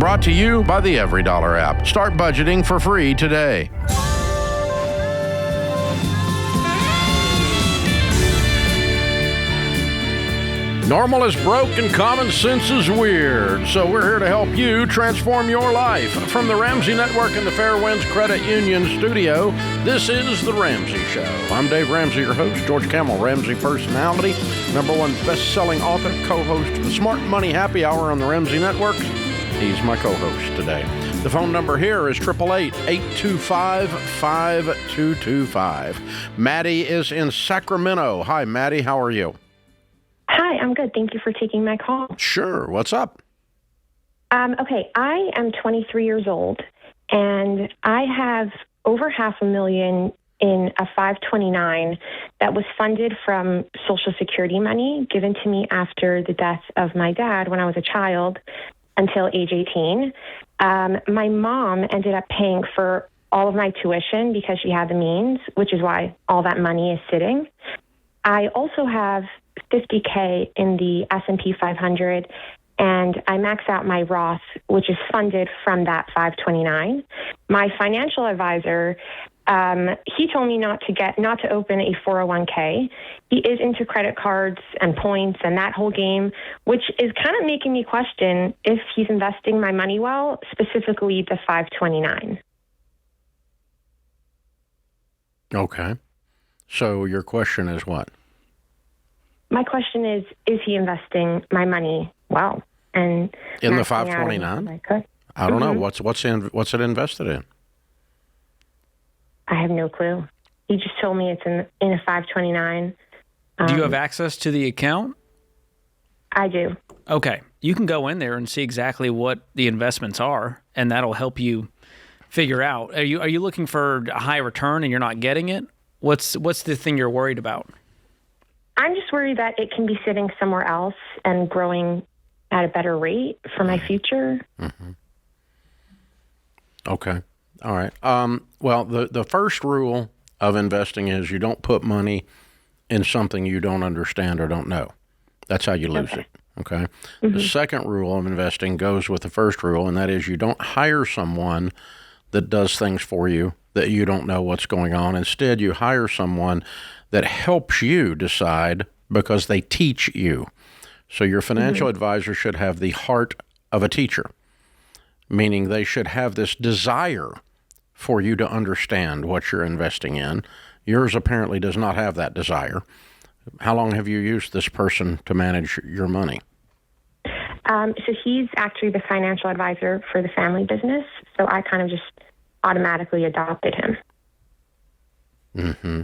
Brought to you by the Every Dollar app. Start budgeting for free today. Normal is broke and common sense is weird. So we're here to help you transform your life. From the Ramsey Network and the Fairwinds Credit Union studio, this is The Ramsey Show. I'm Dave Ramsey, your host. George Kamel, Ramsey personality, #1 best-selling author, co-host of the Smart Money Happy Hour on the Ramsey Network. He's my co-host today. The phone number here is 888-825-5225. Maddie is in Sacramento. Hi, Maddie. How are you? Hi, I'm good. Thank you for taking my call. Sure. What's up? Okay, I am 23 years old, and I have over $500,000 in a 529 that was funded from Social Security money given to me after the death of my dad when I was a child until age 18. My mom ended up paying for all of my tuition because she had the means, which is why all that money is sitting. I also have $50K in the S&P 500, and I max out my Roth, which is funded from that 529. My financial advisor, he told me not to open a 401K. He is into credit cards and points and that whole game, which is kind of making me question if he's investing my money well, specifically the 529. Okay. So your question is what? My question is he investing my money well? And in the 529? I don't know. What's it invested in? I have no clue. He just told me it's in a 529. Do you have access to the account? I do. Okay. You can go in there and see exactly what the investments are, and that'll help you figure out. Are you looking for a high return and you're not getting it? What's the thing you're worried about? I'm just worried that it can be sitting somewhere else and growing at a better rate for my future. Mm-hmm. Okay. All right. Well, the first rule of investing is you don't put money in something you don't understand or don't know. That's how you lose it. Okay. Mm-hmm. The second rule of investing goes with the first rule, and that is you don't hire someone that does things for you that you don't know what's going on. Instead, you hire someone that helps you decide because they teach you. So your financial advisor should have the heart of a teacher, meaning they should have this desire for you to understand what you're investing in. Yours apparently does not have that desire. How long have you used this person to manage your money? So he's actually the financial advisor for the family business, so I kind of just automatically adopted him. Mm-hmm.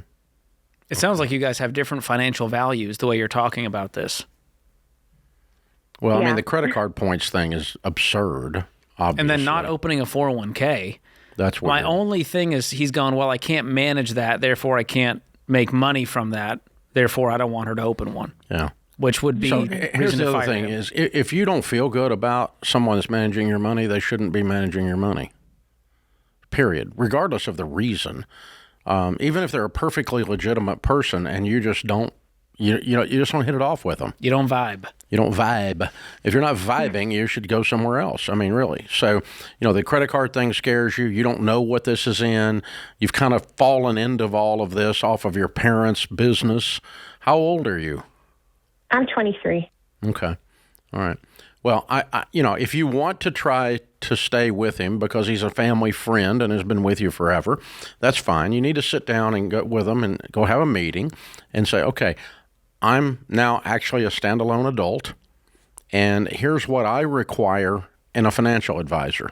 It sounds like you guys have different financial values the way you're talking about this. Well, yeah. I mean, the credit card points thing is absurd, obviously. And then not opening a 401k. That's weird. My only thing is he's gone, well, I can't manage that, therefore I can't make money from that, therefore I don't want her to open one. Yeah. Which would be so here's the other thing is, if you don't feel good about someone that's managing your money, they shouldn't be managing your money. Period. Regardless of the reason. Even if they're a perfectly legitimate person and you just don't, you just don't hit it off with them. You don't vibe. You don't vibe. If you're not vibing, you should go somewhere else. I mean, really. So, the credit card thing scares you. You don't know what this is in. You've kind of fallen into all of this off of your parents' business. How old are you? I'm 23. Okay. All right. Well, I if you want to try to stay with him because he's a family friend and has been with you forever, that's fine. You need to sit down and go with him and go have a meeting and say, okay, I'm now actually a standalone adult, and here's what I require in a financial advisor.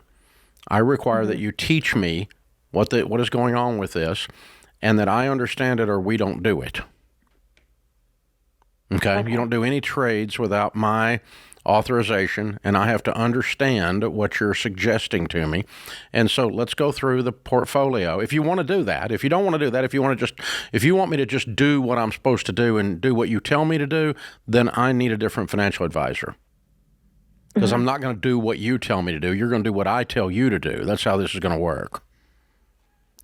I require that you teach me what is going on with this, and that I understand it or we don't do it. Okay? You don't do any trades without my authorization, and I have to understand what you're suggesting to me. And so let's go through the portfolio. If you want to do that, if you don't want to do that, if you want me to just do what I'm supposed to do and do what you tell me to do, then I need a different financial advisor. Because I'm not going to do what you tell me to do. You're going to do what I tell you to do. That's how this is going to work.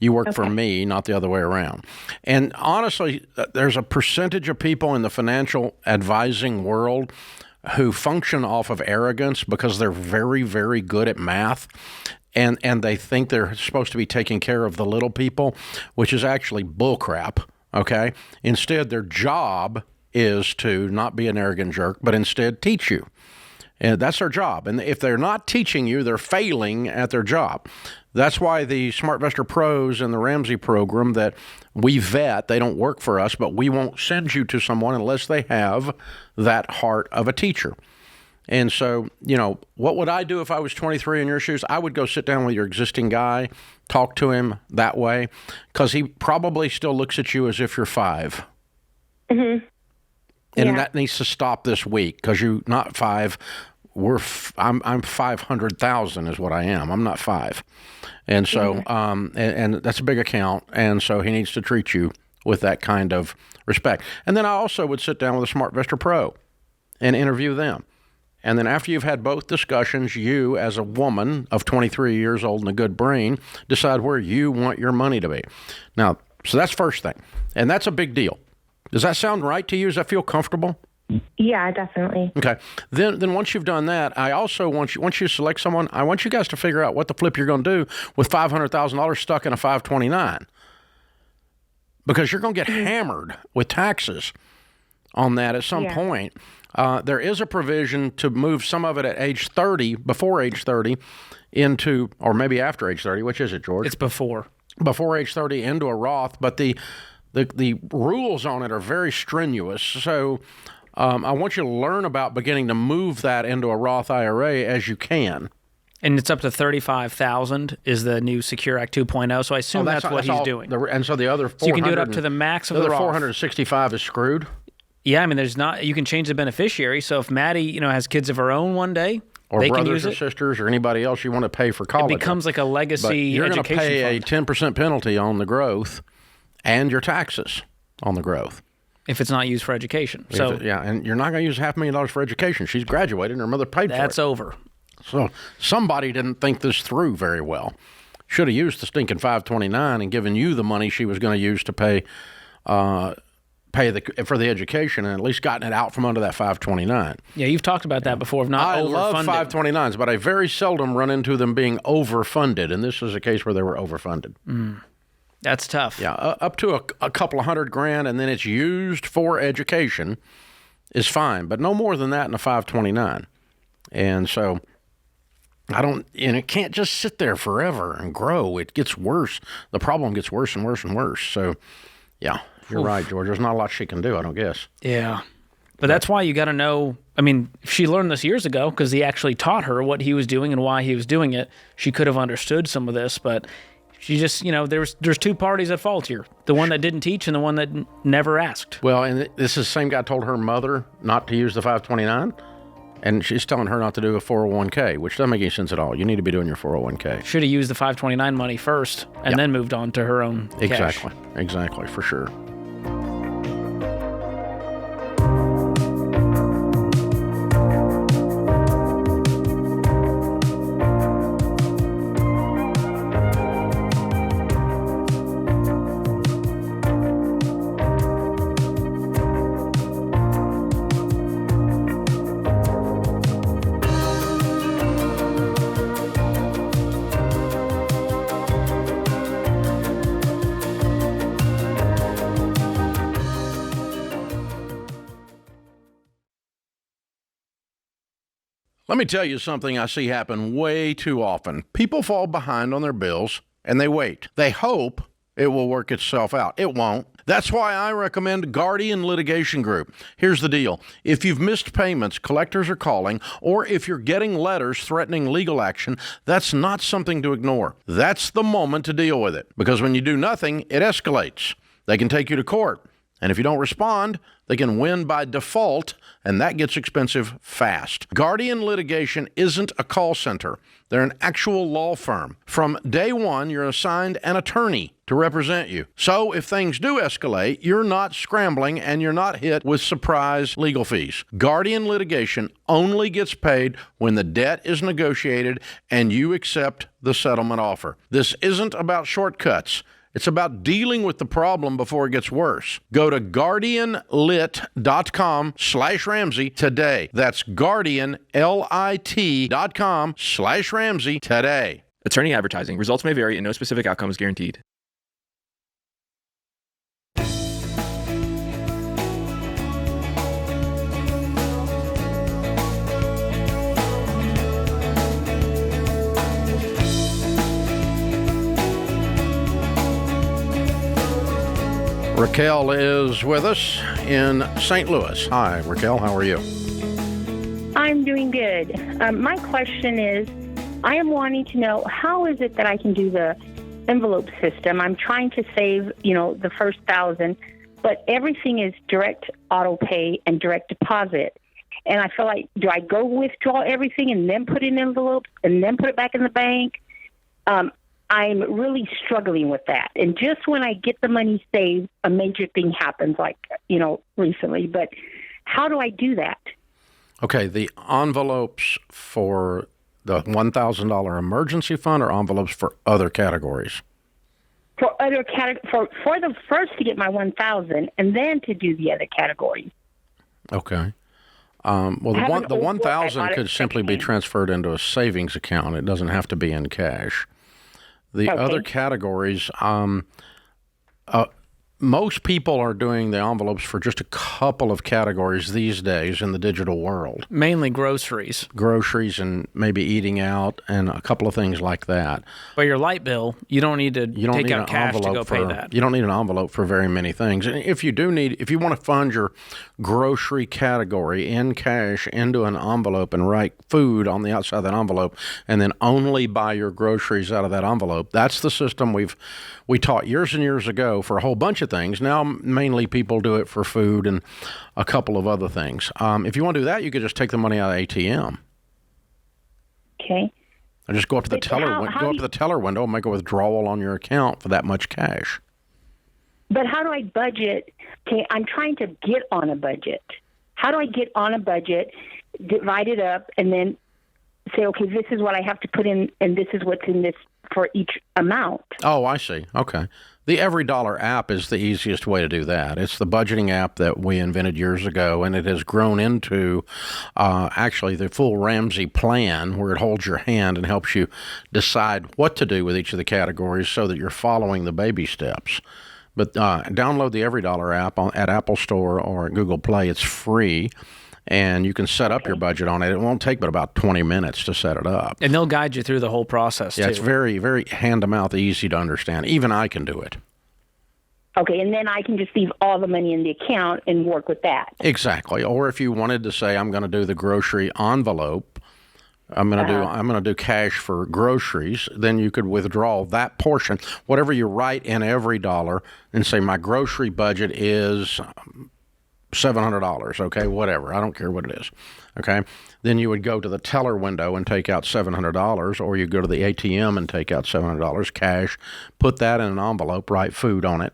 You work for me, not the other way around. And honestly, there's a percentage of people in the financial advising world who function off of arrogance because they're very, very good at math. And they think they're supposed to be taking care of the little people, which is actually bullcrap, okay? Instead, their job is to not be an arrogant jerk, but instead teach you. And that's their job. And if they're not teaching you, they're failing at their job. That's why the SmartVestor Pros and the Ramsey program that we vet, they don't work for us, but we won't send you to someone unless they have that heart of a teacher. And so, what would I do if I was 23 in your shoes? I would go sit down with your existing guy, talk to him that way, because he probably still looks at you as if you're 5. Mm-hmm. And that needs to stop this week, because you're not 5. I'm 500,000 is what I am. I'm not 5. And so, and that's a big account. And so he needs to treat you with that kind of respect. And then I also would sit down with a SmartVestor Pro and interview them. And then after you've had both discussions, you, as a woman of 23 years old and a good brain, decide where you want your money to be. Now, so that's first thing. And that's a big deal. Does that sound right to you? Does that feel comfortable? Yeah, definitely. Okay. Then once you've done that, I also want you, once you select someone, I want you guys to figure out what the flip you're going to do with $500,000 stuck in a 529. Because you're going to get hammered with taxes on that at some point. There is a provision to move some of it at age 30, before age 30, into, or maybe after age 30. Which is it, George? It's before. Before age 30 into a Roth, but the rules on it are very strenuous. So I want you to learn about beginning to move that into a Roth IRA as you can. And it's up to $35,000 is the new Secure Act 2.0. So I assume that's what he's doing. And so the other 400, so you can do it up to the max of the Roth. 465 is screwed. Yeah, I mean, you can change the beneficiary. So if Maddie, has kids of her own one day, or they brothers can use or it. Sisters or anybody else you want to pay for college. It becomes like a legacy but you're education going to pay fund. a 10% penalty on the growth and your taxes on the growth. If it's not used for education. So and you're not going to use $500,000 for education. She's graduated and her mother paid for it. That's over. So somebody didn't think this through very well. Should have used the stinking 529 and given you the money she was going to use to pay for the education, and at least gotten it out from under that 529. Yeah, you've talked about that before. Of not I overfunding. love 529s, but I very seldom run into them being overfunded, and this is a case where they were overfunded. That's tough. Yeah, up to a couple of $100,000, and then it's used for education is fine, but no more than that in a 529. And so it can't just sit there forever and grow. It gets worse. The problem gets worse and worse and worse. So, yeah. You're right, George. There's not a lot she can do, I don't guess. Yeah. But that's why you got to know. I mean, if she learned this years ago because he actually taught her what he was doing and why he was doing it, she could have understood some of this. But she just, there's two parties at fault here. The one that didn't teach and the one that never asked. Well, and this is the same guy told her mother not to use the 529. And she's telling her not to do a 401k, which doesn't make any sense at all. You need to be doing your 401k. Should have used the 529 money first and then moved on to her own cash. Exactly, for sure. Let me tell you something I see happen way too often. People fall behind on their bills, and they wait. They hope it will work itself out. It won't. That's why I recommend Guardian Litigation Group. Here's the deal. If you've missed payments, collectors are calling, or if you're getting letters threatening legal action, that's not something to ignore. That's the moment to deal with it. Because when you do nothing, it escalates. They can take you to court. And if you don't respond, they can win by default, and that gets expensive fast. Guardian Litigation isn't a call center. They're an actual law firm. From day one, you're assigned an attorney to represent you. So if things do escalate, you're not scrambling and you're not hit with surprise legal fees. Guardian Litigation only gets paid when the debt is negotiated and you accept the settlement offer. This isn't about shortcuts. It's about dealing with the problem before it gets worse. Go to guardianlit.com/Ramsey today. That's guardianlit.com/Ramsey today. Attorney advertising. Results may vary and no specific outcome is guaranteed. Raquel is with us in St. Louis. Hi, Raquel. How are you? I'm doing good. My question is, I am wanting to know, how is it that I can do the envelope system? I'm trying to save, the first 1,000, but everything is direct auto pay and direct deposit. And I feel like, do I go withdraw everything and then put it in envelopes and then put it back in the bank? I'm really struggling with that. And just when I get the money saved, a major thing happens, recently. But how do I do that? Okay, the envelopes for the $1,000 emergency fund or envelopes for other categories? For other for the first to get my 1,000 and then to do the other categories. Okay. Well, the 1,000 could simply be transferred into a savings account. It doesn't have to be in cash. The other categories, most people are doing the envelopes for just a couple of categories these days in the digital world. Mainly groceries. Groceries and maybe eating out and a couple of things like that. But your light bill, you don't need to take out cash to go pay that. You don't need an envelope for very many things. And if you want to fund your grocery category in cash into an envelope and write food on the outside of that envelope and then only buy your groceries out of that envelope, that's the system we taught years and years ago for a whole bunch of things. Now, mainly people do it for food and a couple of other things. If you want to do that, you could just take the money out of the ATM. Okay. And just go up to the teller window and make a withdrawal on your account for that much cash. But how do I budget? Okay, I'm trying to get on a budget. How do I get on a budget, divide it up, and then say, okay, this is what I have to put in, and this is what's in this for each amount? Oh, I see. Okay. The Every Dollar app is the easiest way to do that. It's the budgeting app that we invented years ago, and it has grown into actually the full Ramsey plan, where it holds your hand and helps you decide what to do with each of the categories so that you're following the baby steps. But download the Every Dollar app at Apple Store or at Google Play. It's free, and you can set up your budget on it. It won't take but about 20 minutes to set it up. And they'll guide you through the whole process, Yeah, too. it's very, very hand-to-mouth, easy to understand. Even I can do it. Okay, and then I can just leave all the money in the account and work with that. Exactly. Or if you wanted to say, I'm going to do the grocery envelope, I'm going to do cash for groceries, then you could withdraw that portion, whatever you write in Every Dollar, and say my grocery budget is $700, okay, whatever. I don't care what it is, okay? Then you would go to the teller window and take out $700, or you go to the ATM and take out $700 cash, put that in an envelope, write food on it.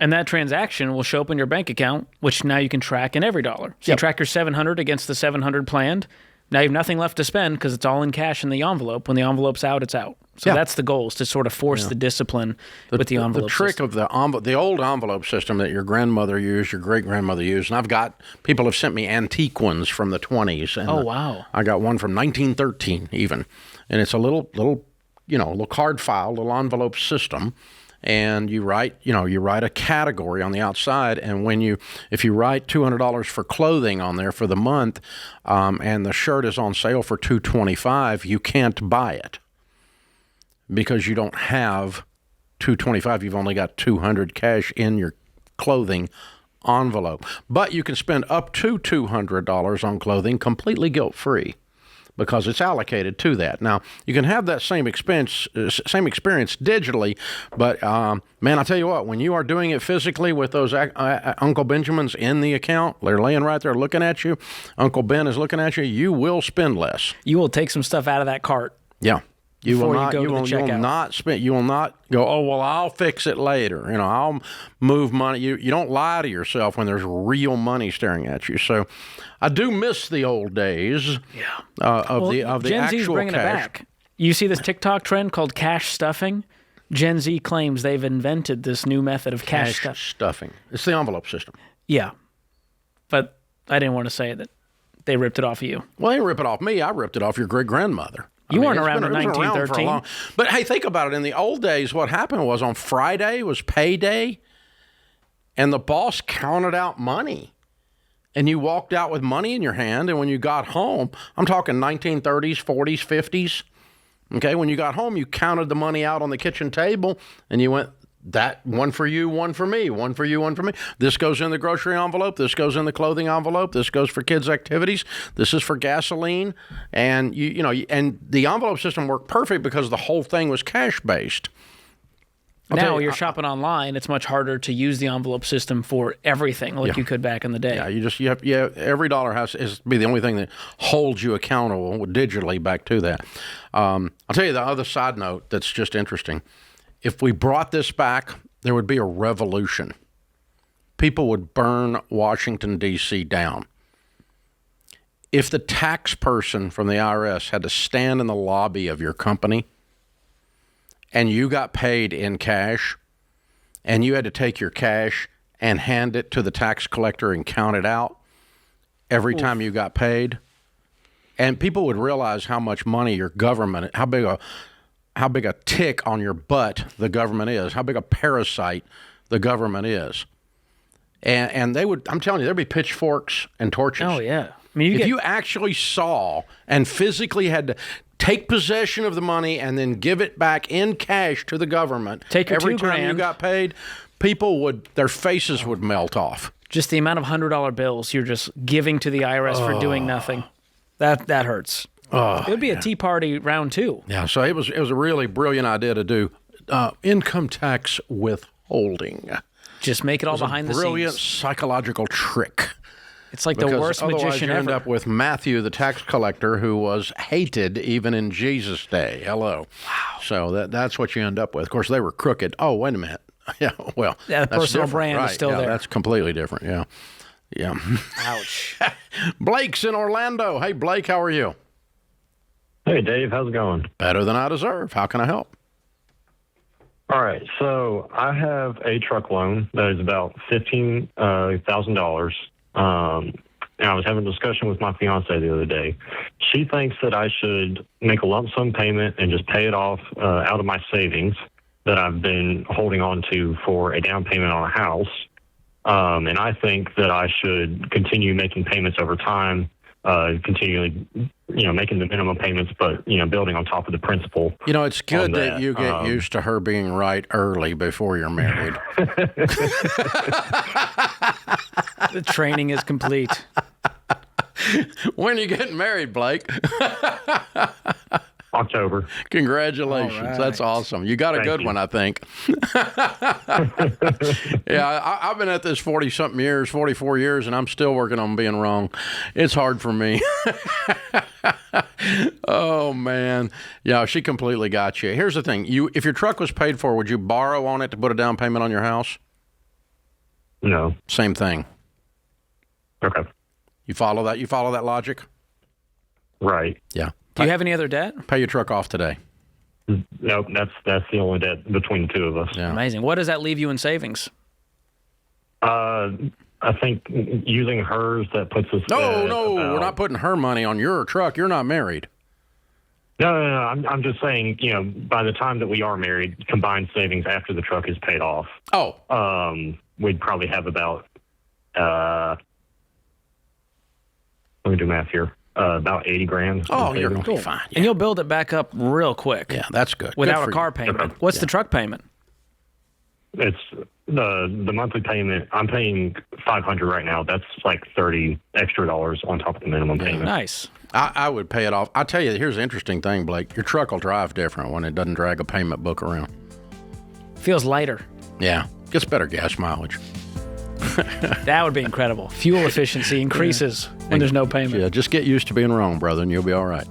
And that transaction will show up in your bank account, which now you can track in Every Dollar. So you track your $700 against the $700 planned. Now you have nothing left to spend because it's all in cash in the envelope. When the envelope's out, it's out. So that's the goal, is to sort of force the discipline with the envelope The trick system. of the old envelope system that your grandmother used, your great-grandmother used, and I've got, people have sent me antique ones from the 20s. And wow. I got one from 1913 even. And it's a little card file, little envelope system. And you write a category on the outside, and if you write $200 for clothing on there for the month, and the shirt is on sale for $225, you can't buy it because you don't have $225. You've only got $200 cash in your clothing envelope, but you can spend up to $200 on clothing completely guilt-free, because it's allocated to that. Now, you can have that same experience digitally, but man, I tell you what, when you are doing it physically with those Uncle Benjamins in the account, they're laying right there looking at you, Uncle Ben is looking at you, you will spend less. You will take some stuff out of that cart. Yeah. You will not go, oh, well, I'll fix it later. I'll move money. You don't lie to yourself when there's real money staring at you. So I do miss the old days of the Gen actual Z's bringing cash. it back. You see this TikTok trend called cash stuffing? Gen Z claims they've invented this new method of cash stuffing. It's the envelope system. Yeah. But I didn't want to say that they ripped it off of you. Well, they didn't rip it off me. I ripped it off your great-grandmother. You weren't around it in was around 1913. for a long- But hey, think about it. In the old days, what happened was on Friday was payday, and the boss counted out money. And you walked out with money in your hand, and when you got home, I'm talking 1930s, 40s, 50s, okay? When you got home, you counted the money out on the kitchen table, and you went, that one for you, one for me, one for you, one for me. This goes in the grocery envelope. This goes in the clothing envelope. This goes for kids' activities. This is for gasoline. And, and the envelope system worked perfect because the whole thing was cash-based. Now you're shopping online. It's much harder to use the envelope system for everything like you could back in the day. Yeah, every dollar has to be the only thing that holds you accountable digitally back to that. I'll tell you the other side note that's just interesting. If we brought this back, there would be a revolution. People would burn Washington, D.C. down. If the tax person from the IRS had to stand in the lobby of your company and you got paid in cash, and you had to take your cash and hand it to the tax collector and count it out every time you got paid, and people would realize how much money your government, how big a tick on your butt the government is, how big a parasite the government is. And they would, I'm telling you, there'd be pitchforks and torches. Oh, yeah. I mean, you actually saw and physically had to take possession of the money and then give it back in cash to the government. Take your every $2 time grand. you got paid, their faces would melt off. Just the amount of $100 bills you're just giving to the IRS for doing nothing. That hurts. It would be a Tea Party round 2. Yeah, so it was a really brilliant idea to do income tax withholding. Just make it all behind the scenes. Brilliant psychological trick. It's like the worst magician you ever. end up with Matthew, the tax collector, who was hated even in Jesus' day. Hello. Wow. So that's what you end up with. Of course, they were crooked. Oh, wait a minute. Yeah, well, that that's personal different, brand right? is still yeah, there. That's completely different. Yeah. Yeah. Ouch. Blake's in Orlando. Hey, Blake, how are you? Hey, Dave, how's it going? Better than I deserve. How can I help? All right, so I have a truck loan that is about $15,000. And I was having a discussion with my fiance the other day. She thinks that I should make a lump sum payment and just pay it off out of my savings that I've been holding on to for a down payment on a house. And I think that I should continue making payments over time, continually, making the minimum payments, but, building on top of the principal. It's good that you get used to her being right early before you're married. The training is complete. When are you getting married, Blake? October. Congratulations. Right. That's awesome. You got a good one, I think. Yeah, I've been at this 40-something years, 44 years, and I'm still working on being wrong. It's hard for me. Oh, man. Yeah, she completely got you. Here's the thing. If your truck was paid for, would you borrow on it to put a down payment on your house? No. Same thing. Okay. You follow that? You follow that logic? Right. Yeah. Do you have any other debt? Pay your truck off today. Nope, that's the only debt between the two of us. Yeah. Amazing. What does that leave you in savings? I think using hers, that puts us No, we're not putting her money on your truck. You're not married. No. I'm just saying, by the time that we are married, combined savings after the truck is paid off. Oh. We'd probably have about, let me do math here, about $80,000. Oh, you're going to be fine. Yeah. And you'll build it back up real quick. Yeah, that's good. Without Good a for car you. payment. What's the truck payment? It's the monthly payment. I'm paying $500 right now. That's like $30 extra on top of the minimum payment. Nice. I would pay it off. I'll tell you, here's the interesting thing, Blake. Your truck will drive different when it doesn't drag a payment book around. Feels lighter. Yeah, gets better gas mileage. That would be incredible. Fuel efficiency increases when there's no payment. Yeah, just get used to being wrong, brother, and you'll be all right.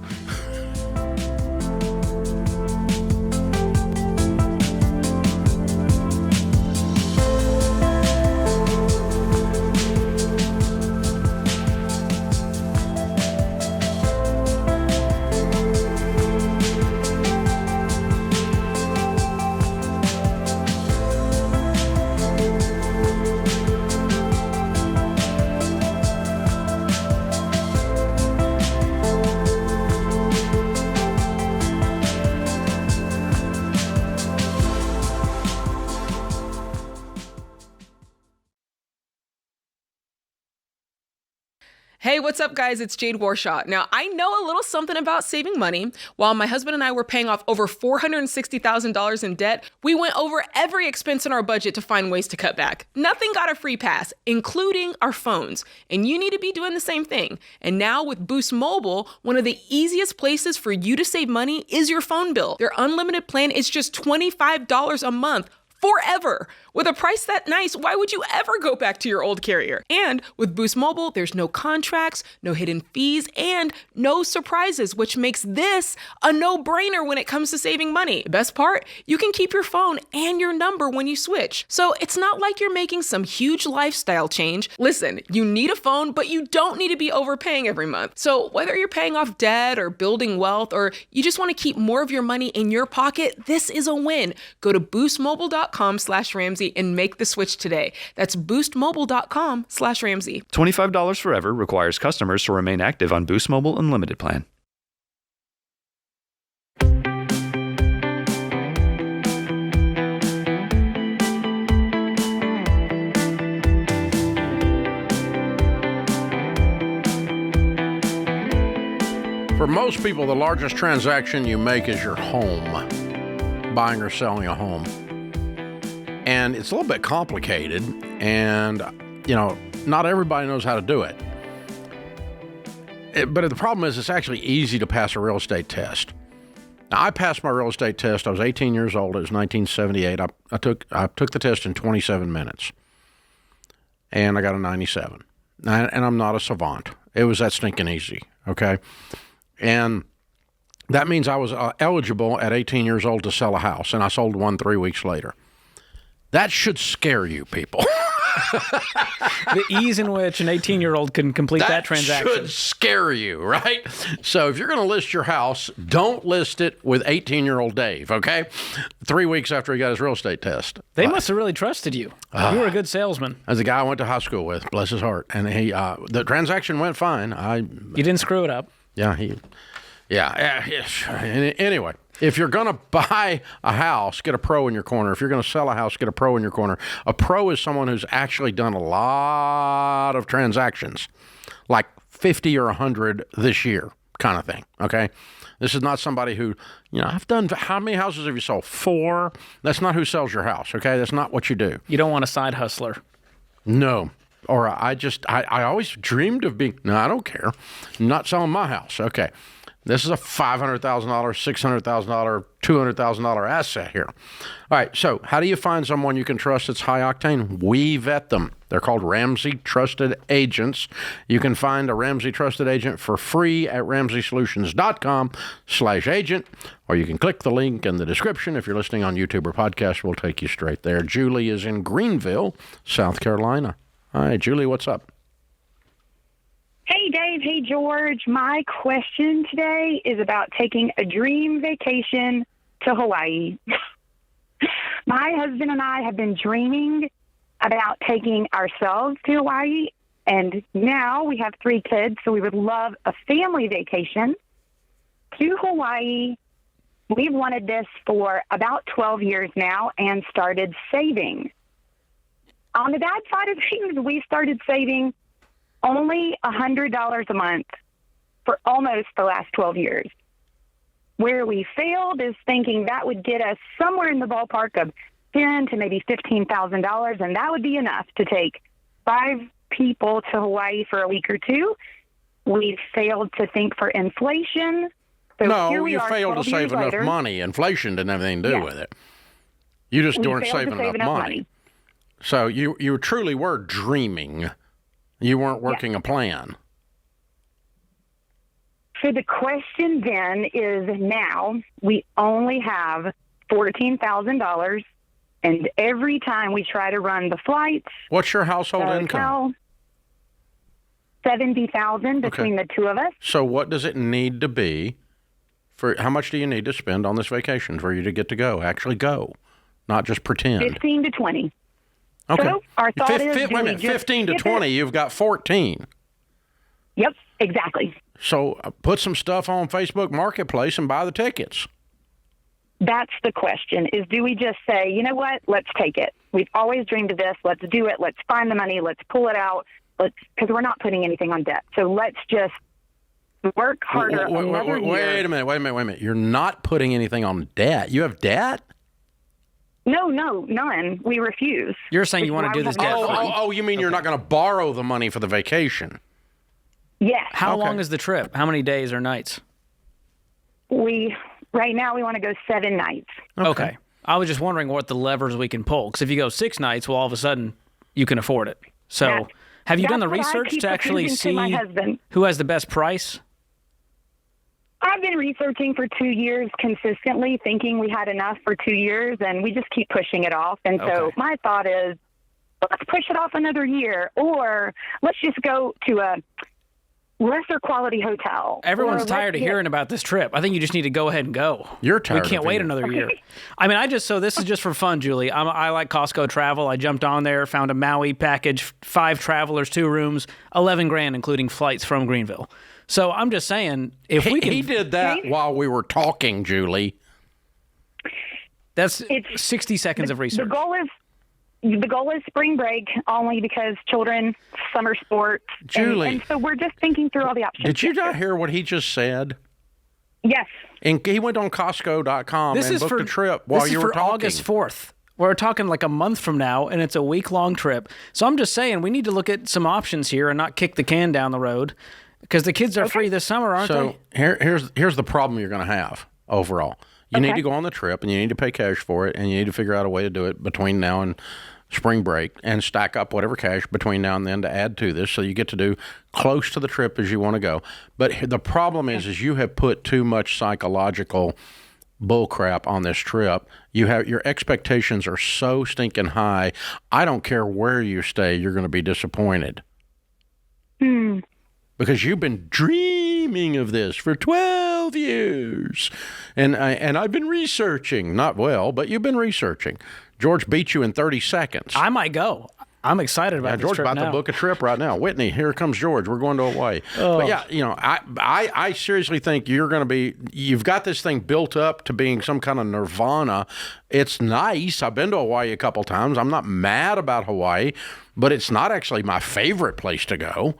Hey, what's up, guys? It's Jade Warshaw. Now, I know a little something about saving money. While my husband and I were paying off over $460,000 in debt, we went over every expense in our budget to find ways to cut back. Nothing got a free pass, including our phones. And you need to be doing the same thing. And now with Boost Mobile, one of the easiest places for you to save money is your phone bill. Their unlimited plan is just $25 a month. Forever. With a price that nice, why would you ever go back to your old carrier? And with Boost Mobile, there's no contracts, no hidden fees, and no surprises, which makes this a no-brainer when it comes to saving money. The best part? You can keep your phone and your number when you switch. So it's not like you're making some huge lifestyle change. Listen, you need a phone, but you don't need to be overpaying every month. So whether you're paying off debt or building wealth, or you just want to keep more of your money in your pocket, this is a win. Go to boostmobile.com/Ramsey and make the switch today. That's boostmobile.com/Ramsey. $25 forever requires customers to remain active on Boost Mobile Unlimited plan. For most people, the largest transaction you make is your home, buying or selling a home. And it's a little bit complicated, and, not everybody knows how to do it. But the problem is it's actually easy to pass a real estate test. Now, I passed my real estate test. I was 18 years old. It was 1978. I took the test in 27 minutes, and I got a 97. And I'm not a savant. It was that stinking easy, okay? And that means I was eligible at 18 years old to sell a house, and I sold one 3 weeks later. That should scare you, people. The ease in which an 18-year-old can complete that transaction should scare you, right? So if you're going to list your house, don't list it with 18-year-old Dave, okay? 3 weeks after he got his real estate test. They must have really trusted you. You were a good salesman. As a guy I went to high school with, bless his heart. And the transaction went fine. You didn't screw it up. Anyway, if you're going to buy a house, get a pro in your corner. If you're going to sell a house, get a pro in your corner. A pro is someone who's actually done a lot of transactions, like 50 or 100 this year kind of thing, okay? This is not somebody who, I've done, how many houses have you sold? 4? That's not who sells your house, okay? That's not what you do. You don't want a side hustler. No. Or I always dreamed of being, no, I don't care. I'm not selling my house, okay? This is a $500,000, $600,000, $200,000 asset here. All right, so how do you find someone you can trust that's high octane? We vet them. They're called Ramsey Trusted Agents. You can find a Ramsey Trusted Agent for free at ramseysolutions.com/agent, or you can click the link in the description. If you're listening on YouTube or podcast, we'll take you straight there. Julie is in Greenville, South Carolina. Hi, Julie, what's up? Hey, Dave. Hey, George. My question today is about taking a dream vacation to Hawaii. My husband and I have been dreaming about taking ourselves to Hawaii, and now we have 3 kids, so we would love a family vacation to Hawaii. We've wanted this for about 12 years now and started saving. On the bad side of things, we started saving only $100 a month for almost the last 12 years. Where we failed is thinking that would get us somewhere in the ballpark of $10,000 to maybe $15,000, and that would be enough to take 5 people to Hawaii for a week or 2. We failed to think for inflation. So no, you failed to save enough money. Inflation didn't have anything to do with it. You just weren't saving enough money. So you truly were dreaming. You weren't working a plan. So the question then is, now we only have $14,000, and every time we try to run the flights. What's your household income? $70,000 between the 2 of us. So what does it need to be for? How much do you need to spend on this vacation for you to get to go? Actually go, not just pretend. 15 to 20. Okay. So our thought is, wait a minute, 15 to 20, you've got 14. Yep, exactly. So put some stuff on Facebook Marketplace and buy the tickets. That's the question, is do we just say, you know what, let's take it. We've always dreamed of this. Let's do it. Let's find the money. Let's pull it out. because we're not putting anything on debt. So let's just work harder another year. Wait a minute. You're not putting anything on debt. You have debt? No, none. We refuse. You're saying you want to do this debt free? Oh, you mean you're not going to borrow the money for the vacation? Yes. How long is the trip? How many days or nights? Right now we want to go 7 nights. Okay. I was just wondering what the levers we can pull. Because if you go 6 nights, well, all of a sudden you can afford it. So have you done the research to actually see who has the best price? I've been researching for 2 years consistently, thinking we had enough for 2 years, and we just keep pushing it off. And so my thought is, let's push it off another year, or let's just go to a lesser quality hotel. Everyone's tired of hearing about this trip. I think you just need to go ahead and go. You're tired. We can't wait another year. I mean, so this is just for fun, Julie. I like Costco travel. I jumped on there, found a Maui package, 5 travelers, 2 rooms, $11,000, including flights from Greenville. So I'm just saying, if we can... He did that while we were talking, Julie. It's 60 seconds of research. The goal is spring break, only because children, summer sports. Julie. And so we're just thinking through all the options. Did you not hear what he just said? Yes. And he went on Costco.com and booked a trip while you were talking. This is for August 4th. We're talking like a month from now, and it's a week-long trip. So I'm just saying, we need to look at some options here and not kick the can down the road. Because the kids are free this summer, aren't they? So here's the problem you're going to have overall. You need to go on the trip, and you need to pay cash for it, and you need to figure out a way to do it between now and spring break and stack up whatever cash between now and then to add to this so you get to do close to the trip as you want to go. But the problem is you have put too much psychological bullcrap on this trip. Your expectations are so stinking high. I don't care where you stay, you're going to be disappointed. Because you've been dreaming of this for 12 years. And I've been researching. Not well, but you've been researching. George beat you in 30 seconds. I might go. I'm excited about this George trip about to book a trip right now. Whitney, here comes George. We're going to Hawaii. But yeah, I seriously think you've got this thing built up to being some kind of nirvana. It's nice. I've been to Hawaii a couple times. I'm not mad about Hawaii, but it's not actually my favorite place to go.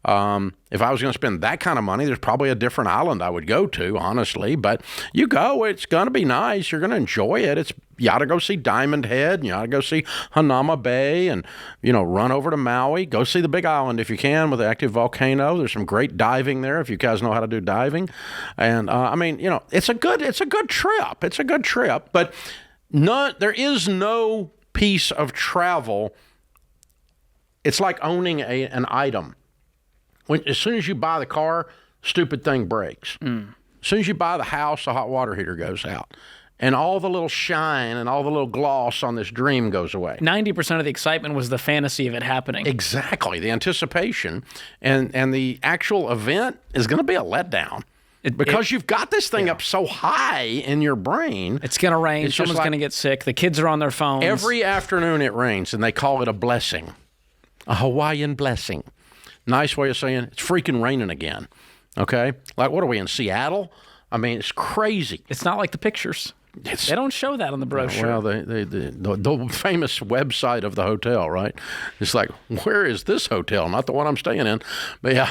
If I was going to spend that kind of money, there's probably a different island I would go to, honestly. But you go, it's going to be nice. You're going to enjoy it. You ought to go see Diamond Head, and you ought to go see Hanauma Bay, and, run over to Maui. Go see the Big Island if you can with the active volcano. There's some great diving there if you guys know how to do diving. And, it's a good trip. It's a good trip. But there is no piece of travel. It's like owning an item. As soon as you buy the car, stupid thing breaks. As soon as you buy the house, the hot water heater goes out. And all the little shine and all the little gloss on this dream goes away. 90% of the excitement was the fantasy of it happening. Exactly. The anticipation. And the actual event is going to be a letdown. Because you've got this thing up so high in your brain. It's going to rain. Someone's going to get sick. The kids are on their phones. Every afternoon it rains, and they call it a blessing. A Hawaiian blessing. Nice way of saying it's freaking raining again. Okay? Like, what are we in, Seattle? I mean, it's crazy. It's not like the pictures. They don't show that on the brochure. Well, the famous website of the hotel, right? It's like, where is this hotel? Not the one I'm staying in. But yeah.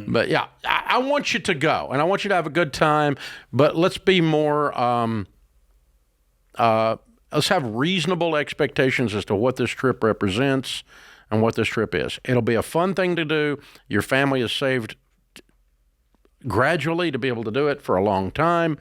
But yeah, I want you to go, and I want you to have a good time. But let's be more, let's have reasonable expectations as to what this trip represents and what this trip is. It'll be a fun thing to do. Your family is saved gradually to be able to do it for a long time.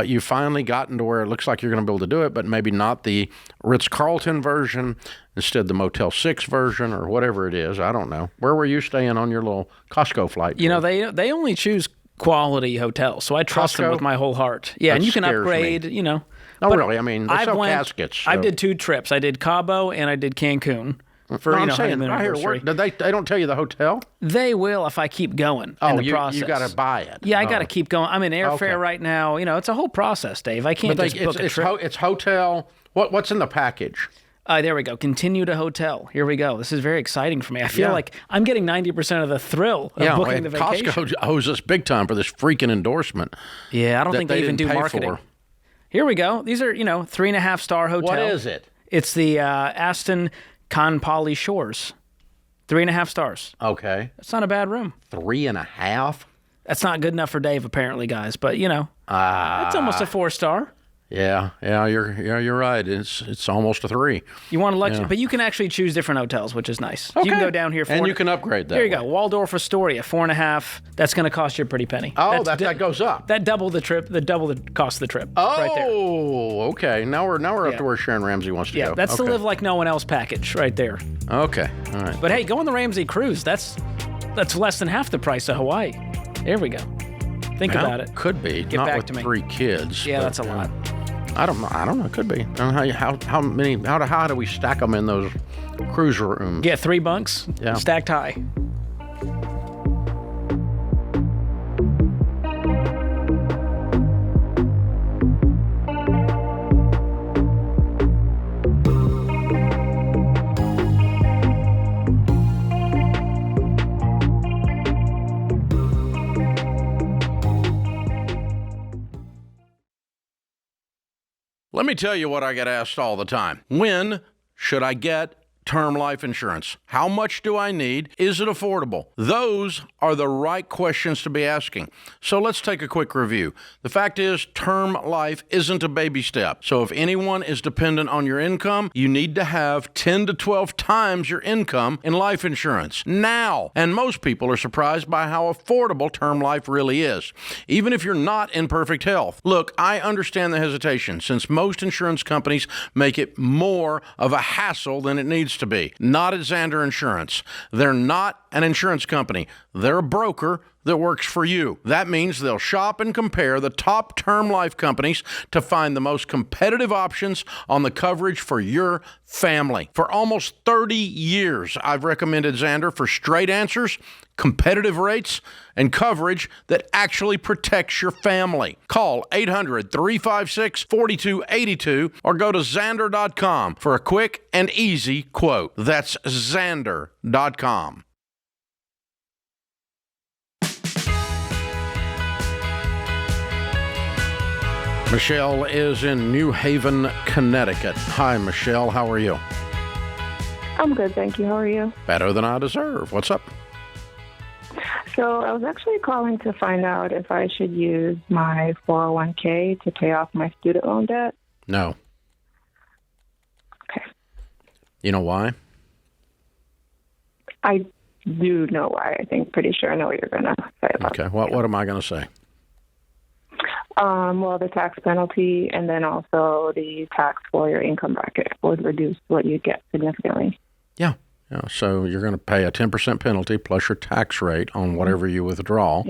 You've finally gotten to where it looks like you're going to be able to do it, but maybe not the Ritz-Carlton version, instead the Motel 6 version or whatever it is. I don't know. Where were you staying on your little Costco flight? They only choose quality hotels, so I trust them with my whole heart. Yeah, and you can upgrade, No, really. I mean, they sell caskets. So. I did 2 trips. I did Cabo and I did Cancun. I'm saying, right here, they don't tell you the hotel? They will if I keep going in the process. You got to buy it. Yeah, I got to keep going. I'm in airfare right now. It's a whole process, Dave. I can't just book a trip. It's hotel. What's in the package? There we go. Continue to hotel. Here we go. This is very exciting for me. I feel like I'm getting 90% of the thrill of booking the vacation. Costco owes us big time for this freaking endorsement. Yeah, I don't think they even do marketing. Here we go. These are, 3.5-star hotel. What is it? It's the Aston Kanpali Shores. 3.5 stars. Okay. That's not a bad room. 3.5? That's not good enough for Dave, apparently, guys. But, that's almost a 4-star. Yeah, you're right. It's almost a 3. You want to but you can actually choose different hotels, which is nice. Okay. You can go down here and you can upgrade that. There you go. Waldorf Astoria, 4.5. That's going to cost you a pretty penny. Oh, that goes up. That double the cost of the trip. Oh, right there. Okay. Now we're up to where Sharon Ramsey wants to go. Yeah, that's the live like no one else package right there. Okay, all right. But hey, go on the Ramsey cruise. That's less than half the price of Hawaii. There we go. Think about it. Could be. Get Not back with to me. 3 kids. Yeah, that's a lot. I don't know. It could be. I don't know how do we stack them in those cruise rooms? Yeah, 3 bunks. Yeah. Stacked high. Let me tell you what I get asked all the time. When should I get term life insurance? How much do I need? Is it affordable? Those are the right questions to be asking. So let's take a quick review. The fact is, term life isn't a baby step. So if anyone is dependent on your income, you need to have 10 to 12 times your income in life insurance now. And most people are surprised by how affordable term life really is, even if you're not in perfect health. Look, I understand the hesitation since most insurance companies make it more of a hassle than it needs to be. Not at Xander Insurance. They're not an insurance company. They're a broker that works for you. That means they'll shop and compare the top term life companies to find the most competitive options on the coverage for your family. For almost 30 years, I've recommended Xander for straight answers, competitive rates, and coverage that actually protects your family. Call 800-356-4282 or go to Xander.com for a quick and easy quote. That's Xander.com. Michelle is in New Haven, Connecticut. Hi, Michelle. How are you? I'm good, thank you. How are you? Better than I deserve. What's up? So I was actually calling to find out if I should use my 401k to pay off my student loan debt. No. Okay. You know why? I do know why. I think pretty sure I know what you're going to say about Okay. What am I going to say? Well, the tax penalty and then also the tax for your income bracket would reduce what you get significantly. Yeah. So you're going to pay a 10% penalty plus your tax rate on whatever you withdraw,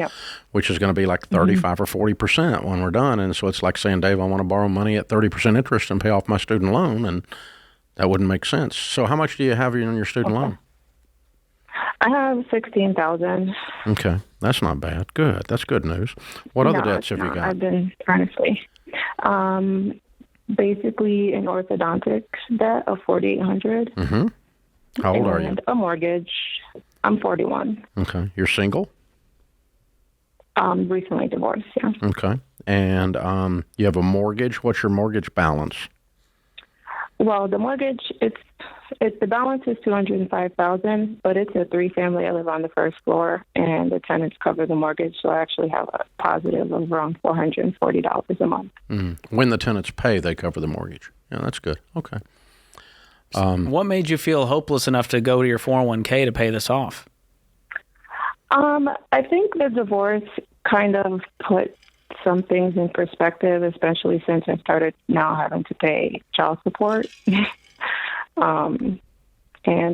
which is going to be like 35 or 40% when we're done. And so it's like saying, Dave, I want to borrow money at 30% interest and pay off my student loan, and that wouldn't make sense. So how much do you have in your student loan? I have $16,000. Okay, that's not bad. Good, that's good news. What other debts have you got? I've been earnestly. Basically, an orthodontic debt of $4,800. Mm-hmm. How old are you? And a mortgage. I'm 41. Okay, you're single? Recently divorced. Yeah. Okay, and you have a mortgage. What's your mortgage balance? Well, the mortgage, the balance is $205,000, but it's a 3-family. I live on the first floor, and the tenants cover the mortgage, so I actually have a positive of around $440 a month. When the tenants pay, they cover the mortgage. Yeah, that's good. Okay. What made you feel hopeless enough to go to your 401k to pay this off? I think the divorce kind of put some things in perspective, especially since I started now having to pay child support. And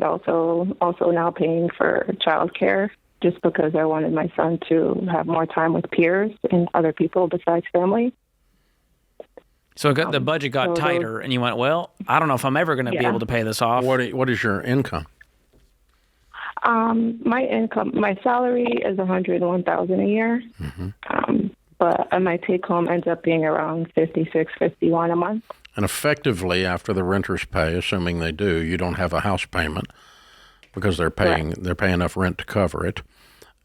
also now paying for childcare, just because I wanted my son to have more time with peers and other people besides family. So the budget got tighter, and you went, well, I don't know if I'm ever going to be able to pay this off. What is your income? My salary is $101,000 a year. Mm-hmm. But my take home ends up being around $56-51 a month. And effectively, after the renters pay, assuming they do, you don't have a house payment because they're paying enough rent to cover it.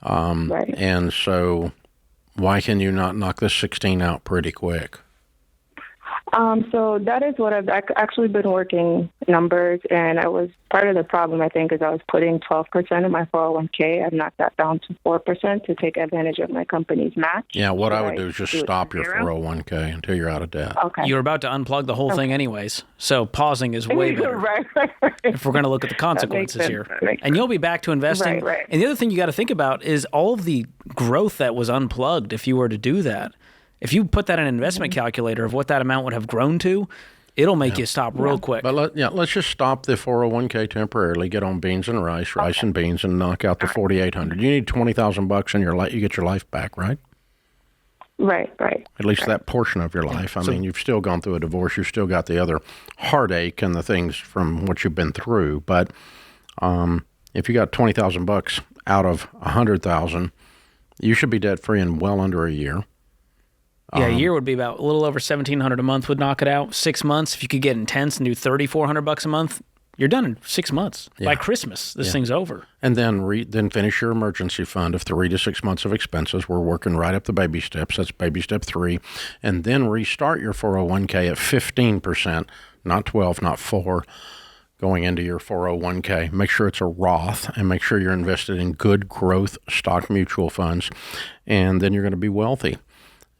Right. And so, why can you not knock this 16 out pretty quick? So that is what I've actually been working numbers, and I was part of the problem, I think, is I was putting 12% of my 401k. I've knocked that down to 4% to take advantage of my company's match. Yeah, what I would do is just stop your 401k until you're out of debt. Okay. You're about to unplug the whole thing anyways, so pausing is way better. right. If we're going to look at the consequences here. And you'll be back to investing. Right. And the other thing you got to think about is all of the growth that was unplugged if you were to do that. If you put that in an investment calculator of what that amount would have grown to, it'll make you stop real quick. But let's just stop the 401k temporarily, get on beans and rice and beans, and knock out the 4,800. You need $20,000 in your life, you get your life back, right? Right. At least that portion of your life. I mean, you've still gone through a divorce. You've still got the other heartache and the things from what you've been through. But if you got $20,000 out of $100,000, you should be debt free in well under a year. Yeah, a year would be about a little over $1,700 a month would knock it out. 6 months, if you could get intense and do $3,400 a month, you're done in 6 months. Yeah. By Christmas, this thing's over. And then finish your emergency fund of 3 to 6 months of expenses. We're working right up the baby steps. That's baby step 3. And then restart your 401k at 15%, not 12, not 4, going into your 401k. Make sure it's a Roth, and make sure you're invested in good growth stock mutual funds. And then you're going to be wealthy.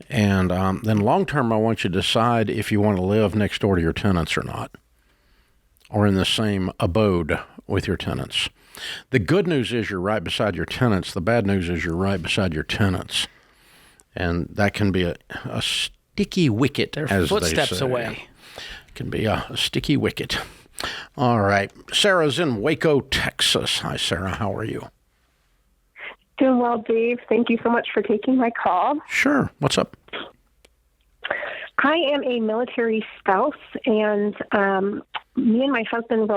And then long-term, I want you to decide if you want to live next door to your tenants or not, or in the same abode with your tenants. The good news is you're right beside your tenants. The bad news is you're right beside your tenants. And that can be a sticky wicket, They're as footsteps they say. away. It can be a sticky wicket. All right. Sarah's in Waco, Texas. Hi, Sarah. How are you? Doing well, Dave. Thank you so much for taking my call. Sure. What's up? I am a military spouse, and me and my husband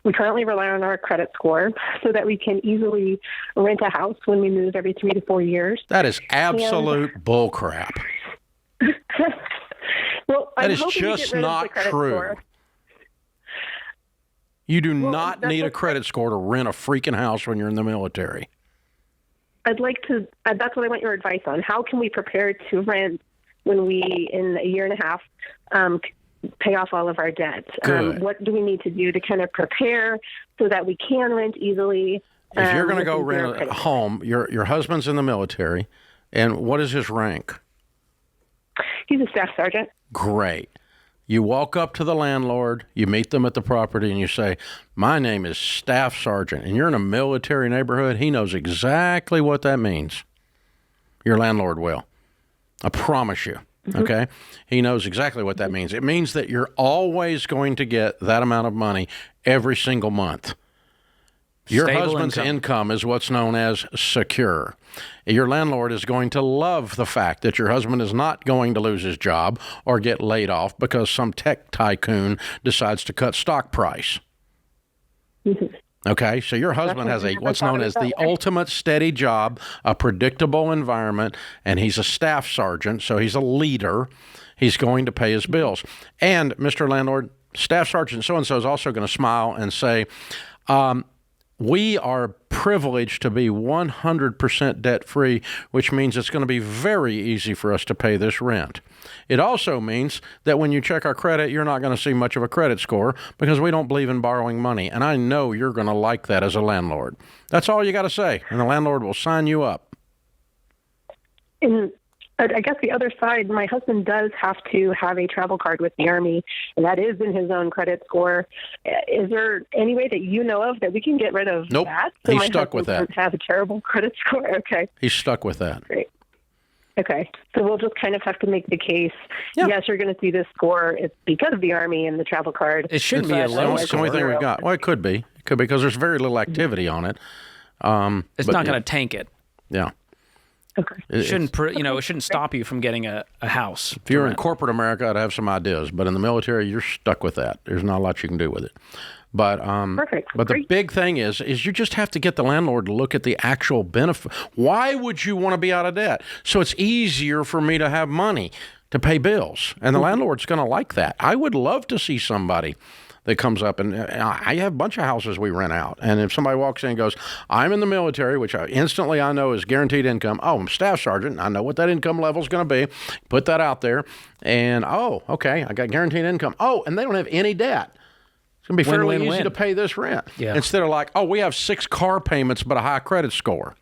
we currently rely on our credit score so that we can easily rent a house when we move every 3 to 4 years. That is absolute bullcrap. Well, that is just not true. Score. You do not need a credit score to rent a freaking house when you're in the military. I'd like to, that's what I want your advice on. How can we prepare to rent when we, in a year and a half, pay off all of our debt? What do we need to do to kind of prepare so that we can rent easily? If you're going to go rent a home, your husband's in the military, and what is his rank? He's a staff sergeant. Great. You walk up to the landlord, you meet them at the property, and you say, my name is Staff Sergeant, and you're in a military neighborhood. He knows exactly what that means. Your landlord will. I promise you. Okay? He knows exactly what that means. It means that you're always going to get that amount of money every single month. Your husband's income is what's known as secure. Your landlord is going to love the fact that your husband is not going to lose his job or get laid off because some tech tycoon decides to cut stock price. Okay, so your husband has what's known as the ultimate steady job, a predictable environment, and he's a staff sergeant, so he's a leader. He's going to pay his bills. And, Mr. Landlord, Staff Sergeant so-and-so is also going to smile and say, we are privileged to be 100% debt-free, which means it's going to be very easy for us to pay this rent. It also means that when you check our credit, you're not going to see much of a credit score because we don't believe in borrowing money. And I know you're going to like that as a landlord. That's all you got to say, and the landlord will sign you up. And I guess the other side, my husband does have to have a travel card with the Army, and that is in his own credit score. Is there any way that you know of that we can get rid of that? So he's stuck with that. Have a terrible credit score? Okay. He's stuck with that. Great. Okay. So we'll just kind of have to make the case, yes, you're going to see this score. It's because of the Army and the travel card. It shouldn't be a low score. It's the only thing we've got. Well, it could be. It could be because there's very little activity on it. It's not going to tank it. Yeah. Okay. It shouldn't stop you from getting a house. If you're in corporate America, I'd have some ideas, but in the military, you're stuck with that. There's not a lot you can do with it. But perfect. But the big thing is you just have to get the landlord to look at the actual benefit. Why would you want to be out of debt? So it's easier for me to have money to pay bills, and the landlord's going to like that. I would love to see somebody that comes up, and I have a bunch of houses we rent out. And if somebody walks in and goes, I'm in the military, which instantly I know is guaranteed income. Oh, I'm staff sergeant. I know what that income level is going to be. Put that out there. And, oh, okay, I got guaranteed income. Oh, and they don't have any debt. It's going to be fairly easy to pay this rent. Yeah. Instead of like, oh, we have 6 car payments but a high credit score.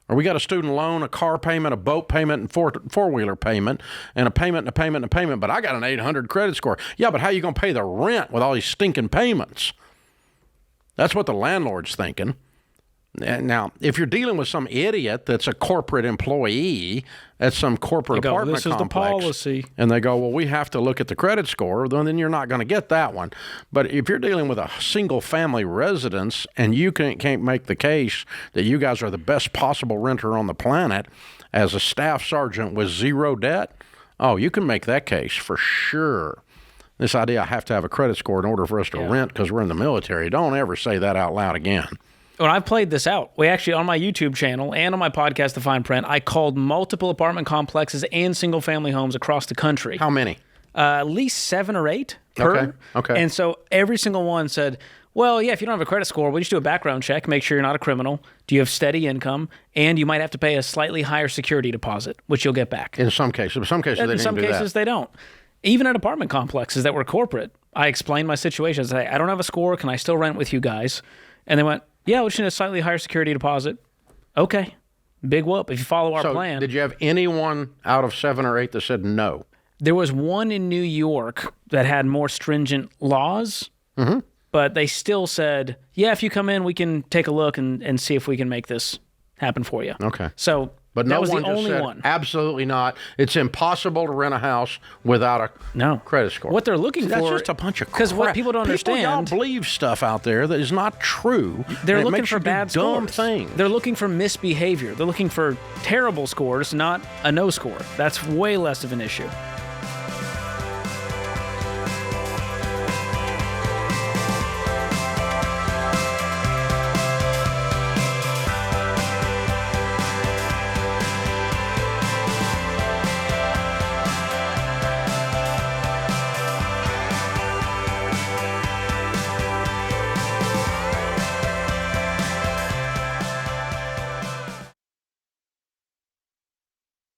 Or we got a student loan, a car payment, a boat payment, and four-wheeler payment, and a payment, and a payment, and a payment, but I got an 800 credit score. Yeah, but how are you going to pay the rent with all these stinking payments? That's what the landlord's thinking. Now, if you're dealing with some idiot that's a corporate employee at some corporate apartment complex, this is the policy, and they go, well, we have to look at the credit score, then you're not going to get that one. But if you're dealing with a single-family residence and you can't make the case that you guys are the best possible renter on the planet as a staff sergeant with 0 debt, oh, you can make that case for sure. This idea I have to have a credit score in order for us to rent because we're in the military, don't ever say that out loud again. When I've played this out, we actually, on my YouTube channel and on my podcast, The Fine Print, I called multiple apartment complexes and single-family homes across the country. How many? At least 7 or 8 per. Okay. And so every single one said, well, yeah, if you don't have a credit score, we just do a background check, make sure you're not a criminal, do you have steady income, and you might have to pay a slightly higher security deposit, which you'll get back. In some cases. In some cases, they don't. Even at apartment complexes that were corporate, I explained my situation. I said, I don't have a score. Can I still rent with you guys? And they went, yeah, we just need a slightly higher security deposit. Okay. Big whoop. If you follow our plan. Did you have anyone out of 7 or 8 that said no? There was one in New York that had more stringent laws, but they still said, yeah, if you come in, we can take a look and see if we can make this happen for you. Okay. So but that no was one the just only said, one. Absolutely not. It's impossible to rent a house without a credit score. What they're looking for... That's just a bunch of crap. Because what people don't understand... People, y'all believe stuff out there that is not true. They're looking makes for you do bad dumb scores. things. They're looking for misbehavior. They're looking for terrible scores, not a no score. That's way less of an issue.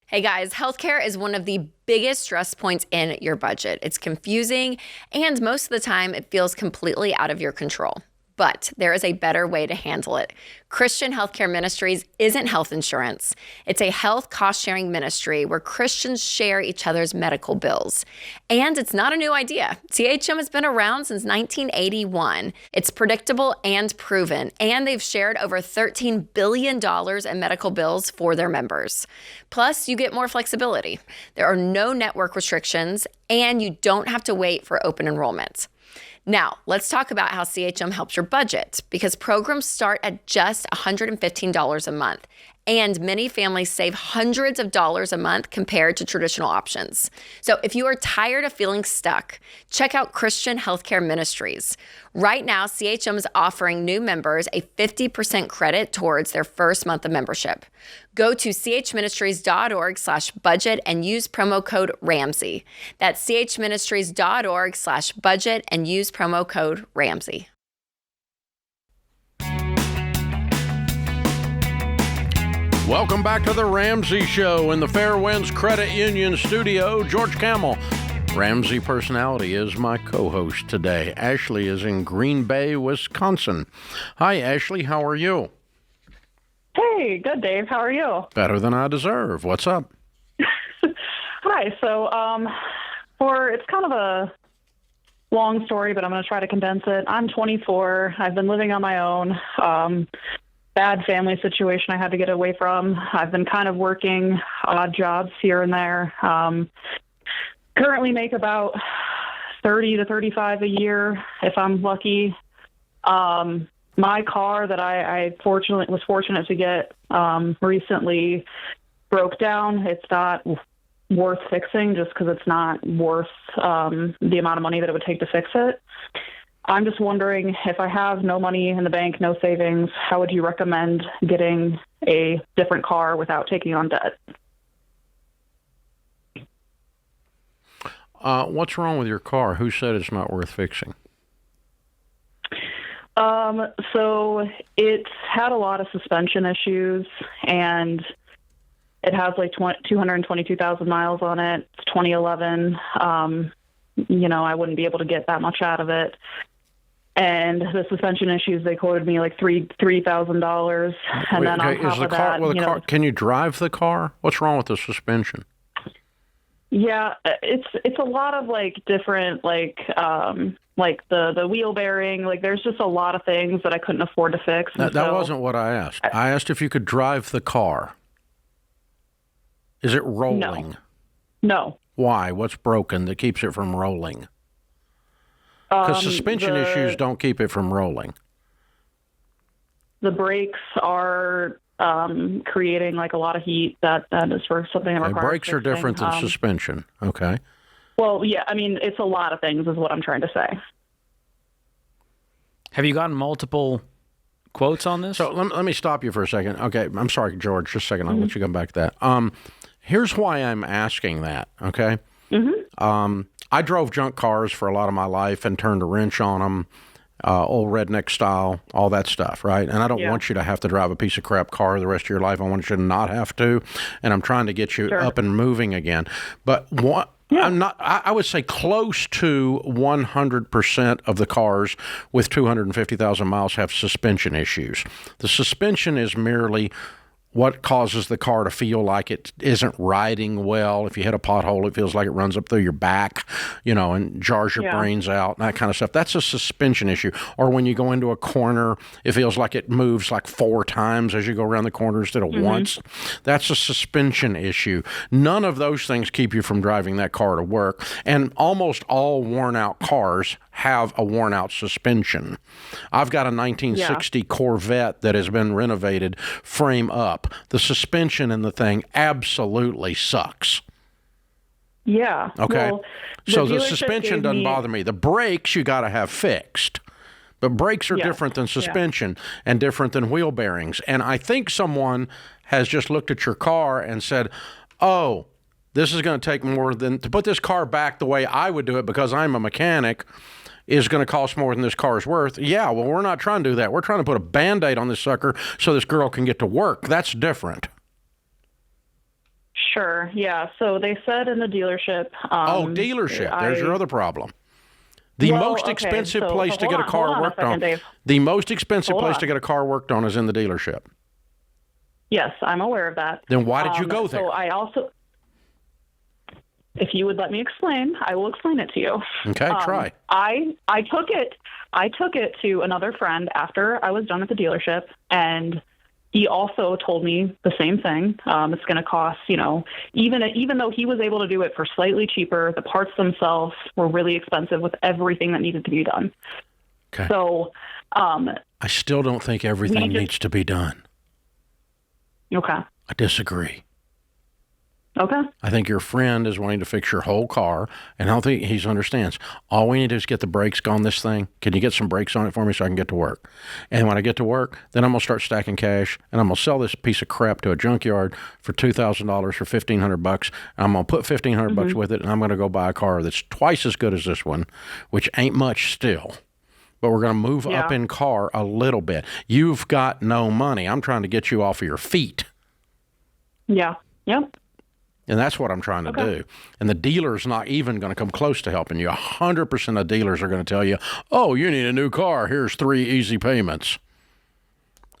Hey guys, healthcare is one of the biggest stress points in your budget. It's confusing, and most of the time it feels completely out of your control. But there is a better way to handle it. Christian Healthcare Ministries isn't health insurance. It's a health cost-sharing ministry where Christians share each other's medical bills. And it's not a new idea. CHM has been around since 1981. It's predictable and proven, and they've shared over $13 billion in medical bills for their members. Plus, you get more flexibility. There are no network restrictions, and you don't have to wait for open enrollment. Now, let's talk about how CHM helps your budget, because programs start at just $115 a month, and many families save hundreds of dollars a month compared to traditional options. So if you are tired of feeling stuck, check out Christian Healthcare Ministries. Right now, CHM is offering new members a 50% credit towards their first month of membership. Go to chministries.org/budget and use promo code Ramsey. That's chministries.org/budget and use promo code Ramsey. Welcome back to the Ramsey Show in the Fairwinds Credit Union studio. George Kamel, Ramsey personality, is my co-host today. Ashley is in Green Bay, Wisconsin. Hi, Ashley. How are you? Hey, good, Dave. How are you? Better than I deserve. What's up? Hi. So, it's kind of a long story, but I'm going to try to condense it. I'm 24. I've been living on my own. Bad family situation I had to get away from. I've been kind of working odd jobs here and there. Currently make about 30 to 35 a year if I'm lucky. My car that I was fortunate to get recently broke down. It's not worth fixing just because it's not worth the amount of money that it would take to fix it. I'm just wondering, if I have no money in the bank, no savings, how would you recommend getting a different car without taking on debt? What's wrong with your car? Who said it's not worth fixing? So it's had a lot of suspension issues, and it has like 222,000 miles on it. It's 2011. I wouldn't be able to get that much out of it. And the suspension issues, they quoted me like $3,000. And then on top of that, can you drive the car? What's wrong with the suspension? Yeah, it's a lot of like different like the wheel bearing. Like there's just a lot of things that I couldn't afford to fix. That wasn't what I asked. I asked if you could drive the car. Is it rolling? No. Why? What's broken that keeps it from rolling? Because suspension issues don't keep it from rolling. The brakes are creating like a lot of heat. That is for something that requires brakes are different than suspension. Okay. Well, yeah, I mean, it's a lot of things is what I'm trying to say. Have you gotten multiple quotes on this? So let me stop you for a second. Okay, I'm sorry, George. Just a second. I'll let you come back to that. Here's why I'm asking that, okay? I drove junk cars for a lot of my life and turned a wrench on them, old redneck style, all that stuff, right? And I don't want you to have to drive a piece of crap car the rest of your life. I want you to not have to, and I'm trying to get you up and moving again. But what... I would say close to 100% of the cars with 250,000 miles have suspension issues. The suspension is merely what causes the car to feel like it isn't riding well. If you hit a pothole, it feels like it runs up through your back, and jars your brains out, and that kind of stuff. That's a suspension issue. Or when you go into a corner, it feels like it moves like 4 times as you go around the corner instead of once. That's a suspension issue. None of those things keep you from driving that car to work. And almost all worn-out cars have a worn-out suspension. I've got a 1960 Corvette that has been renovated frame up. The suspension in the thing absolutely sucks. Yeah. Okay. Well, so the suspension doesn't bother me. The brakes you got to have fixed. But brakes are different than suspension and different than wheel bearings. And I think someone has just looked at your car and said, oh, this is going to take more than to put this car back the way I would do it because I'm a mechanic is going to cost more than this car is worth. Yeah, well, we're not trying to do that. We're trying to put a Band-Aid on this sucker so this girl can get to work. That's different. Sure, yeah. So they said in the dealership... dealership. There's your other problem. The most expensive place to get a car worked on. The most expensive place to get a car worked on is in the dealership. Yes, I'm aware of that. Then why did you go there? So I also... If you would let me explain, I will explain it to you. Okay, try. I took it to another friend after I was done at the dealership, and he also told me the same thing. It's going to cost, even though he was able to do it for slightly cheaper, the parts themselves were really expensive with everything that needed to be done. Okay. So, I still don't think everything needs to be done. Okay. I disagree. Okay. I think your friend is wanting to fix your whole car, and I don't think he understands. All we need to do is get the brakes on this thing. Can you get some brakes on it for me so I can get to work? And when I get to work, then I'm going to start stacking cash, and I'm going to sell this piece of crap to a junkyard for $2,000 for $1,500. I'm going to put $1,500 bucks with it, and I'm going to go buy a car that's twice as good as this one, which ain't much still. But we're going to move up in car a little bit. You've got no money. I'm trying to get you off of your feet. Yeah. Yep. And that's what I'm trying to do. And the dealer's not even going to come close to helping you. 100% of dealers are going to tell you, oh, you need a new car. Here's 3 easy payments.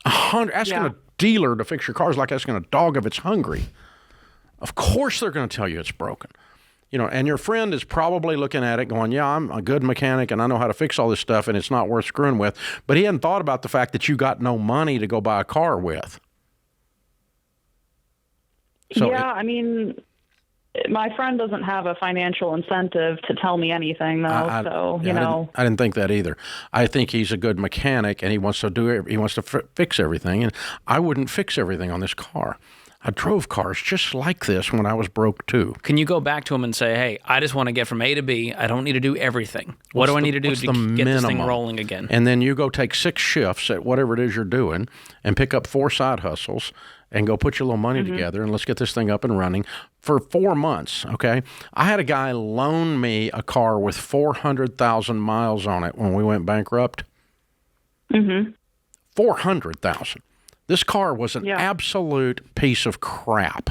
Asking a dealer to fix your car is like asking a dog if it's hungry. Of course they're going to tell you it's broken. And your friend is probably looking at it going, yeah, I'm a good mechanic and I know how to fix all this stuff and it's not worth screwing with. But he hadn't thought about the fact that you got no money to go buy a car with. So I mean, my friend doesn't have a financial incentive to tell me anything, though. I didn't think that either. I think he's a good mechanic, and he wants to fix everything. And I wouldn't fix everything on this car. I drove cars just like this when I was broke too. Can you go back to him and say, hey, I just want to get from A to B. I don't need to do everything. What do I need to do to get this thing rolling again? And then you go take 6 shifts at whatever it is you're doing and pick up 4 side hustles and go put your little money together and let's get this thing up and running for 4 months, okay? I had a guy loan me a car with 400,000 miles on it when we went bankrupt. Mm-hmm. $400,000. This car was an absolute piece of crap.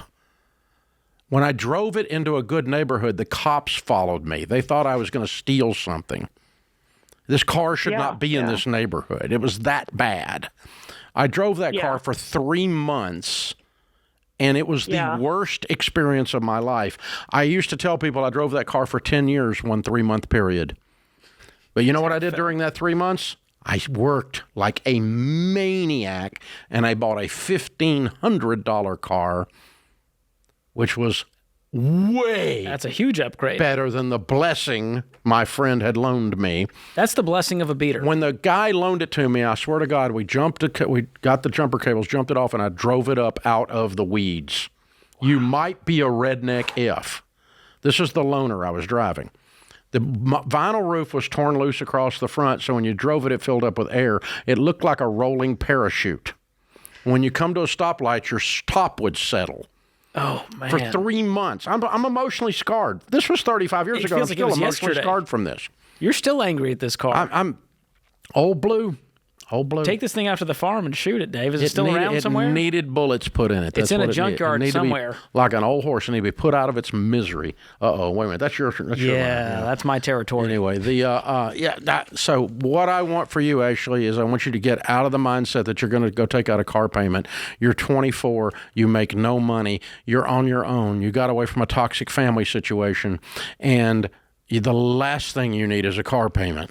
When I drove it into a good neighborhood, the cops followed me. They thought I was going to steal something. This car should not be in this neighborhood. It was that bad. I drove that car for 3 months, and it was the worst experience of my life. I used to tell people I drove that car for 10 years, 1 3-month period. But you know what I did during that 3 months? I worked like a maniac, and I bought a $1,500 car, which was That's a huge upgrade. better than the blessing my friend had loaned me. That's the blessing of a beater. When the guy loaned it to me, I swear to God, we got the jumper cables, jumped it off, and I drove it up out of the weeds. You might be a redneck if. This is the loaner I was driving. The vinyl roof was torn loose across the front, so when you drove it, it filled up with air. It looked like a rolling parachute. When you come to a stoplight, your top would settle. Oh, man. For 3 months. I'm emotionally scarred. This was 35 years ago. I'm feels like it still was emotionally yesterday. scarred from this. You're still angry at this car. I'm old blue. Old blue. Take this thing out to the farm and shoot it, Dave. Is it still around somewhere? It needed bullets put in it. It's in a junkyard somewhere. Like an old horse, and need to be put out of its misery. Uh-oh, wait a minute. That's your line. That's my territory. Anyway, so what I want for you, Ashley, is I want you to get out of the mindset that you're going to go take out a car payment. You're 24. You make no money. You're on your own. You got away from a toxic family situation, and the last thing you need is a car payment.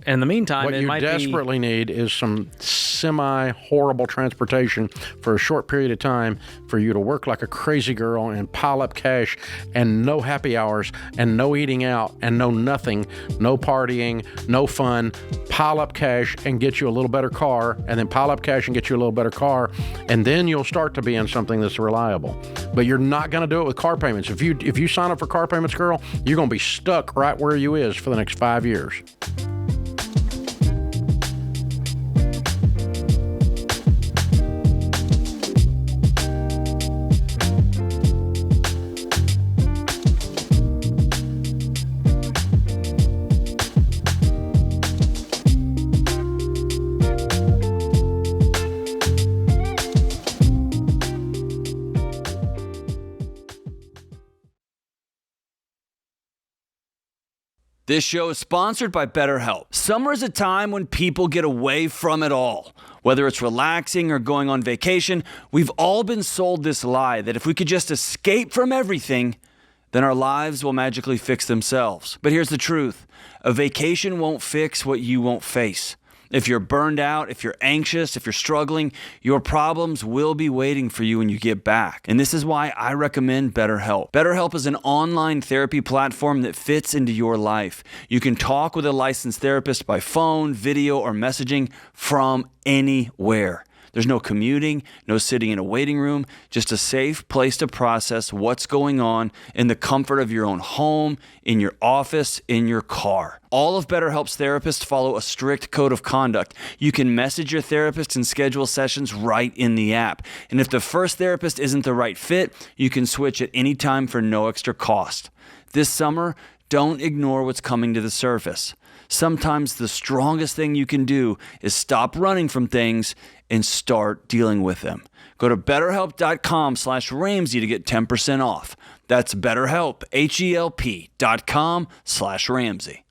In the meantime, what you desperately need is some semi-horrible transportation for a short period of time for you to work like a crazy girl and pile up cash and no happy hours and no eating out and no nothing, no partying, no fun. Pile up cash and get you a little better car, and then pile up cash and get you a little better car, and then you'll start to be in something that's reliable. But you're not going to do it with car payments. If you sign up for car payments, girl, you're going to be stuck right where you is for the next 5 years. This show is sponsored by BetterHelp. Summer is a time when people get away from it all. Whether it's relaxing or going on vacation, we've all been sold this lie that if we could just escape from everything, then our lives will magically fix themselves. But here's the truth. A vacation won't fix what you won't face. If you're burned out, if you're anxious, if you're struggling, your problems will be waiting for you when you get back. And this is why I recommend BetterHelp. BetterHelp is an online therapy platform that fits into your life. You can talk with a licensed therapist by phone, video, or messaging from anywhere. There's no commuting, no sitting in a waiting room, just a safe place to process what's going on in the comfort of your own home, in your office, in your car. All of BetterHelp's therapists follow a strict code of conduct. You can message your therapist and schedule sessions right in the app. And if the first therapist isn't the right fit, you can switch at any time for no extra cost. This summer, don't ignore what's coming to the surface. Sometimes the strongest thing you can do is stop running from things and start dealing with them. Go to BetterHelp.com/Ramsey to get 10% off. That's BetterHelp, HELP.com/Ramsey.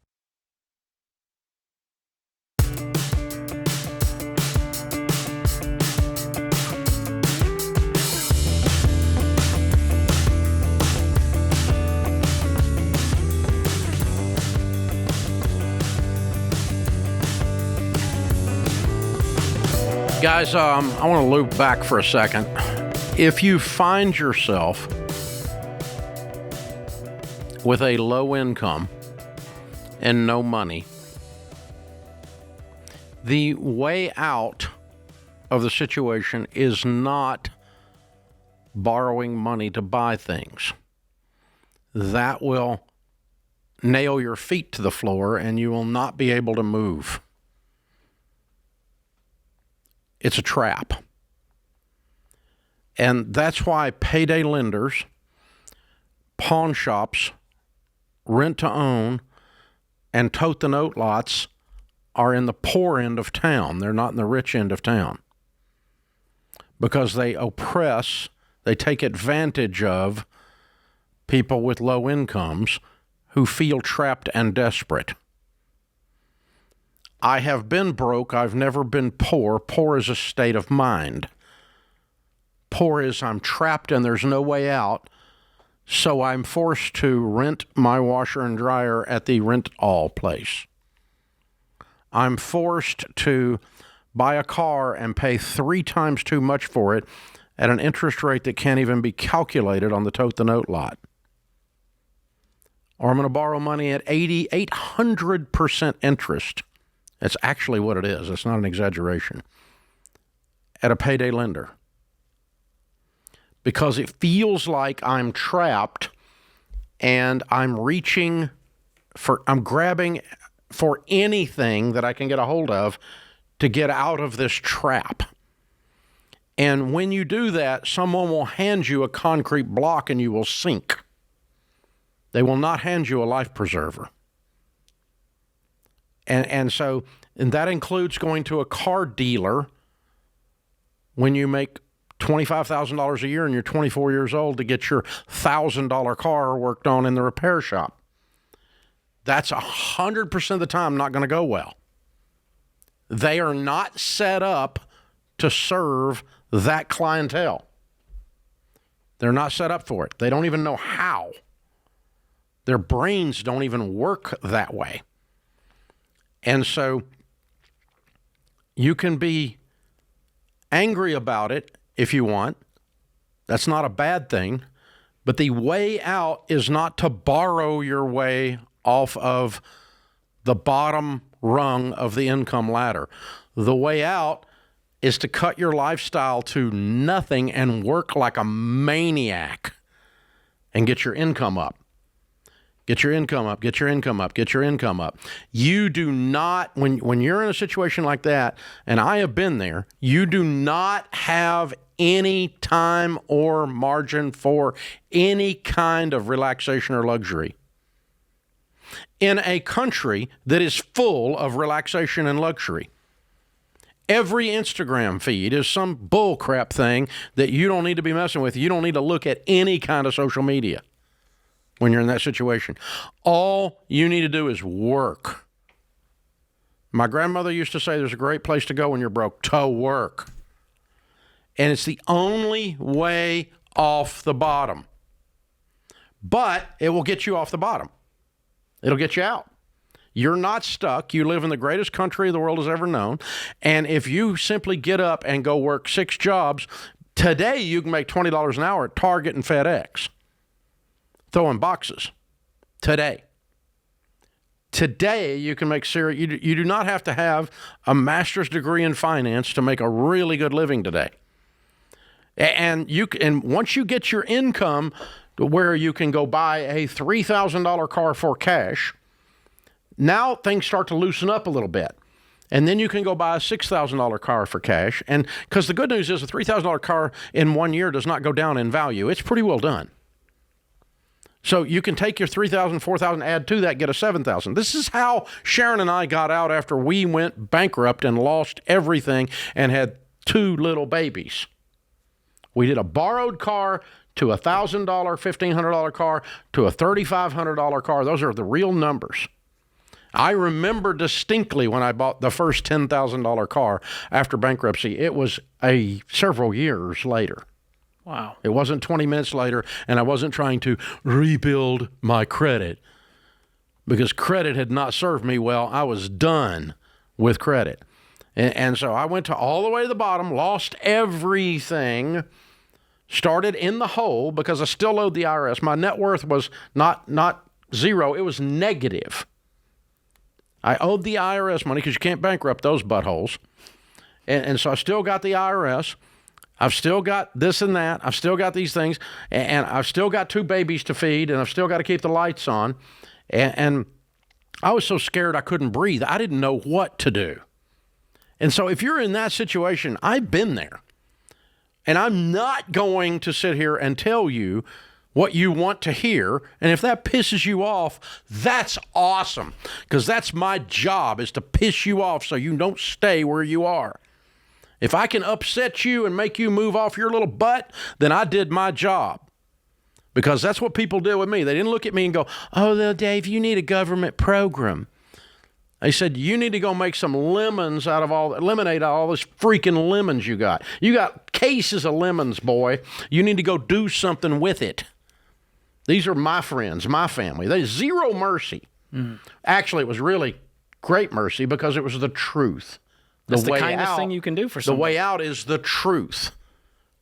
Guys, I want to loop back for a second. If you find yourself with a low income and no money, the way out of the situation is not borrowing money to buy things. That will nail your feet to the floor and you will not be able to move. It's a trap. And that's why payday lenders, pawn shops, rent to own, and tote the note lots are in the poor end of town. They're not in the rich end of town. Because they oppress, they take advantage of people with low incomes who feel trapped and desperate. I have been broke. I've never been poor. Poor is a state of mind. Poor is I'm trapped and there's no way out, so I'm forced to rent my washer and dryer at the rent-all place. I'm forced to buy a car and pay 3 times too much for it at an interest rate that can't even be calculated on the tote-the-note lot. Or I'm going to borrow money at 800% interest. That's actually what it is. It's not an exaggeration. At a payday lender. Because it feels like I'm trapped and I'm grabbing for anything that I can get a hold of to get out of this trap. And when you do that, someone will hand you a concrete block and you will sink. They will not hand you a life preserver. And that includes going to a car dealer when you make $25,000 a year and you're 24 years old to get your $1,000 car worked on in the repair shop. That's 100% of the time not going to go well. They are not set up to serve that clientele. They're not set up for it. They don't even know how. Their brains don't even work that way. And so you can be angry about it if you want. That's not a bad thing. But the way out is not to borrow your way off of the bottom rung of the income ladder. The way out is to cut your lifestyle to nothing and work like a maniac and get your income up. Get your income up, get your income up, get your income up. You do not, when you're in a situation like that, and I have been there, you do not have any time or margin for any kind of relaxation or luxury. In a country that is full of relaxation and luxury. Every Instagram feed is some bullcrap thing that you don't need to be messing with. You don't need to look at any kind of social media when you're in that situation. All you need to do is work. My grandmother used to say there's a great place to go when you're broke, to work. And it's the only way off the bottom. But it will get you off the bottom. It'll get you out. You're not stuck. You live in the greatest country the world has ever known. And if you simply get up and go work 6 jobs, today you can make $20 an hour at Target and FedEx. Throwing boxes. Today you can make serious. You do not have to have a master's degree in finance to make a really good living today. And once you get your income to where you can go buy a $3,000 car for cash, now things start to loosen up a little bit. And then you can go buy a $6,000 car for cash. And because the good news is a $3,000 car in 1 year does not go down in value. It's pretty well done. So you can take your $3,000, $4,000, add to that, get a $7,000. This is how Sharon and I got out after we went bankrupt and lost everything and had 2 little babies. We did a borrowed car to a $1,000, $1,500 car to a $3,500 car. Those are the real numbers. I remember distinctly when I bought the first $10,000 car after bankruptcy. It was several years later. Wow. It wasn't 20 minutes later, and I wasn't trying to rebuild my credit because credit had not served me well. I was done with credit. And so I went to all the way to the bottom, lost everything, started in the hole because I still owed the IRS. My net worth was not zero. It was negative. I owed the IRS money because you can't bankrupt those buttholes. And so I still got the IRS. I've still got this and that. I've still got these things. And I've still got 2 babies to feed. And I've still got to keep the lights on. And I was so scared I couldn't breathe. I didn't know what to do. And so if you're in that situation, I've been there. And I'm not going to sit here and tell you what you want to hear. And if that pisses you off, that's awesome, because that's my job, is to piss you off so you don't stay where you are. If I can upset you and make you move off your little butt, then I did my job. Because that's what people did with me. They didn't look at me and go, oh, well, Dave, you need a government program. They said, you need to go make some lemonade out of all this freaking lemons you got. You got cases of lemons, boy. You need to go do something with it. These are my friends, my family. There's zero mercy. Actually, it was really great mercy, because it was the truth. That's the kindest thing you can do for someone. The way out is the truth.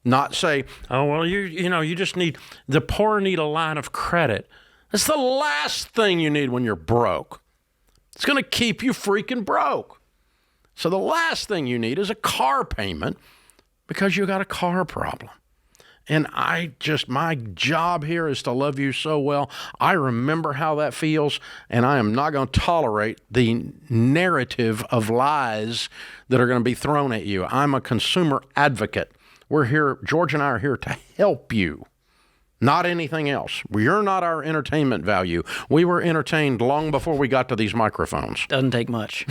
Not say, oh, well, you just need, the poor need a line of credit. That's the last thing you need when you're broke. It's going to keep you freaking broke. So the last thing you need is a car payment, because you got a car problem. And my job here is to love you so well. I remember how that feels, and I am not going to tolerate the narrative of lies that are going to be thrown at you. I'm a consumer advocate. We're here, George and I are here to help you, not anything else. You're not our entertainment value. We were entertained long before we got to these microphones. Doesn't take much.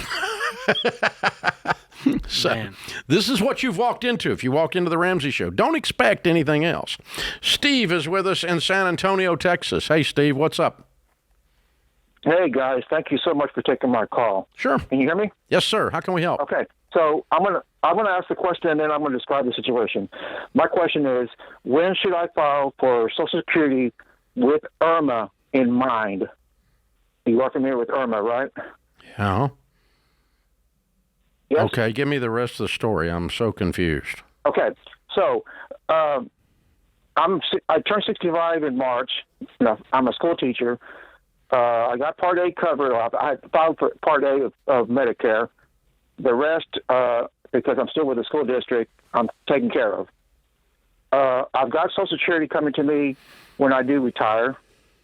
So, Man. This is what you've walked into if you walk into the Ramsey Show. Don't expect anything else. Steve is with us in San Antonio, Texas. Hey, Steve, what's up? Hey, guys. Thank you so much for taking my call. Sure. Can you hear me? Yes, sir. How can we help? Okay. So I'm gonna ask the question, and then I'm gonna describe the situation. My question is, when should I file for Social Security with IRMA in mind? You are familiar with IRMA, right? Yeah. Yes? Okay, give me the rest of the story. I'm so confused. Okay. So I turned 65 in March. I'm a school teacher. I got Part A covered. I filed for Part A of Medicare. The rest, because I'm still with the school district, I'm taken care of. I've got Social Security coming to me when I do retire.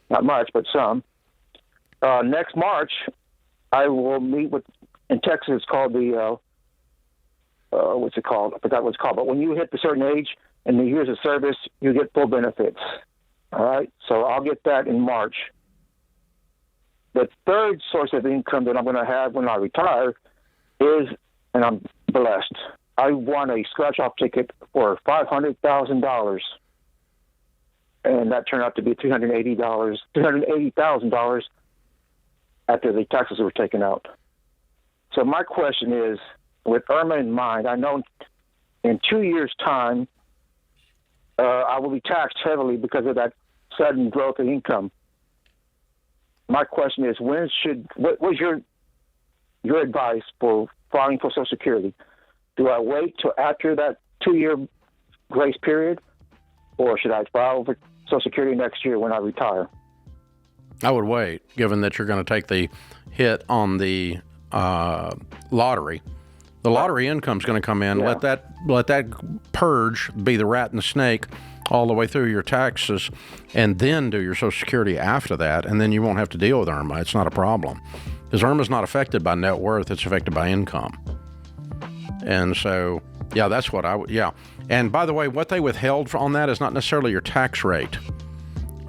Not much, but some. Next March, I will meet with, in Texas, it's called the, what's it called? I forgot what it's called. But when you hit a certain age and the years of service, you get full benefits. All right? So I'll get that in March. The third source of income that I'm going to have when I retire is, and I'm blessed, I won a scratch-off ticket for $500,000, and that turned out to be $380,000 after the taxes were taken out. So my question is, with IRMA in mind, I know in 2 years' time, I will be taxed heavily because of that sudden growth in income. My question is, what was your advice for filing for Social Security? Do I wait till after that 2-year grace period, or should I file for Social Security next year when I retire? I would wait, given that you're going to take the hit on the lottery. The lottery income's going to come in. Yeah. Let that purge be the rat and the snake all the way through your taxes, and then do your Social Security after that, and then you won't have to deal with IRMA. It's not a problem. Because IRMA's not affected by net worth, it's affected by income. And so, yeah, that's what yeah. And by the way, what they withheld on that is not necessarily your tax rate.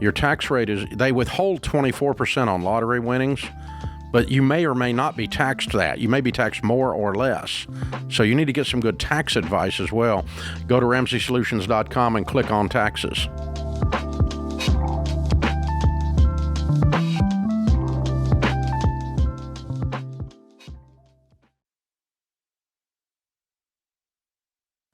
Your tax rate is, they withhold 24% on lottery winnings, but you may or may not be taxed that. You may be taxed more or less. So you need to get some good tax advice as well. Go to RamseySolutions.com and click on taxes.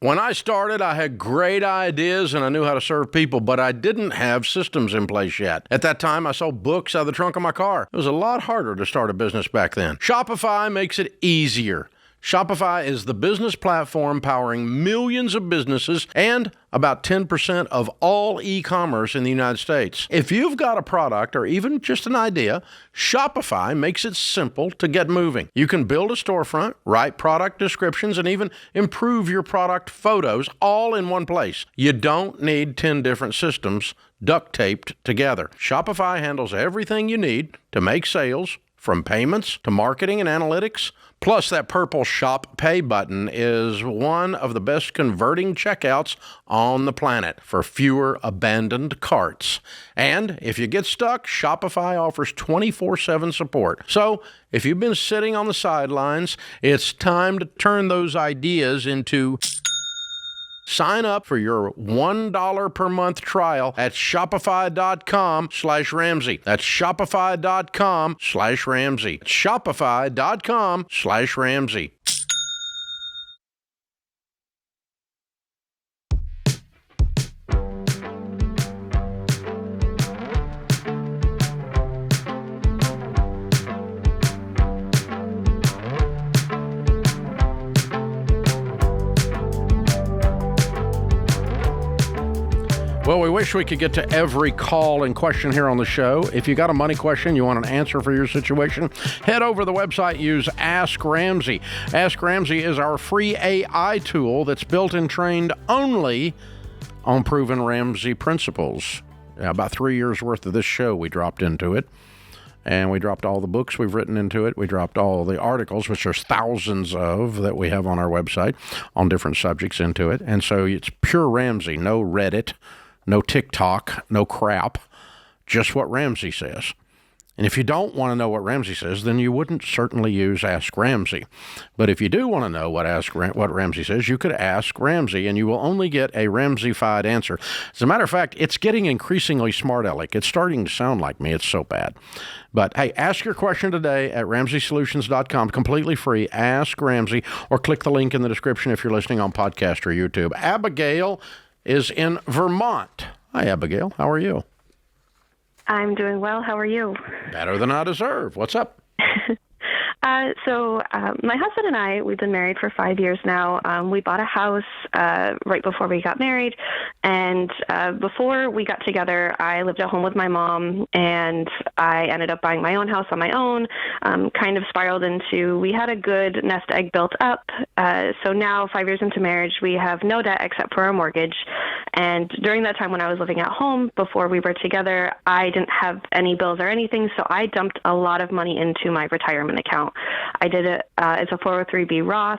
When I started, I had great ideas and I knew how to serve people, but I didn't have systems in place yet. At that time, I sold books out of the trunk of my car. It was a lot harder to start a business back then. Shopify makes it easier. Shopify is the business platform powering millions of businesses and about 10% of all e-commerce in the United States. If you've got a product or even just an idea, Shopify makes it simple to get moving. You can build a storefront, write product descriptions, and even improve your product photos all in one place. You don't need 10 different systems duct taped together. Shopify handles everything you need to make sales, from payments to marketing and analytics. Plus, that purple Shop Pay button is one of the best converting checkouts on the planet for fewer abandoned carts. And if you get stuck, Shopify offers 24/7 support. So if you've been sitting on the sidelines, it's time to turn those ideas into... Sign up for your $1 per month trial at shopify.com/Ramsey. That's shopify.com/Ramsey. Shopify.com/Ramsey. Well, we wish we could get to every call and question here on the show. If you got a money question, you want an answer for your situation, head over to the website, use Ask Ramsey. Ask Ramsey is our free AI tool that's built and trained only on proven Ramsey principles. About 3 years worth of this show we dropped into it. And we dropped all the books we've written into it. We dropped all the articles, which there's thousands of that we have on our website on different subjects into it. And so it's pure Ramsey, no Reddit, no TikTok, no crap, just what Ramsey says. And if you don't want to know what Ramsey says, then you wouldn't certainly use Ask Ramsey. But if you do want to know what Ramsey says, you could ask Ramsey, and you will only get a Ramsey-fied answer. As a matter of fact, it's getting increasingly smart aleck. It's starting to sound like me. It's so bad. But, hey, ask your question today at RamseySolutions.com, completely free. Ask Ramsey, or click the link in the description if you're listening on podcast or YouTube. Abigail is in Vermont. Hi, Abigail. How are you? I'm doing well. How are you? Better than I deserve. What's up? So my husband and I, we've been married for 5 years now. We bought a house right before we got married. And before we got together, I lived at home with my mom, and I ended up buying my own house on my own, kind of spiraled into, we had a good nest egg built up. So now, 5 years into marriage, we have no debt except for our mortgage. And during that time when I was living at home, before we were together, I didn't have any bills or anything, so I dumped a lot of money into my retirement account. I did it as a 403b Roth,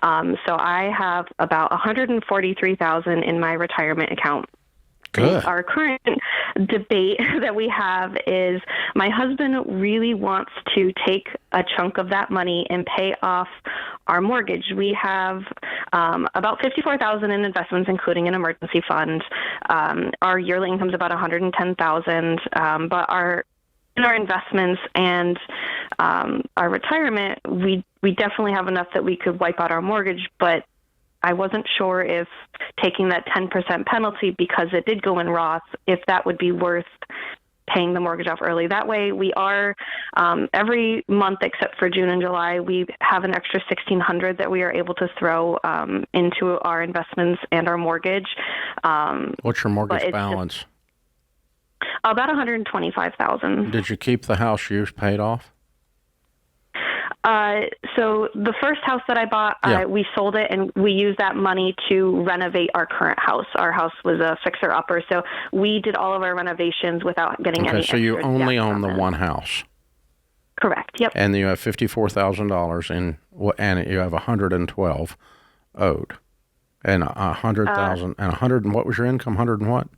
so I have about $143,000 in my retirement account. Good. Our current debate that we have is my husband really wants to take a chunk of that money and pay off our mortgage. We have about $54,000 in investments, including an emergency fund. Our yearly income is about $110,000, but in our investments and our retirement, we definitely have enough that we could wipe out our mortgage, but I wasn't sure if taking that 10% penalty, because it did go in Roth, if that would be worth paying the mortgage off early. That way we are, every month except for June and July, we have an extra $1,600 that we are able to throw into our investments and our mortgage. What's your mortgage balance? About $125,000. Did you keep the house you paid off? So the first house that I bought, we sold it, and we used that money to renovate our current house. Our house was a fixer-upper, so we did all of our renovations without getting any. Okay, so you only own the one house. Correct. Yep. And you have $54,000 in, and you have $112 owed, and $100,000 and $100. And what was your income? $100 and what?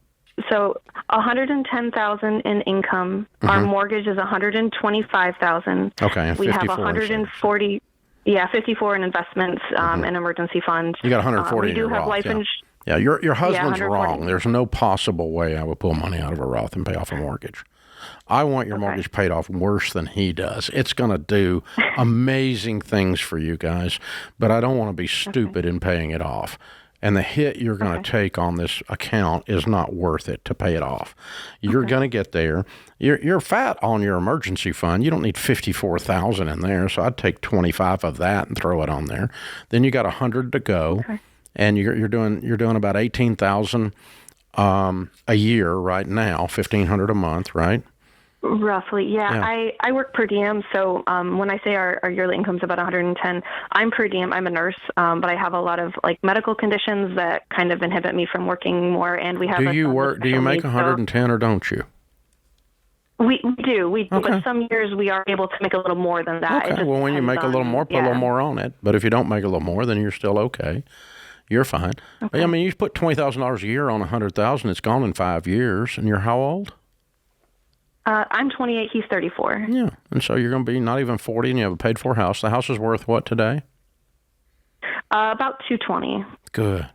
So $110,000 in income. Our mortgage is $125,000. Okay, and we have 140. Yeah, 54 in investments and emergency fund. You got 140 we in do your have Roth. life insurance. Yeah, your husband's wrong. There's no possible way I would pull money out of a Roth and pay off a mortgage. I want your mortgage paid off worse than he does. It's going to do amazing things for you guys, but I don't want to be stupid in paying it off. And the hit you're going to take on this account is not worth it to pay it off. You're going to get there. You're fat on your emergency fund. You don't need $54,000 in there, so I'd take 25 of that and throw it on there. Then you got 100 to go, and you're doing about $18,000 a year right now, $1,500 a month, right? Roughly, yeah. I work per diem, so when I say our yearly income is about 110, I'm per diem. I'm a nurse, but I have a lot of medical conditions that kind of inhibit me from working more. And we have. Do you make 110 or don't you? We do. Okay. But some years we are able to make a little more than that. Okay, well, when you make a little more, put a little more on it. But if you don't make a little more, then you're still okay. You're fine. Okay. I mean, you put $20,000 a year on $100,000. It's gone in 5 years. And you're how old? I'm 28. He's 34. Yeah, and so you're going to be not even 40, and you have a paid-for house. The house is worth what today? About 220. Good.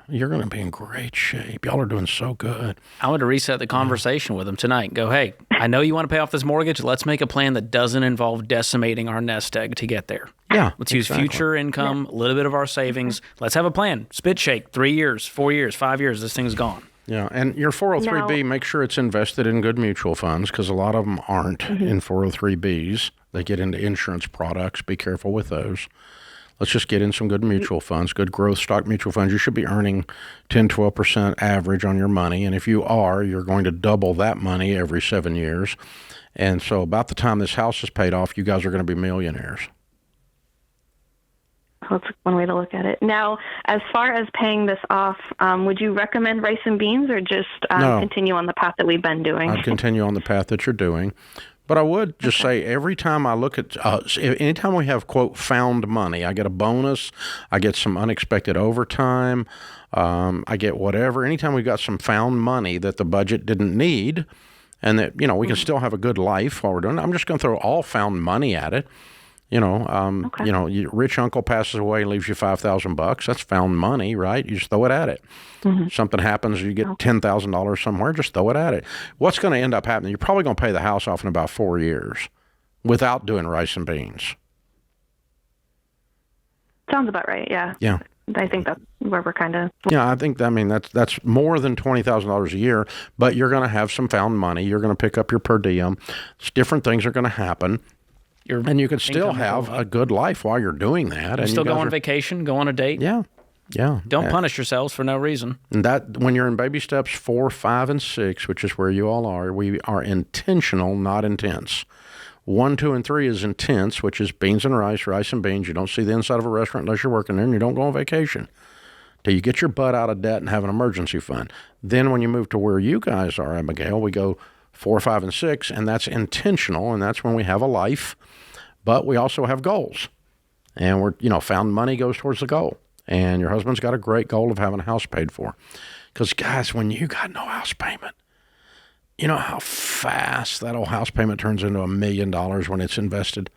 You're going to be in great shape. Y'all are doing so good. I want to reset the conversation with him tonight. Go, hey, I know you want to pay off this mortgage. Let's make a plan that doesn't involve decimating our nest egg to get there. Yeah. Let's use future income, a little bit of our savings. Let's have a plan. Spit shake, 3 years, 4 years, 5 years. This thing's gone. Yeah, and your 403B, make sure it's invested in good mutual funds because a lot of them aren't in 403Bs. They get into insurance products. Be careful with those. Let's just get in some good mutual funds, good growth stock mutual funds. You should be earning 10, 12% average on your money. And if you are, you're going to double that money every 7 years. And so about the time this house is paid off, you guys are going to be millionaires. That's one way to look at it. Now, as far as paying this off, would you recommend rice and beans or just continue on the path that we've been doing? I'd continue on the path that you're doing. But I would just say every time I look at, anytime we have, quote, found money, I get a bonus, I get some unexpected overtime, I get whatever. Anytime we got some found money that the budget didn't need and that, we can still have a good life while we're doing it, I'm just going to throw all found money at it. Your rich uncle passes away and leaves you $5,000. That's found money, right? You just throw it at it. Something happens, you get $10,000 somewhere, just throw it at it. What's going to end up happening? You're probably going to pay the house off in about 4 years without doing rice and beans. Sounds about right, yeah. Yeah. I think that's where we're kind of... Yeah, I think, that's more than $20,000 a year, but you're going to have some found money. You're going to pick up your per diem. Different things are going to happen. And you can still have a good life while you're doing that. And still go on vacation, go on a date. Yeah. Don't punish yourselves for no reason. And that when you're in baby steps 4, 5, and 6, which is where you all are, we are intentional, not intense. 1, 2, and 3 is intense, which is beans and rice and beans. You don't see the inside of a restaurant unless you're working there, and you don't go on vacation till you get your butt out of debt and have an emergency fund. Then when you move to where you guys are, Abigail, we go 4, 5, and 6, and that's intentional, and that's when we have a life. But we also have goals, and we're, found money goes towards the goal. And your husband's got a great goal of having a house paid for. Because, guys, when you got no house payment, you know how fast that old house payment turns into $1 million when it's invested?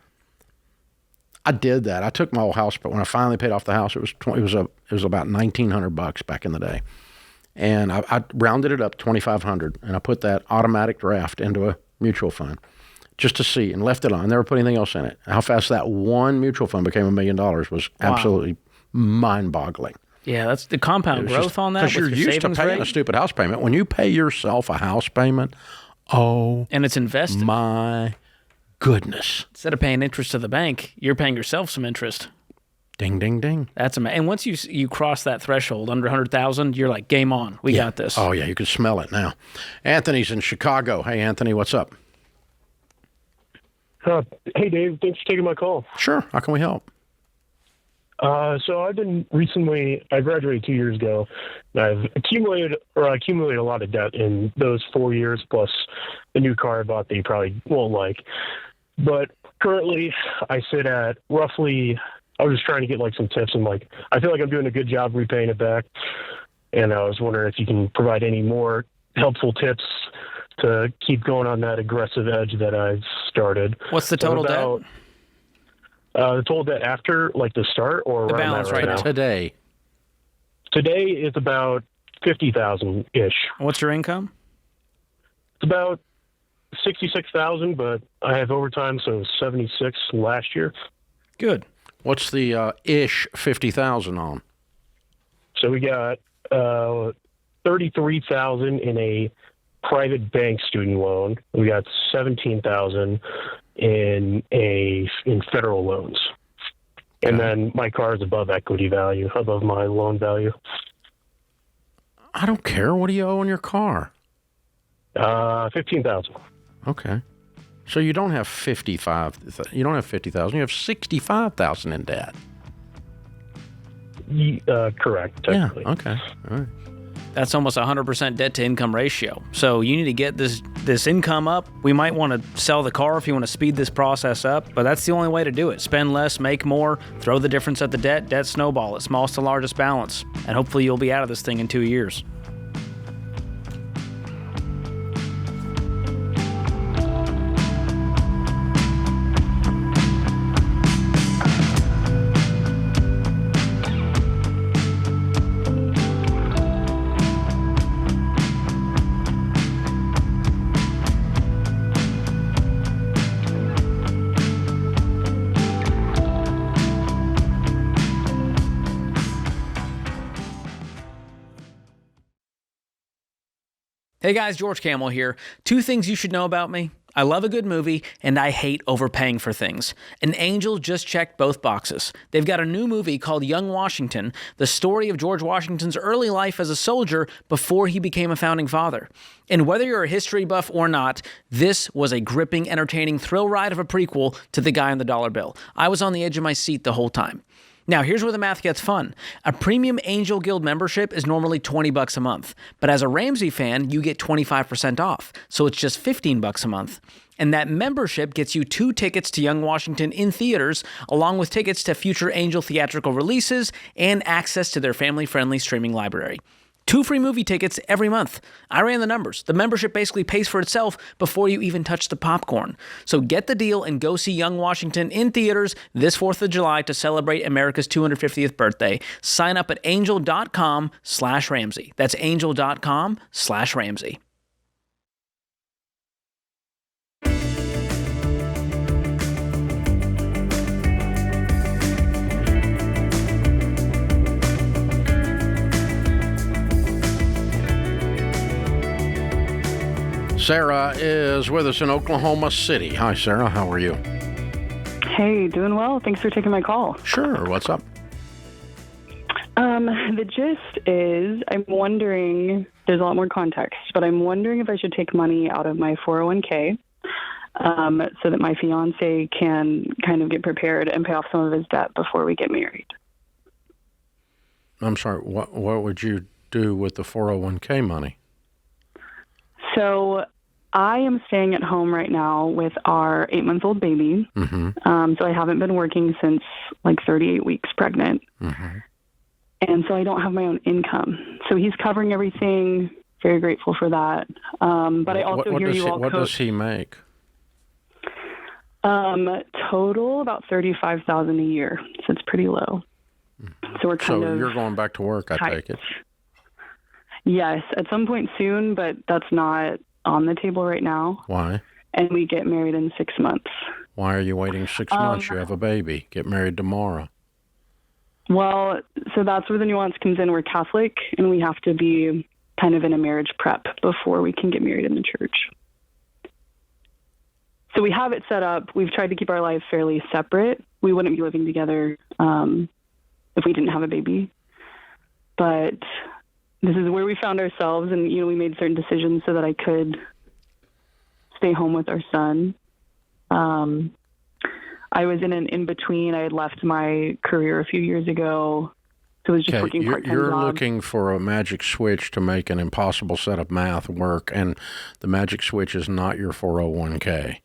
I did that. I took my old house, but when I finally paid off the house, it was about $1,900 back in the day. And I rounded it up $2,500, and I put that automatic draft into a mutual fund. Just to see, and left it on. Never put anything else in it. How fast that one mutual fund became $1 million was absolutely mind-boggling. Yeah, that's the compound growth on that. Because you're used to paying a stupid house payment. When you pay yourself a house payment, and it's invested. My goodness! Instead of paying interest to the bank, you're paying yourself some interest. Ding, ding, ding. That's amazing. And once you cross that threshold under 100,000, you're like, game on. We got this. Oh yeah, you can smell it now. Anthony's in Chicago. Hey, Anthony, what's up? Hey, Dave. Thanks for taking my call. Sure. How can we help? So I graduated 2 years ago, and I've accumulated a lot of debt in those 4 years, plus the new car I bought that you probably won't like. But currently, I sit at roughly, I was just trying to get some tips, and I feel like I'm doing a good job repaying it back. And I was wondering if you can provide any more helpful tips to keep going on that aggressive edge that I've started. What's the total debt? The total debt after the start or the balance right now? Today. Today is about 50,000 ish. What's your income? It's about 66,000, but I have overtime, so 76 last year. Good. What's the ish 50,000 on? So we got 33,000 in a private bank student loan. We got 17,000 in federal loans. And then my car is above equity value, above my loan value. I don't care. What do you owe on your car? 15,000. Okay. So you don't have 50,000. You have 65,000 in debt. Correct. Technically. Yeah. Okay. All right. That's almost 100% debt to income ratio. So you need to get this income up. We might want to sell the car if you want to speed this process up, but that's the only way to do it. Spend less, make more, throw the difference at the debt snowball it, smallest to largest balance, and hopefully you'll be out of this thing in 2 years. Hey guys, George Kamel here. 2 things you should know about me. I love a good movie, and I hate overpaying for things. And Angel just checked both boxes. They've got a new movie called Young Washington, the story of George Washington's early life as a soldier before he became a founding father. And whether you're a history buff or not, this was a gripping, entertaining thrill ride of a prequel to The Guy on the Dollar Bill. I was on the edge of my seat the whole time. Now, here's where the math gets fun. A premium Angel Guild membership is normally $20 a month, but as a Ramsey fan, you get 25% off, so it's just $15 a month. And that membership gets you 2 tickets to Young Washington in theaters, along with tickets to future Angel theatrical releases and access to their family-friendly streaming library. 2 free movie tickets every month. I ran the numbers. The membership basically pays for itself before you even touch the popcorn. So get the deal and go see Young Washington in theaters this 4th of July to celebrate America's 250th birthday. Sign up at angel.com/Ramsey. That's angel.com/Ramsey. Sarah is with us in Oklahoma City. Hi, Sarah. How are you? Hey, doing well. Thanks for taking my call. Sure. What's up? The gist is I'm wondering, there's a lot more context, but I'm wondering if I should take money out of my 401k so that my fiance can kind of get prepared and pay off some of his debt before we get married. I'm sorry. What would you do with the 401k money? So I am staying at home right now with our 8-month-old baby. Mm-hmm. So I haven't been working since like 38 weeks pregnant. Mm-hmm. And so I don't have my own income. So he's covering everything. Very grateful for that. But I also hear you all. What does he make? Total about $35,000 a year. So it's pretty low. So we're kind of. So you're going back to work, I take it. Yes, at some point soon, but that's not on the table right now. Why? And we get married in 6 months. Why are you waiting 6 months? You have a baby. Get married tomorrow. Well, so that's where the nuance comes in. We're Catholic, and we have to be kind of in a marriage prep before we can get married in the church. So we have it set up. We've tried to keep our lives fairly separate. We wouldn't be living together if we didn't have a baby. But this is where we found ourselves, and, we made certain decisions so that I could stay home with our son. I was in an in-between. I had left my career a few years ago, so I was just working part-time You're jobs. looking for a magic switch to make an impossible set of math work, and the magic switch is not your 401k.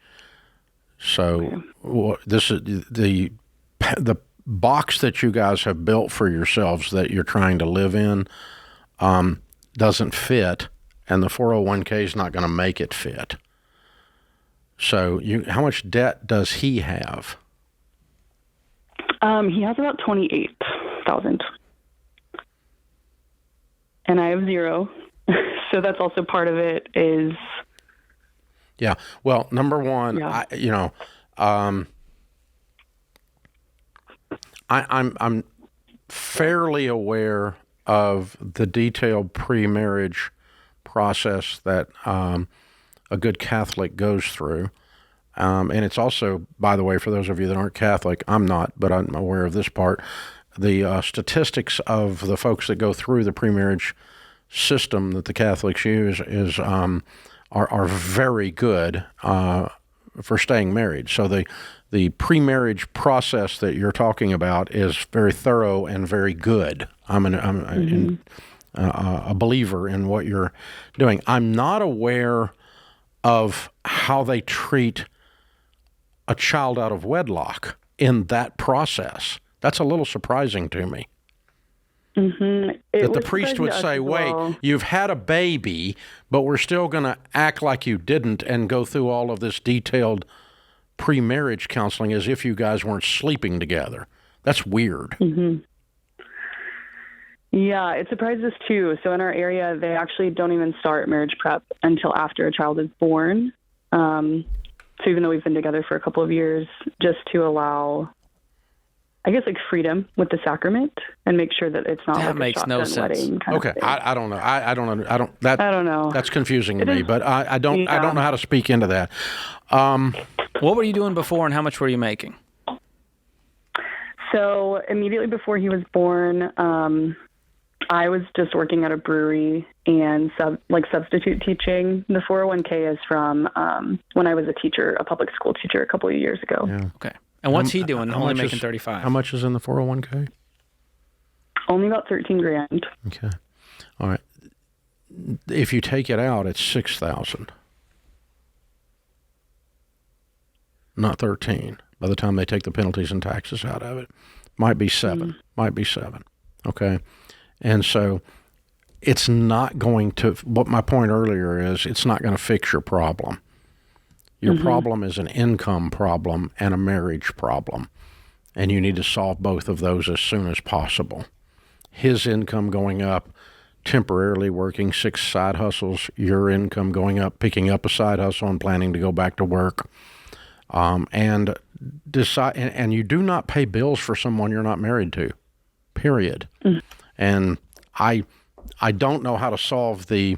So this is the box that you guys have built for yourselves that you're trying to live in doesn't fit, and the 401k is not going to make it fit. So how much debt does he have? He has about $28,000, and I have zero. So that's also part of it. Is yeah. Well, number one, yeah. I'm fairly aware of the detailed pre-marriage process that a good Catholic goes through. And it's also, by the way, for those of you that aren't Catholic, I'm not, but I'm aware of this part, the statistics of the folks that go through the pre-marriage system that the Catholics use are very good for staying married. So the pre-marriage process that you're talking about is very thorough and very good. a believer in what you're doing. I'm not aware of how they treat a child out of wedlock in that process. That's a little surprising to me. Mm-hmm. That the priest would say, wait, you've had a baby, but we're still going to act like you didn't and go through all of this detailed pre-marriage counseling as if you guys weren't sleeping together. That's weird. Mm-hmm. Yeah, it surprised us too. So in our area, they actually don't even start marriage prep until after a child is born. So even though we've been together for a couple of years, just to allow, I guess, like freedom with the sacrament and make sure that it's not that like makes a no shotgun sense. wedding kind Okay, of thing. I don't know. I don't know. That's confusing to It me, is- but I don't know how to speak into that. What were you doing before, and how much were you making? So immediately before he was born, I was just working at a brewery and substitute teaching. The 401k is from when I was a public school teacher a couple of years ago. Yeah. Okay. And what's he doing? How Only much making is- 35. How much is in the 401k? Only about $13,000. Okay. All right. If you take it out, it's $6,000. Not 13. By the time they take the penalties and taxes out of it, might be 7. Might be 7. Okay. And so it's not going to, what my point earlier is, it's not going to fix your problem. Your problem is an income problem and a marriage problem. And you need to solve both of those as soon as possible. His income going up, temporarily working 6 side hustles, your income going up, picking up a side hustle and planning to go back to work. And decide, and you do not pay bills for someone you're not married to, period. And I don't know how to solve the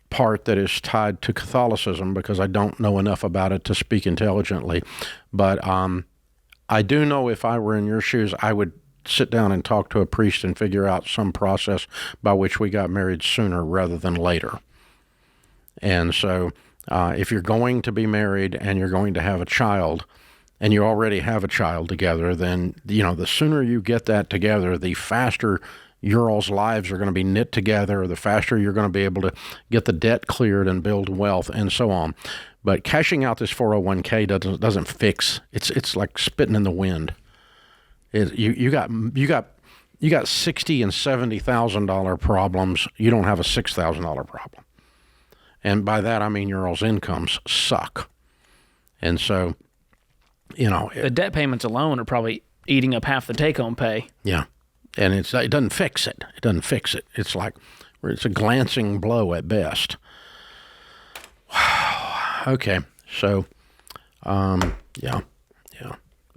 part that is tied to Catholicism because I don't know enough about it to speak intelligently. But I do know if I were in your shoes, I would sit down and talk to a priest and figure out some process by which we got married sooner rather than later. And so if you're going to be married and you're going to have a child, and you already have a child together, then, the sooner you get that together, the faster your all's lives are going to be knit together, the faster you're going to be able to get the debt cleared and build wealth and so on. But cashing out this 401k doesn't fix. It's like spitting in the wind. You got $60,000 and $70,000 problems. You don't have a $6,000 problem. And by that, I mean your all's incomes suck. And so, the debt payments alone are probably eating up half the take-home pay. Yeah. And it doesn't fix it. It doesn't fix it. It's like, it's a glancing blow at best. Wow. Okay. So, yeah.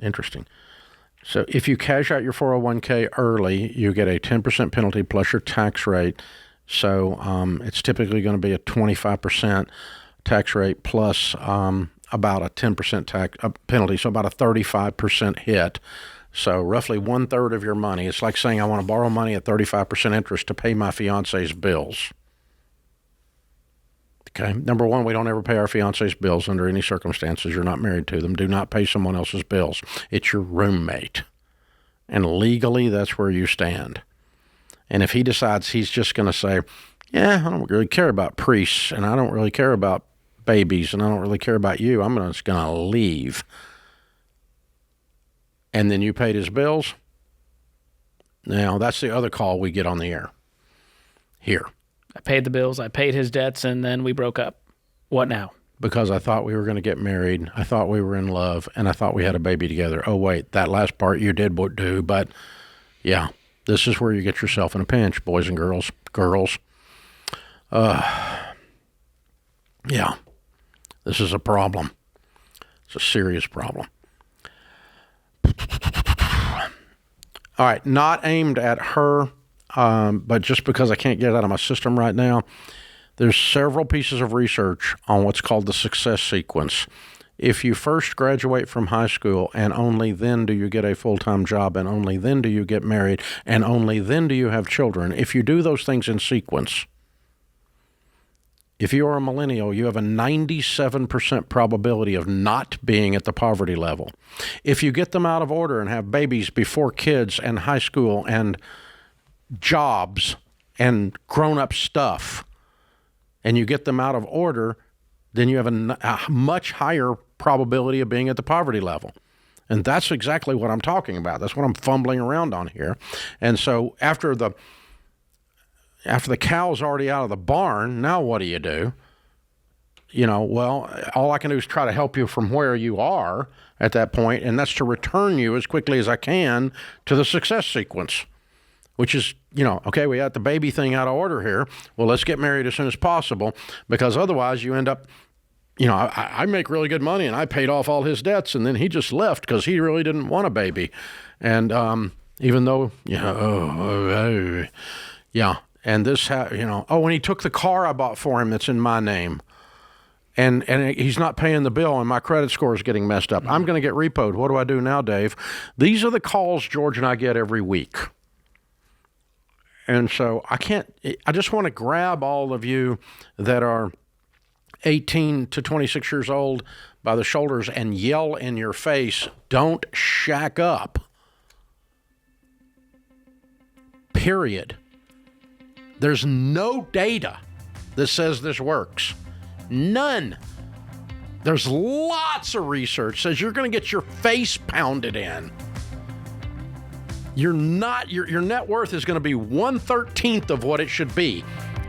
Interesting. So if you cash out your 401k early, you get a 10% penalty plus your tax rate. So it's typically going to be a 25% tax rate plus about a 10% tax penalty, so about a 35% hit. So roughly 1/3 of your money. It's like saying I want to borrow money at 35% interest to pay my fiance's bills. Okay. Number one, we don't ever pay our fiance's bills under any circumstances. You're not married to them. Do not pay someone else's bills. It's your roommate. And legally, that's where you stand. And if he decides he's just going to say, yeah, I don't really care about priests, and I don't really care about babies, and I don't really care about you, I'm just going to leave. And then you paid his bills. Now, that's the other call we get on the air. Here. I paid the bills, I paid his debts, and then we broke up. What now? Because I thought we were going to get married. I thought we were in love, and I thought we had a baby together. Oh, wait, that last part you did do, but yeah, this is where you get yourself in a pinch, boys and girls. Yeah, this is a problem. It's a serious problem. All right, not aimed at her, but just because I can't get it out of my system right now, there's several pieces of research on what's called the success sequence. If you first graduate from high school and only then do you get a full-time job and only then do you get married and only then do you have children, if you do those things in sequence, if you are a millennial, you have a 97% probability of not being at the poverty level. If you get them out of order and have babies before kids and high school and jobs, and grown-up stuff, and you get them out of order, then you have a much higher probability of being at the poverty level. And that's exactly what I'm talking about. That's what I'm fumbling around on here. And so after the cow's already out of the barn, now what do? Well, all I can do is try to help you from where you are at that point, and that's to return you as quickly as I can to the success sequence, which is, okay, we got the baby thing out of order here. Well, let's get married as soon as possible, because otherwise you end up, I make really good money and I paid off all his debts, and then he just left because he really didn't want a baby. And even though, and this, when he took the car I bought for him that's in my name, and he's not paying the bill, and my credit score is getting messed up. I'm going to get repoed. What do I do now, Dave? These are the calls George and I get every week. And so I just want to grab all of you that are 18 to 26 years old by the shoulders and yell in your face, don't shack up. Period. There's no data that says this works. None. There's lots of research says you're going to get your face pounded in. Your net worth is going to be 1/13 of what it should be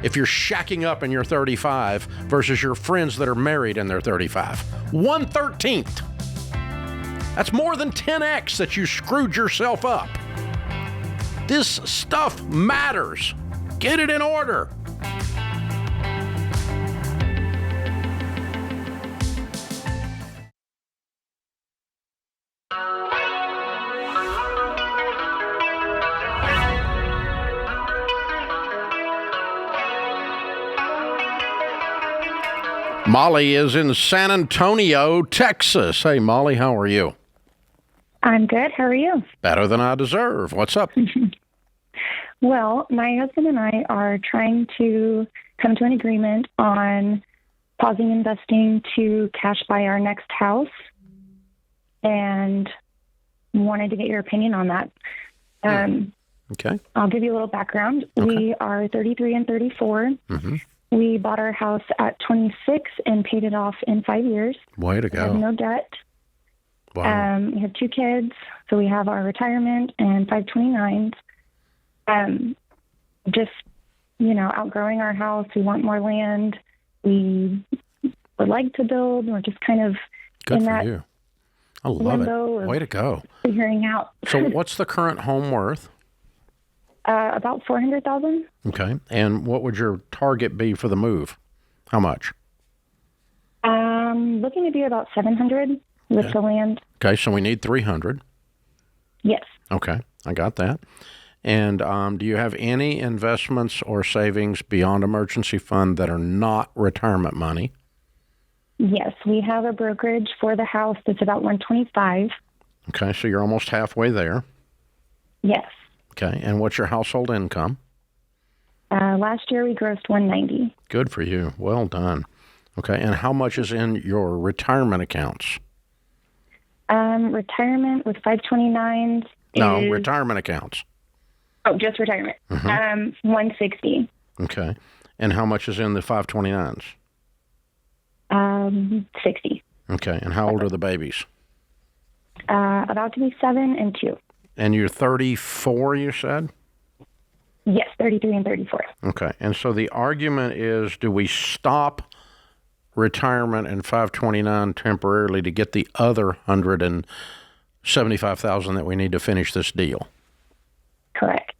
if you're shacking up and you're 35 versus your friends that are married and they're 35. 1/13. That's more than 10x that you screwed yourself up. This stuff matters. Get it in order. Molly is in San Antonio, Texas. Hey, Molly, how are you? I'm good. How are you? Better than I deserve. What's up? Well, my husband and I are trying to come to an agreement on pausing investing to cash buy our next house, and wanted to get your opinion on that. Okay. I'll give you a little background. Okay. We are 33 and 34. Mm-hmm. We bought our house at 26 and paid it off in 5 years. Way to We have go. no debt. Wow. We have 2 kids, so we have our retirement and 529s. Just, outgrowing our house. We want more land. We would like to build. We're just kind of Good in for that you. I love limbo it. of Way to go. figuring out. So what's the current home worth? About $400,000. Okay. And what would your target be for the move? How much? Looking to be about $700 with the land. Okay, so we need 300. Yes. Okay, I got that. And do you have any investments or savings beyond emergency fund that are not retirement money? Yes, we have a brokerage for the house that's about $125. Okay, so you're almost halfway there. Yes. Okay, and what's your household income? Last year we grossed $190. Good for you. Well done. Okay, and how much is in your retirement accounts? Retirement with 529s. No, is, retirement accounts. Oh, just retirement. Mm-hmm. 160. Okay, and how much is in the 529s? 60. Okay, and how old are the babies? About to be 7 and 2. And you're 34, you said? Yes, 33 and 34. Okay, and so the argument is, do we stop retirement and 529 temporarily to get the other $175,000 that we need to finish this deal? Correct.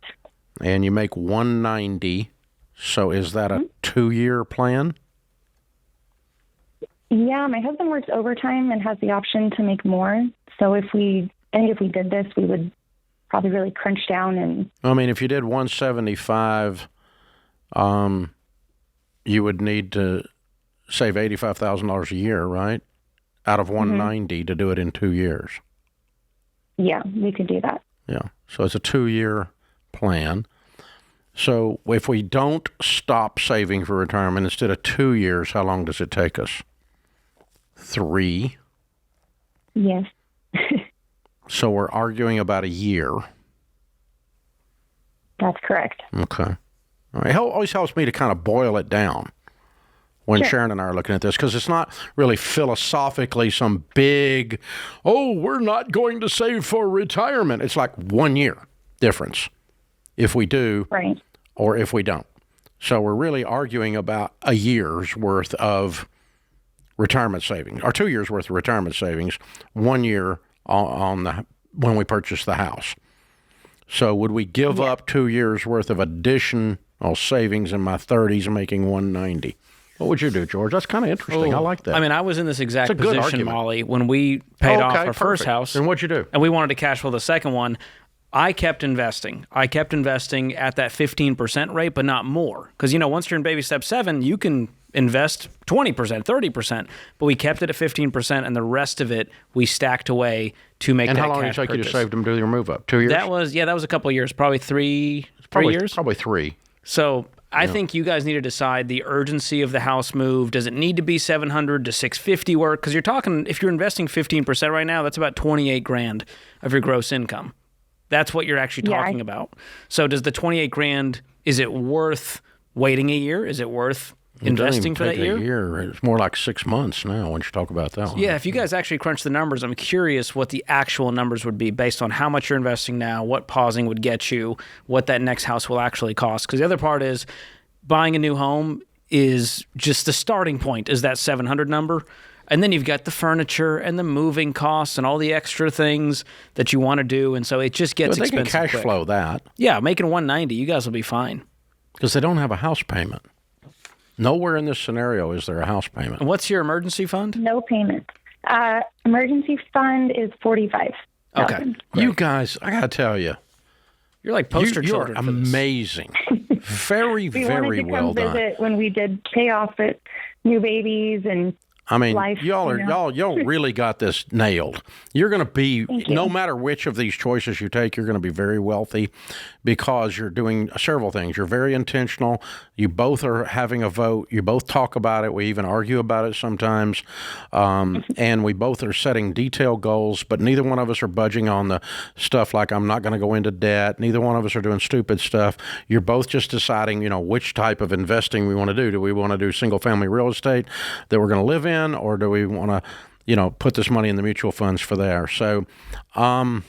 And you make 190. So is that a 2-year plan? Yeah, my husband works overtime and has the option to make more. So if we did this, we would probably really crunch down and. I mean, if you did 175, you would need to save $85,000 a year, right? Out of 190 to do it in 2 years. Yeah, we could do that. Yeah. So it's a 2-year plan. So if we don't stop saving for retirement, instead of 2 years, how long does it take us? 3. Yes. So we're arguing about a year. That's correct. Okay. All right. It always helps me to kind of boil it down when Sure. Sharon and I are looking at this, because it's not really philosophically some big, we're not going to save for retirement. It's like 1 year difference if we do Right. or if we don't. So we're really arguing about a year's worth of retirement savings, or 2 years worth of retirement savings, 1 year when we purchase the house. So would we give up 2 years worth of additional savings in my 30s and making 190? What would you do, George? That's kind of interesting. I like that. I mean, I was in this exact It's a good position, argument. Molly, when we paid off our first perfect. house. And what'd you do? And we wanted to cash flow the second one. I kept investing. I kept investing at that 15% rate, but not more. Because, once you're in baby step 7, you can invest 20%, 30%. But we kept it at 15%, and the rest of it we stacked away to make And that how long did it cash take you to purchase. save them to do your move up? 2 years? That was a couple of years, probably three years. Probably 3. So I think you guys need to decide the urgency of the house move. Does it need to be 700 to 650 work? Because you're talking, if you're investing 15% right now, that's about 28 grand of your gross income. That's what you're actually talking about. So does the 28 grand, is it worth waiting a year? Is it worth investing for that year? A year. It's more like 6 months now when you talk about that one. Yeah, if you guys actually crunch the numbers, I'm curious what the actual numbers would be based on how much you're investing now, what pausing would get you, what that next house will actually cost. Because the other part is buying a new home is just the starting point, is that 700 number. And then you've got the furniture and the moving costs and all the extra things that you want to do. And so it just gets But they expensive can cash quick. flow that. Yeah, making 190, you guys will be fine. Because they don't have a house payment. Nowhere in this scenario is there a house payment. And what's your emergency fund? No payment. Emergency fund is $45,000. Okay. You guys, I got to tell you. You're like poster you're children for this. amazing. Very, We very wanted to well come done. visit when we did pay off at new babies and I mean, life, y'all really got this nailed. You're going to be, Thank you. no matter which of these choices you take, you're going to be very wealthy because you're doing several things. You're very intentional. You both are having a vote. You both talk about it. We even argue about it sometimes. And we both are setting detailed goals, but neither one of us are budging on the stuff like I'm not going to go into debt. Neither one of us are doing stupid stuff. You're both just deciding, which type of investing we want to do. Do we want to do single family real estate that we're going to live in? Or do we want to, put this money in the mutual funds for there? So, so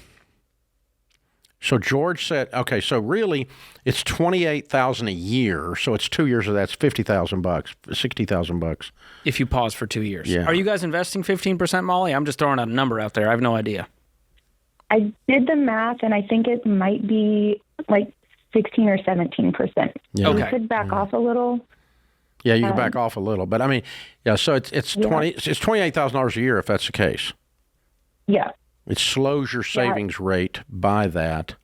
George said, okay, so really it's $28,000 a year. So it's 2 years of that's $50,000, $60,000. If you pause for 2 years. Yeah. Are you guys investing 15%, Molly? I'm just throwing out a number out there. I have no idea. I did the math, and I think it might be like 16 or 17%. Yeah. We Okay. could back off a little. Yeah, you can back off a little, but I mean, yeah. So it's $28,000 a year if that's the case. Yeah. It slows your savings rate by that.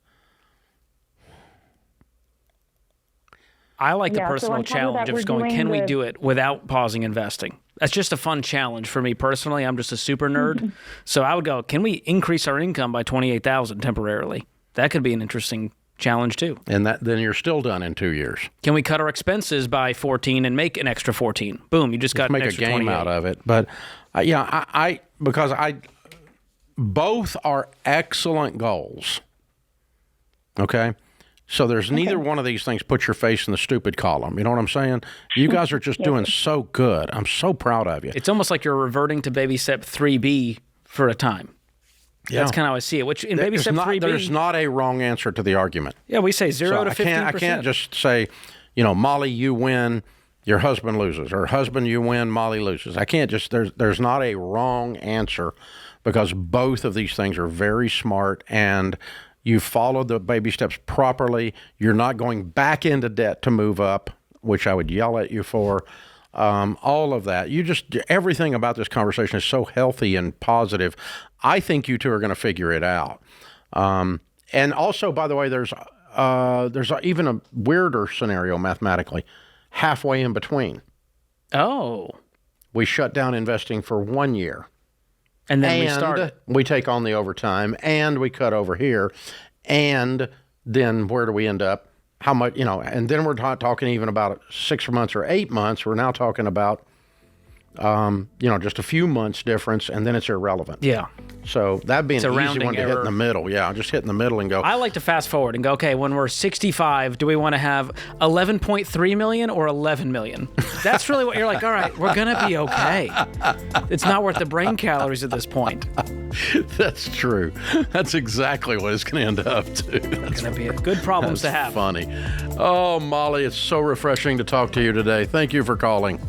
I like the Yeah, so personal on top of challenge that, of just we're going, doing can we the- do it without pausing investing? That's just a fun challenge for me personally. I'm just a super nerd. So I would go, can we increase our income by $28,000 temporarily? That could be an interesting challenge too. And then you're still done in 2 years. Can we cut our expenses by 14 and make an extra 14? Boom, you just got Make an a extra game 28. out of it. But because both are excellent goals. Okay? So there's neither one of these things put your face in the stupid column. You know what I'm saying? You guys are just doing so good. I'm so proud of you. It's almost like you're reverting to baby step 3B for a time. Yeah. That's kind of how I see it. Which in baby step 3B, there's not a wrong answer to the argument. yeah, we say 0 So to 15%. I can't just say, Molly, you win, your husband loses, or husband, you win, Molly loses. I can't just, there's not a wrong answer because both of these things are very smart and you followed the baby steps properly. You're not going back into debt to move up, which I would yell at you for. All of that. Everything about this conversation is so healthy and positive. I think you two are going to figure it out. And also, by the way, there's even a weirder scenario mathematically, halfway in between. Oh. We shut down investing for 1 year. And then we start. We take on the overtime and we cut over here. And then where do we end up? How much, and then we're not talking even about 6 months or 8 months. We're now talking about just a few months difference, and then it's irrelevant. Yeah. So that'd be It's an a easy rounding one to hit error. in the middle. Yeah, just hit in the middle and go. I like to fast forward and go, okay, when we're 65, do we want to have 11.3 million or 11 million? That's really what you're like, all right, we're going to be okay. It's not worth the brain calories at this point. That's true. That's exactly what it's going to end up to. It's going to be good problems to have. Funny. Oh, Molly, it's so refreshing to talk to you today. Thank you for calling.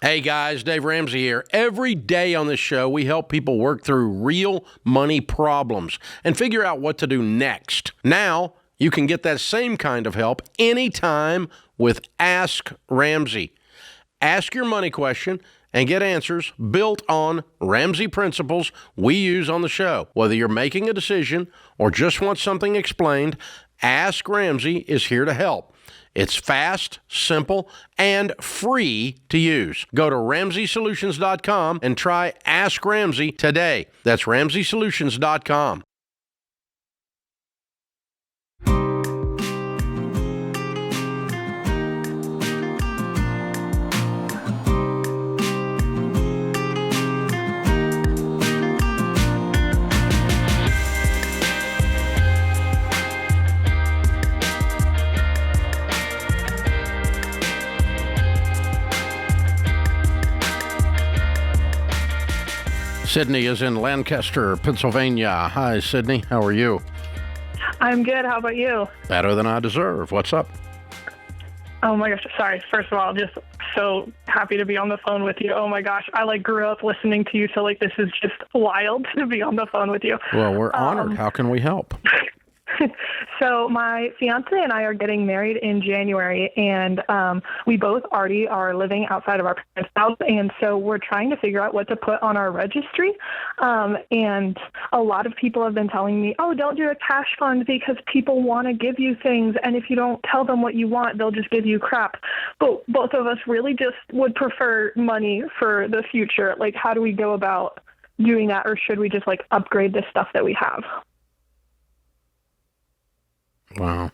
Hey guys, Dave Ramsey here. Every day on this show, we help people work through real money problems and figure out what to do next. Now, you can get that same kind of help anytime with Ask Ramsey. Ask your money question and get answers built on Ramsey principles we use on the show. Whether you're making a decision or just want something explained, Ask Ramsey is here to help. It's fast, simple, and free to use. Go to RamseySolutions.com and try Ask Ramsey today. That's RamseySolutions.com. Sydney is in Lancaster, Pennsylvania. Hi, Sydney. How are you? I'm good. How about you? Better than I deserve. What's up? Oh my gosh. Sorry. First of all, just so happy to be on the phone with you. Oh my gosh. I grew up listening to you. So this is just wild to be on the phone with you. Well, we're honored. How can we help? So my fiance and I are getting married in January, and we both already are living outside of our parents' house, and so we're trying to figure out what to put on our registry. And a lot of people have been telling me, oh, don't do a cash fund because people want to give you things, and if you don't tell them what you want, they'll just give you crap. But both of us really just would prefer money for the future. How do we go about doing that, or should we just upgrade the stuff that we have? Wow.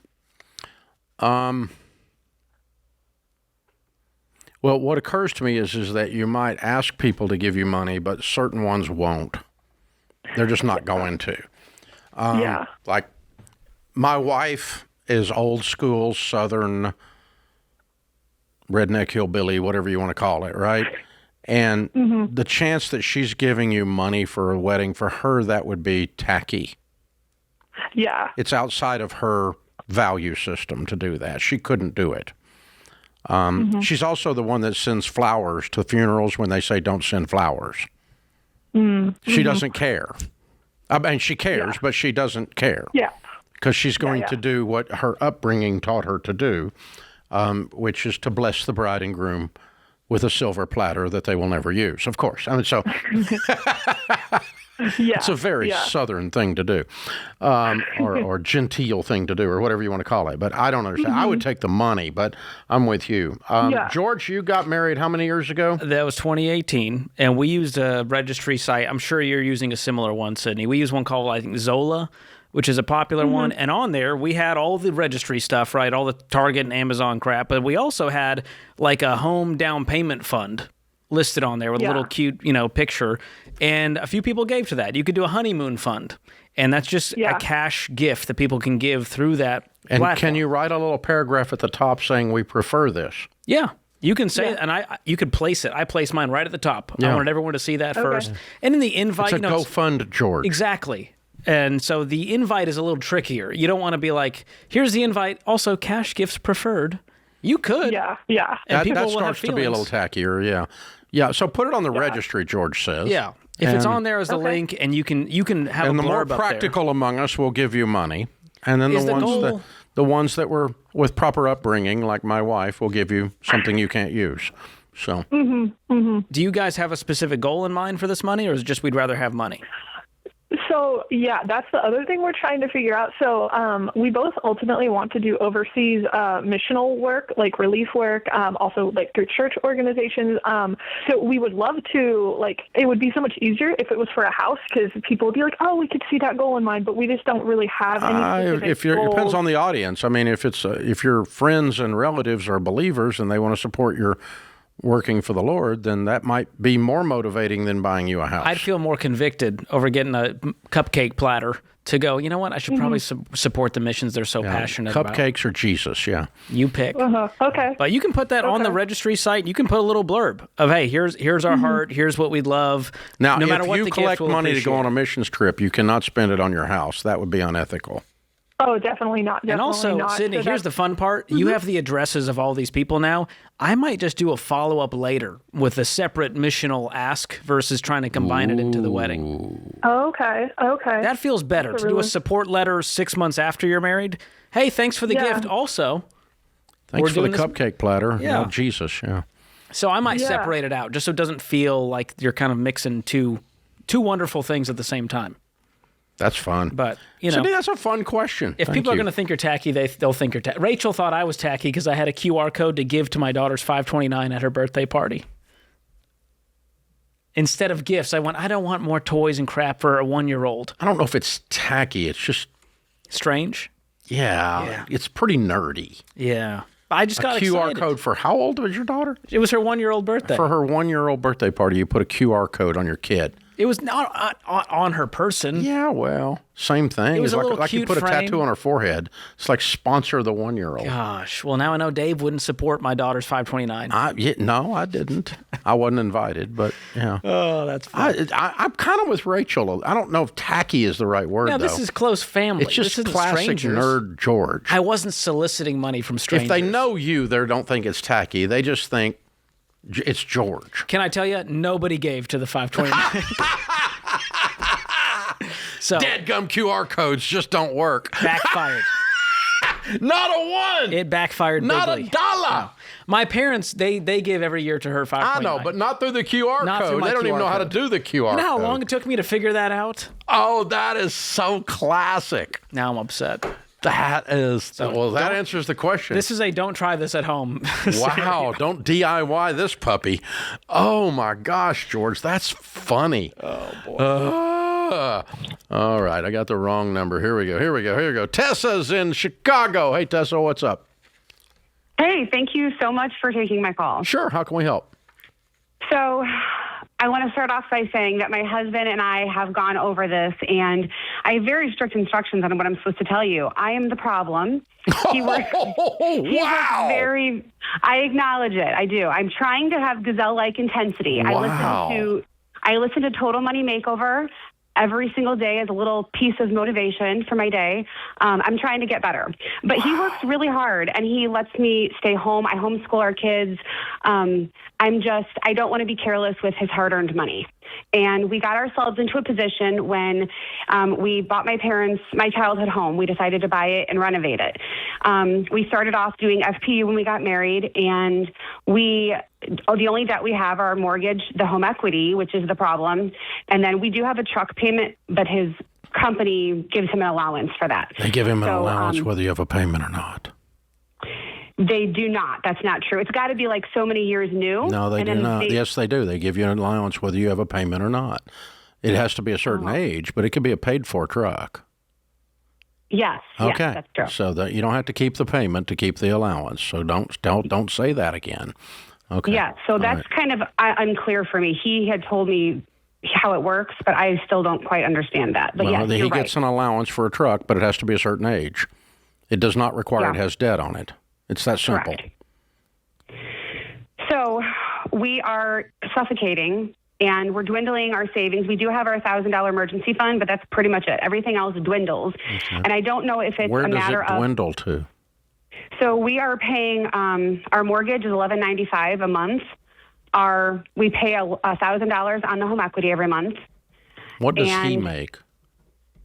Well, what occurs to me is that you might ask people to give you money, but certain ones won't. They're just not going to. Yeah. Like my wife is old school Southern redneck hillbilly, whatever you want to call it, right? And the chance that she's giving you money for a wedding, for her, that would be tacky. Yeah. It's outside of her value system to do that. She couldn't do it. She's also the one that sends flowers to funerals when they say don't send flowers. She doesn't care. I mean, she cares, but she doesn't care. Yeah. Because she's going to do what her upbringing taught her to do, which is to bless the bride and groom with a silver platter that they will never use, of course. I mean, so... It's a very Southern thing to do, or genteel thing to do, or whatever you want to call it. But I don't understand. I would take the money, but I'm with you. George, you got married how many years ago? That was 2018, and we used a registry site. I'm sure you're using a similar one, Sydney. We use one called, I think, Zola, which is a popular one. And on there, we had all the registry stuff, right? All the Target and Amazon crap. But we also had a home down payment fund listed on there with a little cute, picture. And a few people gave to that. You could do a honeymoon fund. And that's just a cash gift that people can give through that platform. Can you write a little paragraph at the top saying we prefer this? Yeah. You can say it, and you could place it. I placed mine right at the top. I wanted everyone to see that first. And in the invite... It's a GoFund George. Exactly. And so the invite is a little trickier. You don't want to be like, here's the invite, also cash gifts preferred. You could. Yeah. And that starts to be a little tackier, Yeah, so put it on the registry, George says. Yeah. If it's on there as the link, and you can have and a blurb the more up there. practical among us will give you money, and then the ones that were with proper upbringing, like my wife, will give you something you can't use. So, Do you guys have a specific goal in mind for this money, or is it just we'd rather have money? So, yeah, that's the other thing we're trying to figure out. So we both ultimately want to do overseas missional work, like relief work, also like through church organizations. So we would love to, like, it would be so much easier if it was for a house, because people would be like, oh, we could see that goal in mind, but we just don't really have any specific it depends on the audience. I mean, if your friends and relatives are believers and they want to support your working for the Lord, then that might be more motivating than buying you a house. I'd feel more convicted over getting a cupcake platter to go, you know what, I should probably support the missions they're so passionate about. Cupcakes or Jesus, yeah. You pick. Okay. But you can put that on the registry site. You can put a little blurb of, hey, here's our heart, here's what we'd love. Now, no matter if what you the collect gift, we'll money to go appreciate on a missions trip, you cannot spend it on your house. That would be unethical. Oh, definitely not. And also, Sydney, here's the fun part. You have the addresses of all these people now. I might just do a follow-up later with a separate missional ask versus trying to combine it into the wedding. Okay. That feels better, to do a support letter 6 months after you're married. Hey, thanks for the gift. Also, thanks for the cupcake platter. Yeah. Oh, Jesus, yeah. So I might separate it out just so it doesn't feel like you're kind of mixing two wonderful things at the same time. That's fun. But, you know. Sydney, that's a fun question. If people are going to think you're tacky, they'll think you're tacky. Rachel thought I was tacky because I had a QR code to give to my daughter's 529 at her birthday party. Instead of gifts, I don't want more toys and crap for a 1-year-old. I don't know if it's tacky. It's just strange. Yeah. It's pretty nerdy. Yeah. I just got a QR excited. code for how old was your daughter? It was her 1-year-old birthday. For her 1-year-old birthday party, you put a QR code on your kid. It was not on her person. Yeah, well, same thing. It was it's a little like you cute put frame. a tattoo on her forehead. It's like sponsor the 1-year-old. Gosh. Well, now I know Dave wouldn't support my daughter's 529. No, I didn't. I wasn't invited, but yeah. Oh, that's fun. I'm kind of with Rachel. I don't know if tacky is the right word, Now, though. this is close family. It's just this isn't classic strangers. nerd George. I wasn't soliciting money from strangers. If they know you, they don't think it's tacky. They just think it's George. Can I tell you, nobody gave to the 529. So Dadgum QR codes just don't work. Backfired. Not a one. It backfired Not bigly. a dollar. No. My parents, they give every year to her 529. I know, but not through the QR code. They don't even know how to do the QR You know how code. long it took me to figure that out? Oh, that is so classic. Now I'm upset. That answers the question. This is a don't try this at home. Wow, don't DIY this puppy. Oh my gosh, George, that's funny. Oh boy. All right, I got the wrong number. Here we go. Tessa's in Chicago. Hey, Tessa, what's up? Hey, thank you so much for taking my call. Sure, how can we help? So I want to start off by saying that my husband and I have gone over this, and I have very strict instructions on what I'm supposed to tell you. I am the problem. He works very, I acknowledge it. I do. I'm trying to have gazelle-like intensity. Wow. I listen to Total Money Makeover every single day as a little piece of motivation for my day. I'm trying to get better. But he works really hard, and he lets me stay home. I homeschool our kids. I don't want to be careless with his hard-earned money. And we got ourselves into a position when we bought my parents my childhood home. We decided to buy it and renovate it. We started off doing FPU when we got married, and the only debt we have are our mortgage, the home equity, which is the problem. And then we do have a truck payment, but his company gives him an allowance for that. They give him an allowance whether you have a payment or not. They do not. That's not true. It's got to be like so many years new. No, they do not. Yes, they do. They give you an allowance whether you have a payment or not. It has to be a certain age, but it could be a paid-for truck. Yes. Okay. Yes, that's true. So that you don't have to keep the payment to keep the allowance. So don't say that again. Okay. Yeah. So that's kind of unclear for me. He had told me how it works, but I still don't quite understand that. But well, yeah, he gets an allowance for a truck, but it has to be a certain age. It does not require it has debt on it. It's that simple. Correct. So we are suffocating, and we're dwindling our savings. We do have our $1,000 emergency fund, but that's pretty much it. Everything else dwindles. Okay. And I don't know if it's Where a matter of... Where does it dwindle to? So we are paying, our mortgage is $1,195 a month. We pay $1,000 on the home equity every month. What does he make?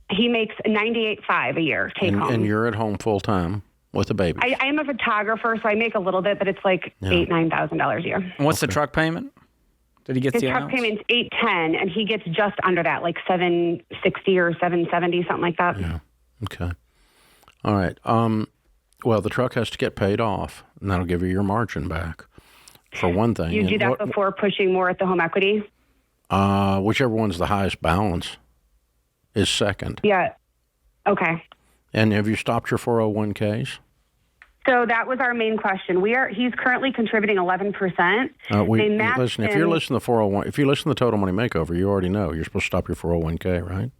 He makes $98,500 a year take home. And you're at home full time? with a baby. I am a photographer, so I make a little bit, but it's like $8,000-9,000 a year. And what's the truck payment? Did he get His the truck allowance? payment's $810, and he gets just under that, like $760 or $770, something like that. Yeah. Okay. All right. Well, the truck has to get paid off, and that'll give you your margin back, for one thing. You do that before pushing more at the home equity? Whichever one's the highest balance is second. Yeah. Okay. And have you stopped your 401ks? So that was our main question. He's currently contributing 11%. Listen, if you're listening to 401, if you listen to the Total Money Makeover, you already know you're supposed to stop your 401k, right?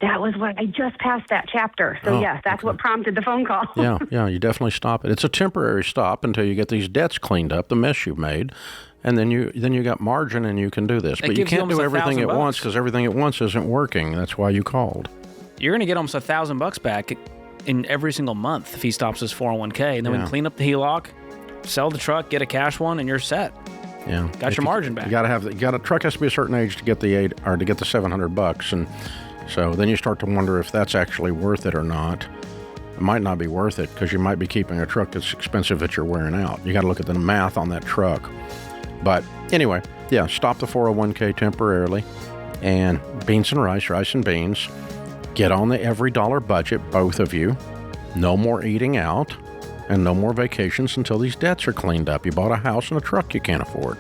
That was what I just passed that chapter. So yes, that's what prompted the phone call. Yeah, you definitely stop it. It's a temporary stop until you get these debts cleaned up, the mess you've made, and then you got margin and you can do this. But you can't do everything at once because everything at once isn't working. That's why you called. You're going to get almost $1,000 back in every single month if he stops his 401k, and then we can clean up the HELOC, sell the truck, get a cash one, and you're set. Yeah, got your margin back. A truck has to be a certain age to get the $700, and so then you start to wonder if that's actually worth it or not. It might not be worth it because you might be keeping a truck that's expensive that you're wearing out. You got to look at the math on that truck. But anyway, yeah, stop the 401k temporarily, and beans and rice and beans. Get on the every dollar budget, both of you. No more eating out, and no more vacations until these debts are cleaned up. You bought a house and a truck you can't afford.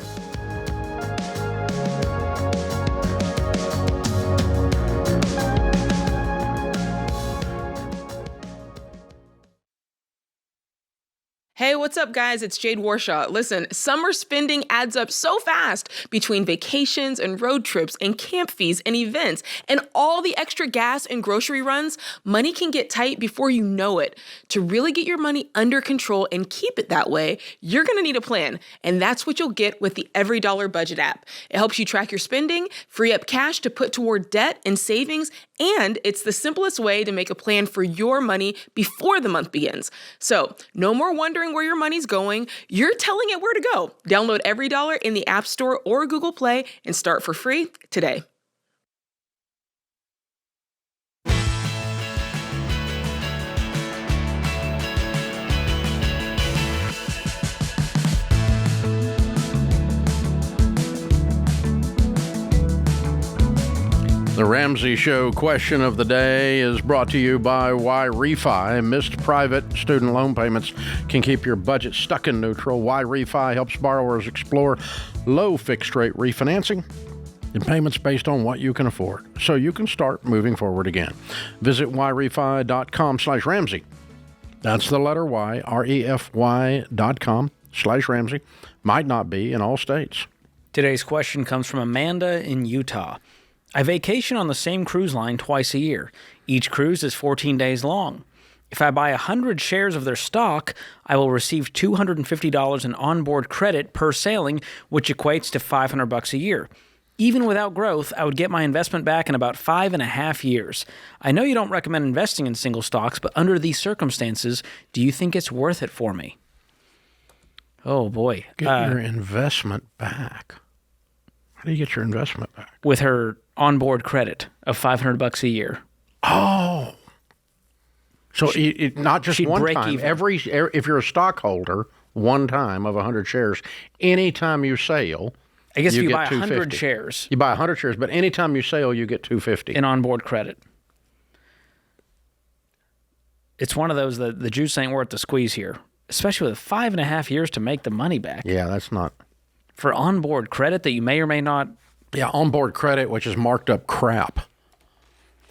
Hey, what's up, guys? It's Jade Warshaw. Listen, summer spending adds up so fast between vacations and road trips and camp fees and events and all the extra gas and grocery runs. Money can get tight before you know it. To really get your money under control and keep it that way, you're going to need a plan. And that's what you'll get with the Every Dollar Budget app. It helps you track your spending, free up cash to put toward debt and savings, and it's the simplest way to make a plan for your money before the month begins. So, no more wondering where your money's going. You're telling it where to go. Download Every Dollar in the App Store or Google Play and start for free today. The Ramsey Show question of the day is brought to you by Why Refi. Missed private student loan payments can keep your budget stuck in neutral. Why Refi helps borrowers explore low fixed rate refinancing and payments based on what you can afford, so you can start moving forward again. Visit whyrefi.com/Ramsey. That's the letter Y, REFY.com/Ramsey. Might not be in all states. Today's question comes from Amanda in Utah. I vacation on the same cruise line twice a year. Each cruise is 14 days long. If I buy 100 shares of their stock, I will receive $250 in onboard credit per sailing, which equates to $500 a year. Even without growth, I would get my investment back in about 5.5 years. I know you don't recommend investing in single stocks, but under these circumstances, do you think it's worth it for me? Oh, boy. Get your investment back. How do you get your investment back? With her onboard credit of $500 a year. Oh. So not just she'd one break time. even. If you're a stockholder, one time of 100 shares, anytime you sail, I guess if you get buy 100 $250. shares. You buy 100 shares, but anytime you sail, you get $250 in onboard credit. It's one of those that the juice ain't worth the squeeze here, especially with 5.5 years to make the money back. Yeah, that's not. For onboard credit that you may or may not. Yeah, onboard credit, which is marked up crap.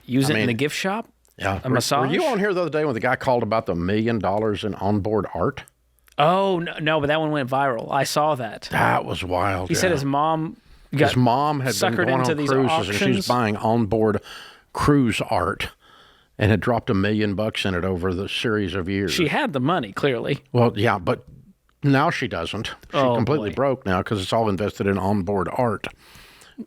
Use it in the gift shop? Yeah. A massage? Were you on here the other day when the guy called about the $1 million in onboard art? Oh, no, but that one went viral. I saw that. That was wild. He said his mom had been suckered going into on these cruises auctions. And she's buying onboard cruise art and had dropped $1 million in it over the series of years. She had the money, clearly. Well, yeah, but now she doesn't. She's completely broke now because it's all invested in onboard art,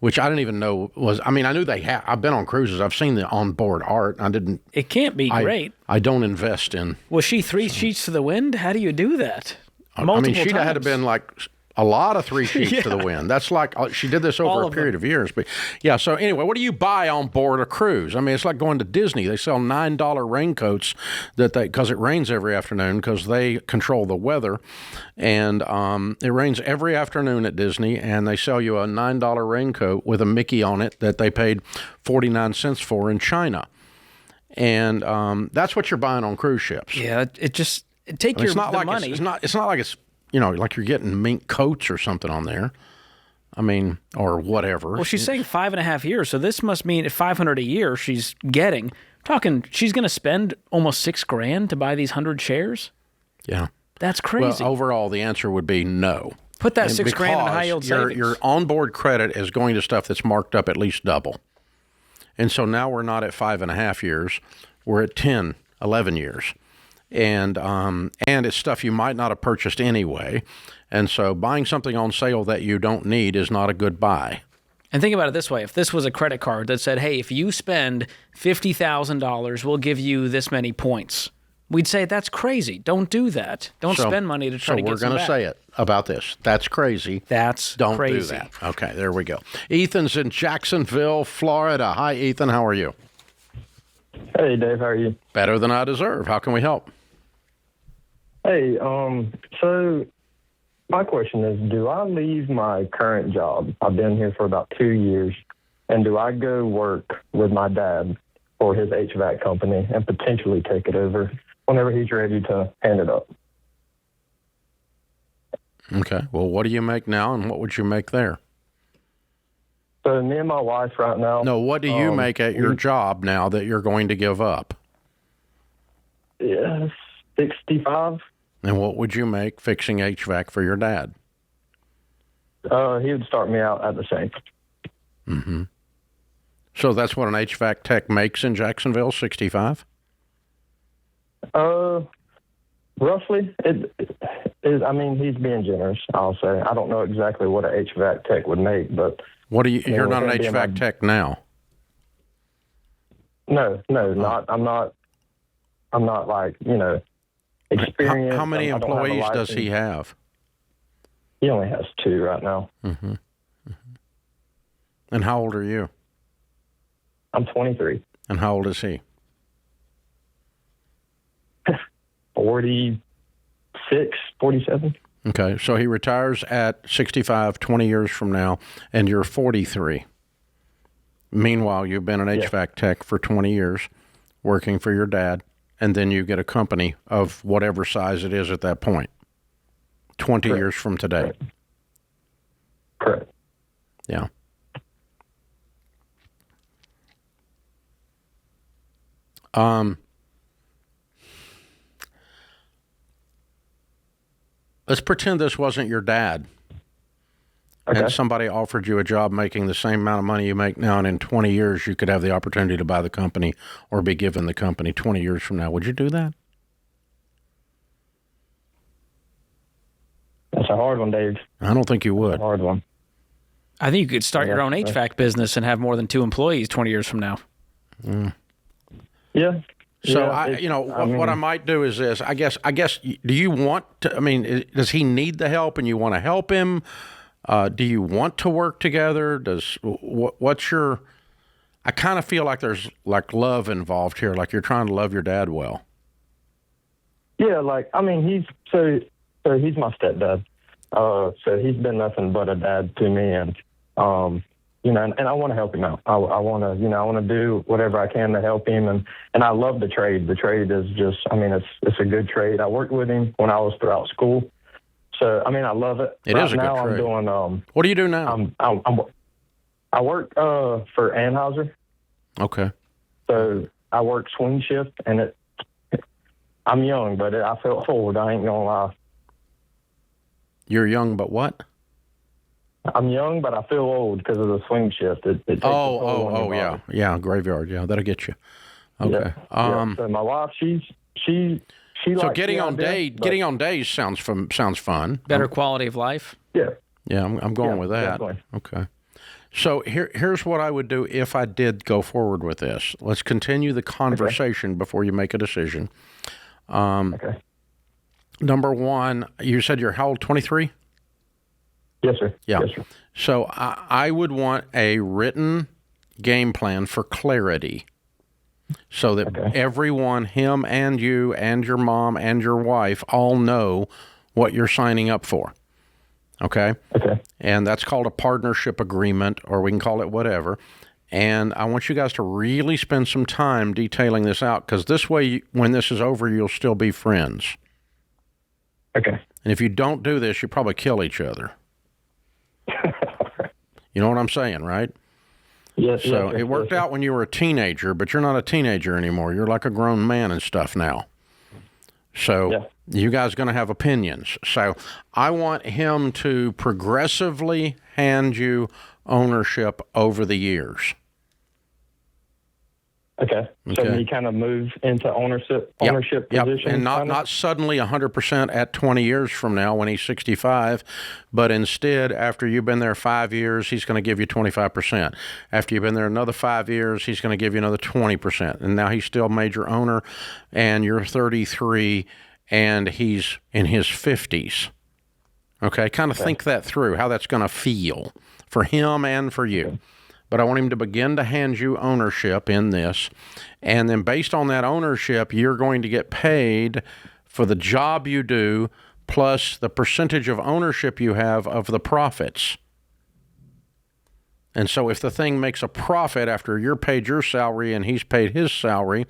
which I didn't even know was. I mean, I knew they had. I've been on cruises. I've seen the onboard art. I didn't. It can't be great. I don't invest in. Was she 3 sheets to the wind? How do you do that? I mean, she'd had to been like A lot of three sheets to the wind. That's like she did this over a period of years. But yeah, so anyway, what do you buy on board a cruise? I mean, it's like going to Disney. They sell $9 raincoats because it rains every afternoon because they control the weather. And it rains every afternoon at Disney, and they sell you a $9 raincoat with a Mickey on it that they paid 49 cents for in China. And that's what you're buying on cruise ships. Yeah, take your money. It's not like it's like you're getting mink coats or something on there. I mean, or whatever. Well, she's saying 5.5 years, so this must mean at $500 a year she's getting. She's going to spend almost $6,000 to buy these 100 shares. Yeah, that's crazy. Well, overall, the answer would be no. Put that $6,000 in high yield savings. Your onboard credit is going to stuff that's marked up at least double, and so now we're not at 5.5 years; we're at 10, 11 years. And it's stuff you might not have purchased anyway. And so buying something on sale that you don't need is not a good buy. And think about it this way. If this was a credit card that said, hey, if you spend $50,000, we'll give you this many points, we'd say that's crazy. Don't do that. Don't spend money to try to get some So we're going to say it about this. That's crazy. Don't do that. Okay, there we go. Ethan's in Jacksonville, Florida. Hi, Ethan. How are you? Hey, Dave. How are you? Better than I deserve. How can we help? Hey, so my question is, do I leave my current job? I've been here for about 2 years, and do I go work with my dad for his HVAC company and potentially take it over whenever he's ready to hand it up? Okay. Well, what do you make now, and what would you make there? So me and my wife right now. No, what do you make at your job now that you're going to give up? Yeah, 65. And what would you make fixing HVAC for your dad? He would start me out at the same. Mm-hmm. So that's what an HVAC tech makes in Jacksonville, 65? Roughly. I mean, he's being generous, I'll say. I don't know exactly what an HVAC tech would make, but... You're not an HVAC tech now? No, not. I'm not like, experienced. How many employees does he have? He only has 2 right now. Mm-hmm. Mm-hmm. And how old are you? I'm 23. And how old is he? 46, 47. Okay, so he retires at 65, 20 years from now, and you're 43. Meanwhile, you've been an HVAC tech for 20 years, working for your dad, and then you get a company of whatever size it is at that point, 20 years from today. Correct. Yeah. Let's pretend this wasn't your dad. Okay. And somebody offered you a job making the same amount of money you make now, and in 20 years you could have the opportunity to buy the company or be given the company 20 years from now. Would you do that? That's a hard one, Dave. I don't think you would. That's a hard one. I think you could start your own HVAC business and have more than 2 employees 20 years from now. Mm. Yeah. So, what I might do is this. I guess, do you want to, does he need the help and you want to help him? Do you want to work together? What's your, I kind of feel like there's like love involved here, like you're trying to love your dad well. Yeah, he's my stepdad. So he's been nothing but a dad to me, and and I want to help him out. I want to do whatever I can to help him, and I love the trade. The trade is just, it's a good trade. I worked with him when I was throughout school, so I love it. It is a good trade. I'm doing. What do you do now? I work for Anheuser. Okay. So I work swing shift, and I'm young, but I felt old. I ain't gonna lie. You're young, but what? I'm young, but I feel old because of the swing shift. It takes yeah, graveyard. Yeah, that'll get you. Okay. Yeah. So my wife, she so getting on days sounds fun. Better quality of life. Yeah. Yeah, I'm going with that. Definitely. Okay. So here's what I would do if I did go forward with this. Let's continue the conversation before you make a decision. Okay. Number one, you said you're how old? 23? Yes, sir. Yeah. Yes, sir. So I would want a written game plan for clarity so that everyone, him and you and your mom and your wife, all know what you're signing up for. Okay? Okay. And that's called a partnership agreement, or we can call it whatever. And I want you guys to really spend some time detailing this out, because this way, when this is over, you'll still be friends. Okay. And if you don't do this, you probably kill each other. You know what I'm saying, right? Yes. So it worked out when you were a teenager, but you're not a teenager anymore. You're like a grown man and stuff now. So you guys are going to have opinions. So I want him to progressively hand you ownership over the years. Okay. So when you kind of move into ownership position. And not suddenly 100% at 20 years from now when he's 65, but instead, after you've been there 5 years, he's going to give you 25%. After you've been there another 5 years, he's going to give you another 20%. And now he's still major owner, and you're 33, and he's in his 50s. Okay? Kind of think that through, how that's going to feel for him and for you. But I want him to begin to hand you ownership in this. And then based on that ownership, you're going to get paid for the job you do plus the percentage of ownership you have of the profits. And so if the thing makes a profit after you're paid your salary and he's paid his salary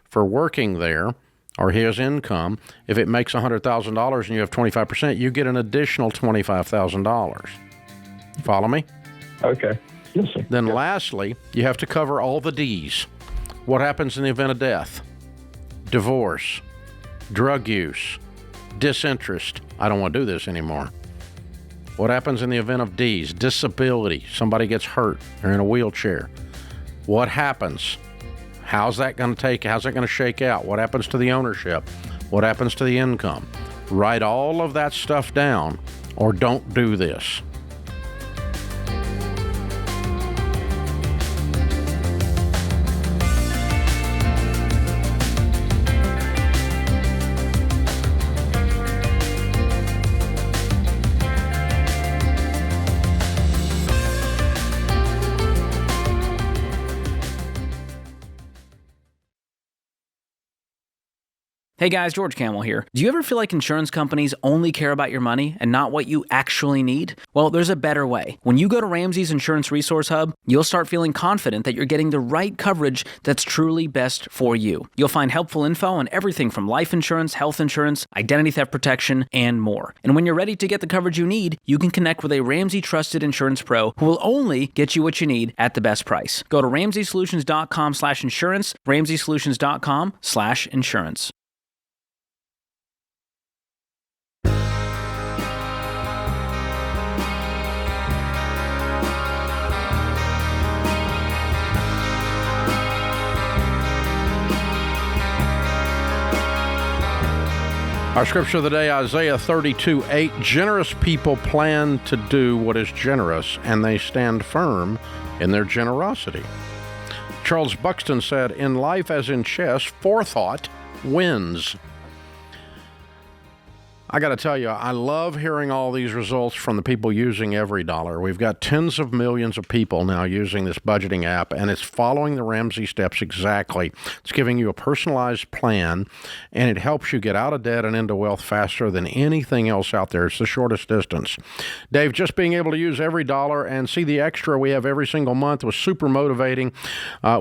for working there, or his income, if it makes $100,000 and you have 25%, you get an additional $25,000. Follow me? Okay. Yes, sir. Then lastly, you have to cover all the D's. What happens in the event of death? Divorce, drug use, disinterest. I don't want to do this anymore. What happens in the event of D's? Disability. Somebody gets hurt. They're in a wheelchair. What happens? How's that going to shake out? What happens to the ownership? What happens to the income? Write all of that stuff down, or don't do this. Hey guys, George Kamel here. Do you ever feel like insurance companies only care about your money and not what you actually need? Well, there's a better way. When you go to Ramsey's Insurance Resource Hub, you'll start feeling confident that you're getting the right coverage that's truly best for you. You'll find helpful info on everything from life insurance, health insurance, identity theft protection, and more. And when you're ready to get the coverage you need, you can connect with a Ramsey trusted insurance pro who will only get you what you need at the best price. Go to RamseySolutions.com/insurance, RamseySolutions.com/insurance. Our scripture of the day, Isaiah 32:8. Generous people plan to do what is generous, and they stand firm in their generosity. Charles Buxton said, in life as in chess, forethought wins. I got to tell you, I love hearing all these results from the people using Every Dollar. We've got tens of millions of people now using this budgeting app, and it's following the Ramsey steps exactly. It's giving you a personalized plan, and it helps you get out of debt and into wealth faster than anything else out there. It's the shortest distance. Dave, just being able to use Every Dollar and see the extra we have every single month was super motivating.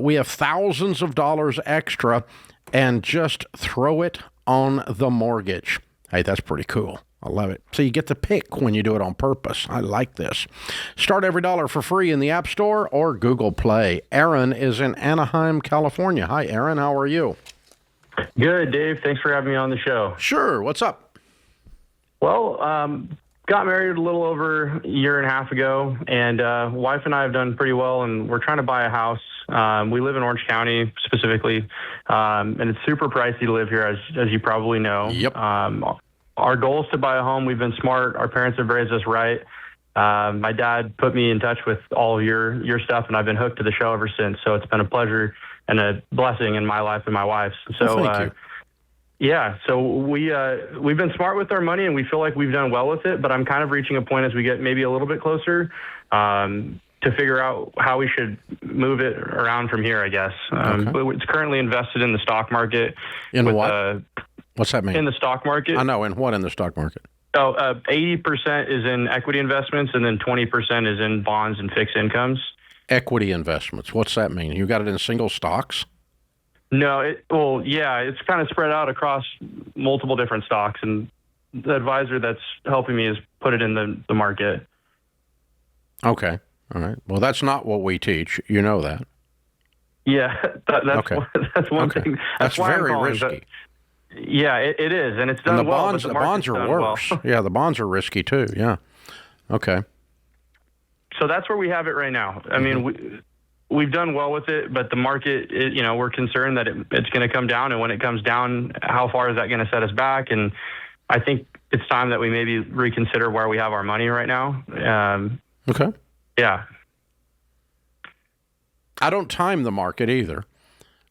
We have thousands of dollars extra, and just throw it on the mortgage. Hey, that's pretty cool. I love it. So you get to pick when you do it on purpose. I like this. Start Every Dollar for free in the App Store or Google Play. Aaron is in Anaheim, California. Hi, Aaron. How are you? Good, Dave. Thanks for having me on the show. Sure. What's up? Well, got married a little over a year and a half ago, and wife and I have done pretty well, and we're trying to buy a house. We live in Orange County specifically, and it's super pricey to live here, as you probably know. Yep. Our goal is to buy a home. We've been smart. Our parents have raised us right. My dad put me in touch with all of your stuff, and I've been hooked to the show ever since. So it's been a pleasure and a blessing in my life and my wife's. So thank you. Yeah, so we've been smart with our money, and we feel like we've done well with it. But I'm kind of reaching a point as we get maybe a little bit closer to figure out how we should move it around from here, I guess. It's currently invested in the stock market. In what? What's that mean? In the stock market. I know. In what in the stock market? 80% is in equity investments, and then 20% is in bonds and fixed incomes. Equity investments. What's that mean? You got it in single stocks? No, it's kind of spread out across multiple different stocks, and the advisor that's helping me has put it in the market. Okay. All right. Well, that's not what we teach. You know that. Yeah, that's one thing. That's very risky. Yeah, it is, and it's done and the well. Bonds, but the bonds are worse. Well. Yeah, the bonds are risky too. Yeah. Okay. So that's where we have it right now. I mean, we've done well with it, but the market, we're concerned that it's going to come down, and when it comes down, how far is that going to set us back? And I think it's time that we maybe reconsider where we have our money right now. Okay. Yeah. I don't time the market either,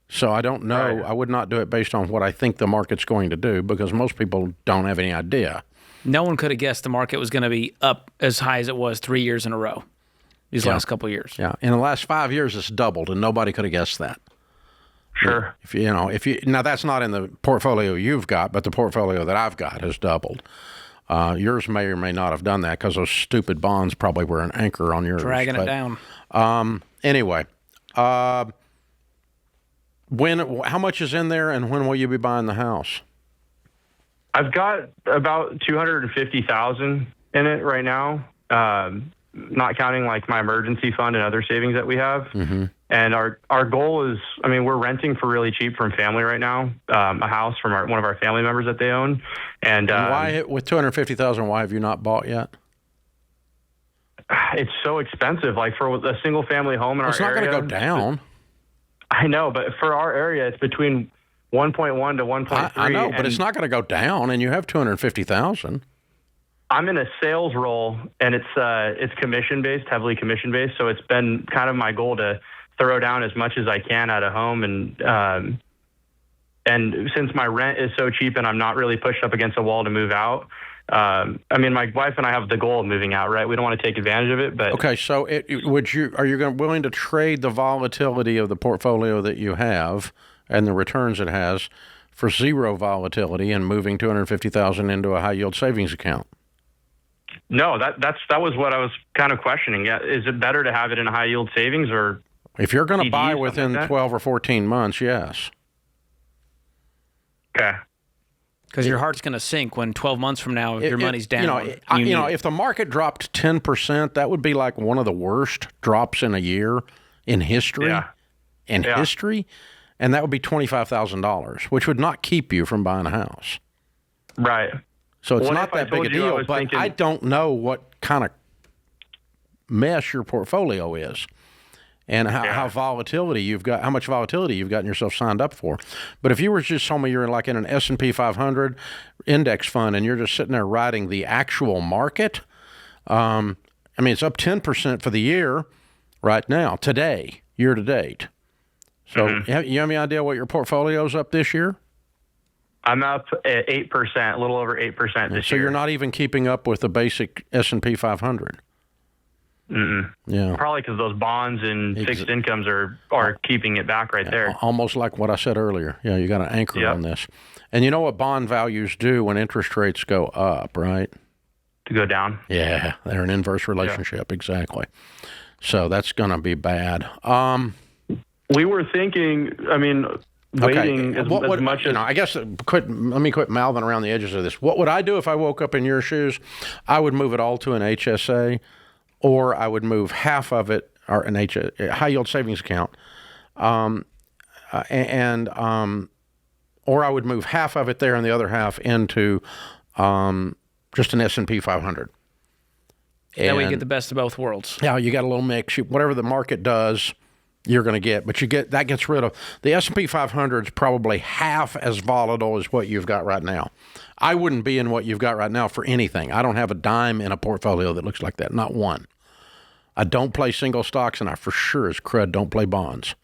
so I don't know. Right. I would not do it based on what I think the market's going to do, because most people don't have any idea. No one could have guessed the market was going to be up as high as it was 3 years in a row. These last couple of years. Yeah. In the last 5 years, it's doubled, and nobody could have guessed that. Sure. Now that's not in the portfolio you've got, but the portfolio that I've got has doubled. Yours may or may not have done that because those stupid bonds probably were an anchor on yours. Dragging it down. Anyway, how much is in there, and when will you be buying the house? I've got about $250,000 in it right now. Not counting like my emergency fund and other savings that we have. Mm-hmm. And our goal is, we're renting for really cheap from family right now, a house from one of our family members that they own. And why, with $250,000, why have you not bought yet? It's so expensive. Like for a single family home in our area. It's not going to go down. I know, but for our area, it's between 1.1 to 1.3. I know, but it's not going to go down, and you have $250,000. I'm in a sales role, and it's commission-based, heavily commission-based, so it's been kind of my goal to throw down as much as I can at a home, and since my rent is so cheap and I'm not really pushed up against a wall to move out, my wife and I have the goal of moving out, right? We don't want to take advantage of it, but... Okay, so are you willing to trade the volatility of the portfolio that you have and the returns it has for zero volatility and moving $250,000 into a high-yield savings account? No, that was what I was kind of questioning. Yeah, is it better to have it in a high yield savings, or if you're going to CDs, buy within 12 or 14 months? Yes. Okay. Because your heart's going to sink when 12 months from now your money's down. If the market dropped 10%, that would be like one of the worst drops in a year in history. Yeah. History, and that would be $25,000, which would not keep you from buying a house. Right. So it's not that big a deal, but I don't know what kind of mess your portfolio is and how volatility you've got, how much volatility you've gotten yourself signed up for. But if you were just told me you're like in an S&P 500 index fund and you're just sitting there riding the actual market, it's up 10% for the year right now, today, year to date. So you have any idea what your portfolio's up this year? I'm up at 8%, a little over 8% this year. So you're not even keeping up with the basic S&P 500? Mm-mm. Yeah. Probably because those bonds and fixed incomes are keeping it back right there. Almost like what I said earlier. Yeah, you got an anchor on this. And you know what bond values do when interest rates go up, right? To go down? Yeah, they're an inverse relationship, exactly. So that's going to be bad. We were thinking, waiting as much as... I guess, let me quit mouthing around the edges of this. What would I do if I woke up in your shoes? I would move it all to an HSA, or I would move half of it, or a high-yield savings account, or I would move half of it there and the other half into just an S&P 500. That way you get the best of both worlds. Yeah, you got a little mix. Whatever the market does, you're going to get. But that gets rid of... The S&P 500 is probably half as volatile as what you've got right now. I wouldn't be in what you've got right now for anything. I don't have a dime in a portfolio that looks like that. Not one. I don't play single stocks, and I for sure as crud don't play bonds.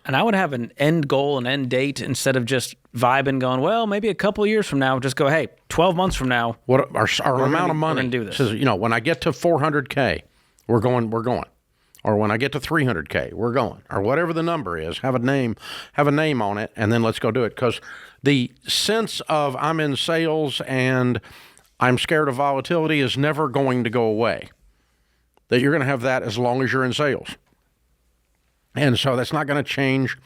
And I would have an end goal, an end date, instead of just vibing, going, well, maybe a couple of years from now, just go, hey, 12 months from now, what our amount of money? We're going to do this. Says, when I get to 400K, we're going. Or when I get to 300K, we're going. Or whatever the number is, have a name on it, and then let's go do it. Because the sense of I'm in sales and I'm scared of volatility is never going to go away. That you're going to have that as long as you're in sales. And so that's not going to change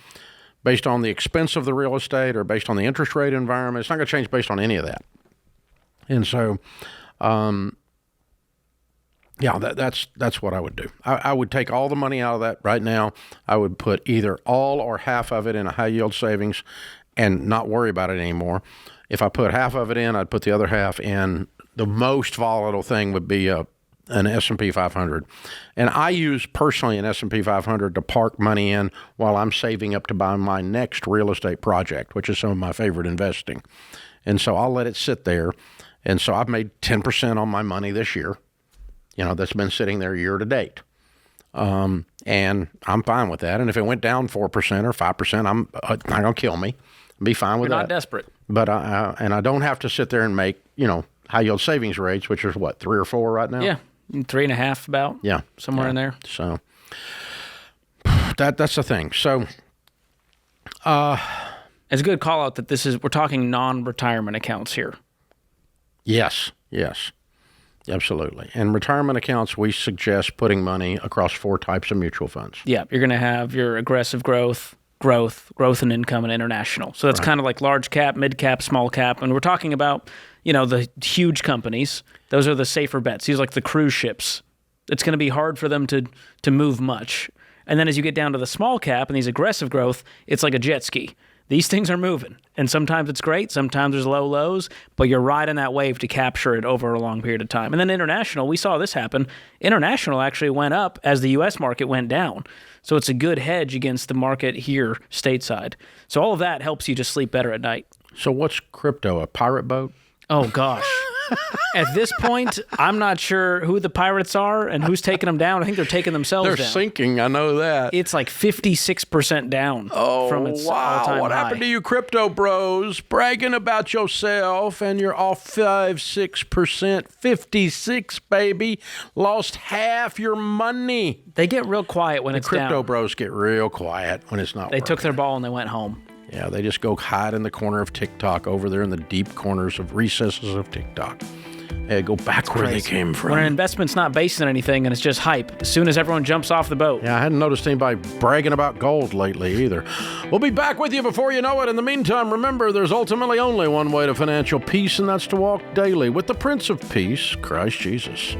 based on the expense of the real estate or based on the interest rate environment. It's not going to change based on any of that. And so, that's what I would do. I would take all the money out of that right now. I would put either all or half of it in a high yield savings and not worry about it anymore. If I put half of it in, I'd put the other half in. The most volatile thing would be an S&P 500. And I use personally an S&P 500 to park money in while I'm saving up to buy my next real estate project, which is some of my favorite investing. And so I'll let it sit there. And so I've made 10% on my money this year, that's been sitting there year to date. And I'm fine with that. And if it went down 4% or 5%, it's not going to kill me. I'll be fine with that. You're not desperate. But I don't have to sit there and make, high yield savings rates, which is what, 3 or 4 right now? Yeah. 3.5 about. Yeah. Somewhere in there. So that's the thing. So it's a good call out that we're talking non-retirement accounts here. Yes. Absolutely. And retirement accounts, we suggest putting money across 4 types of mutual funds. Yeah. You're going to have your aggressive growth and income, and international. So that's kind of like large cap, mid cap, small cap. And we're talking about, the huge companies. Those are the safer bets. These are like the cruise ships. It's going to be hard for them to move much. And then as you get down to the small cap and these aggressive growth, it's like a jet ski. These things are moving. And sometimes it's great. Sometimes there's low lows, but you're riding that wave to capture it over a long period of time. And then international, we saw this happen. International actually went up as the U.S. market went down. So it's a good hedge against the market here stateside. So all of that helps you just sleep better at night. So what's crypto, a pirate boat? Oh, gosh. At this point, I'm not sure who the pirates are and who's taking them down. I think they're taking themselves down. They're sinking. I know that. It's like 56% down from its all-time What high. happened to you crypto bros? Bragging about yourself and you're off 5-6%. 56, baby. Lost half your money. They get real quiet when it's down. The crypto bros get real quiet when it's not They working. took their ball and they went home. Yeah, they just go hide in the corner of TikTok over there in the deep corners of recesses of TikTok. Hey, go back where they came from. When an investment's not based on anything and it's just hype, as soon as everyone jumps off the boat. Yeah, I hadn't noticed anybody bragging about gold lately either. We'll be back with you before you know it. In the meantime, remember, there's ultimately only one way to financial peace, and that's to walk daily with the Prince of Peace, Christ Jesus.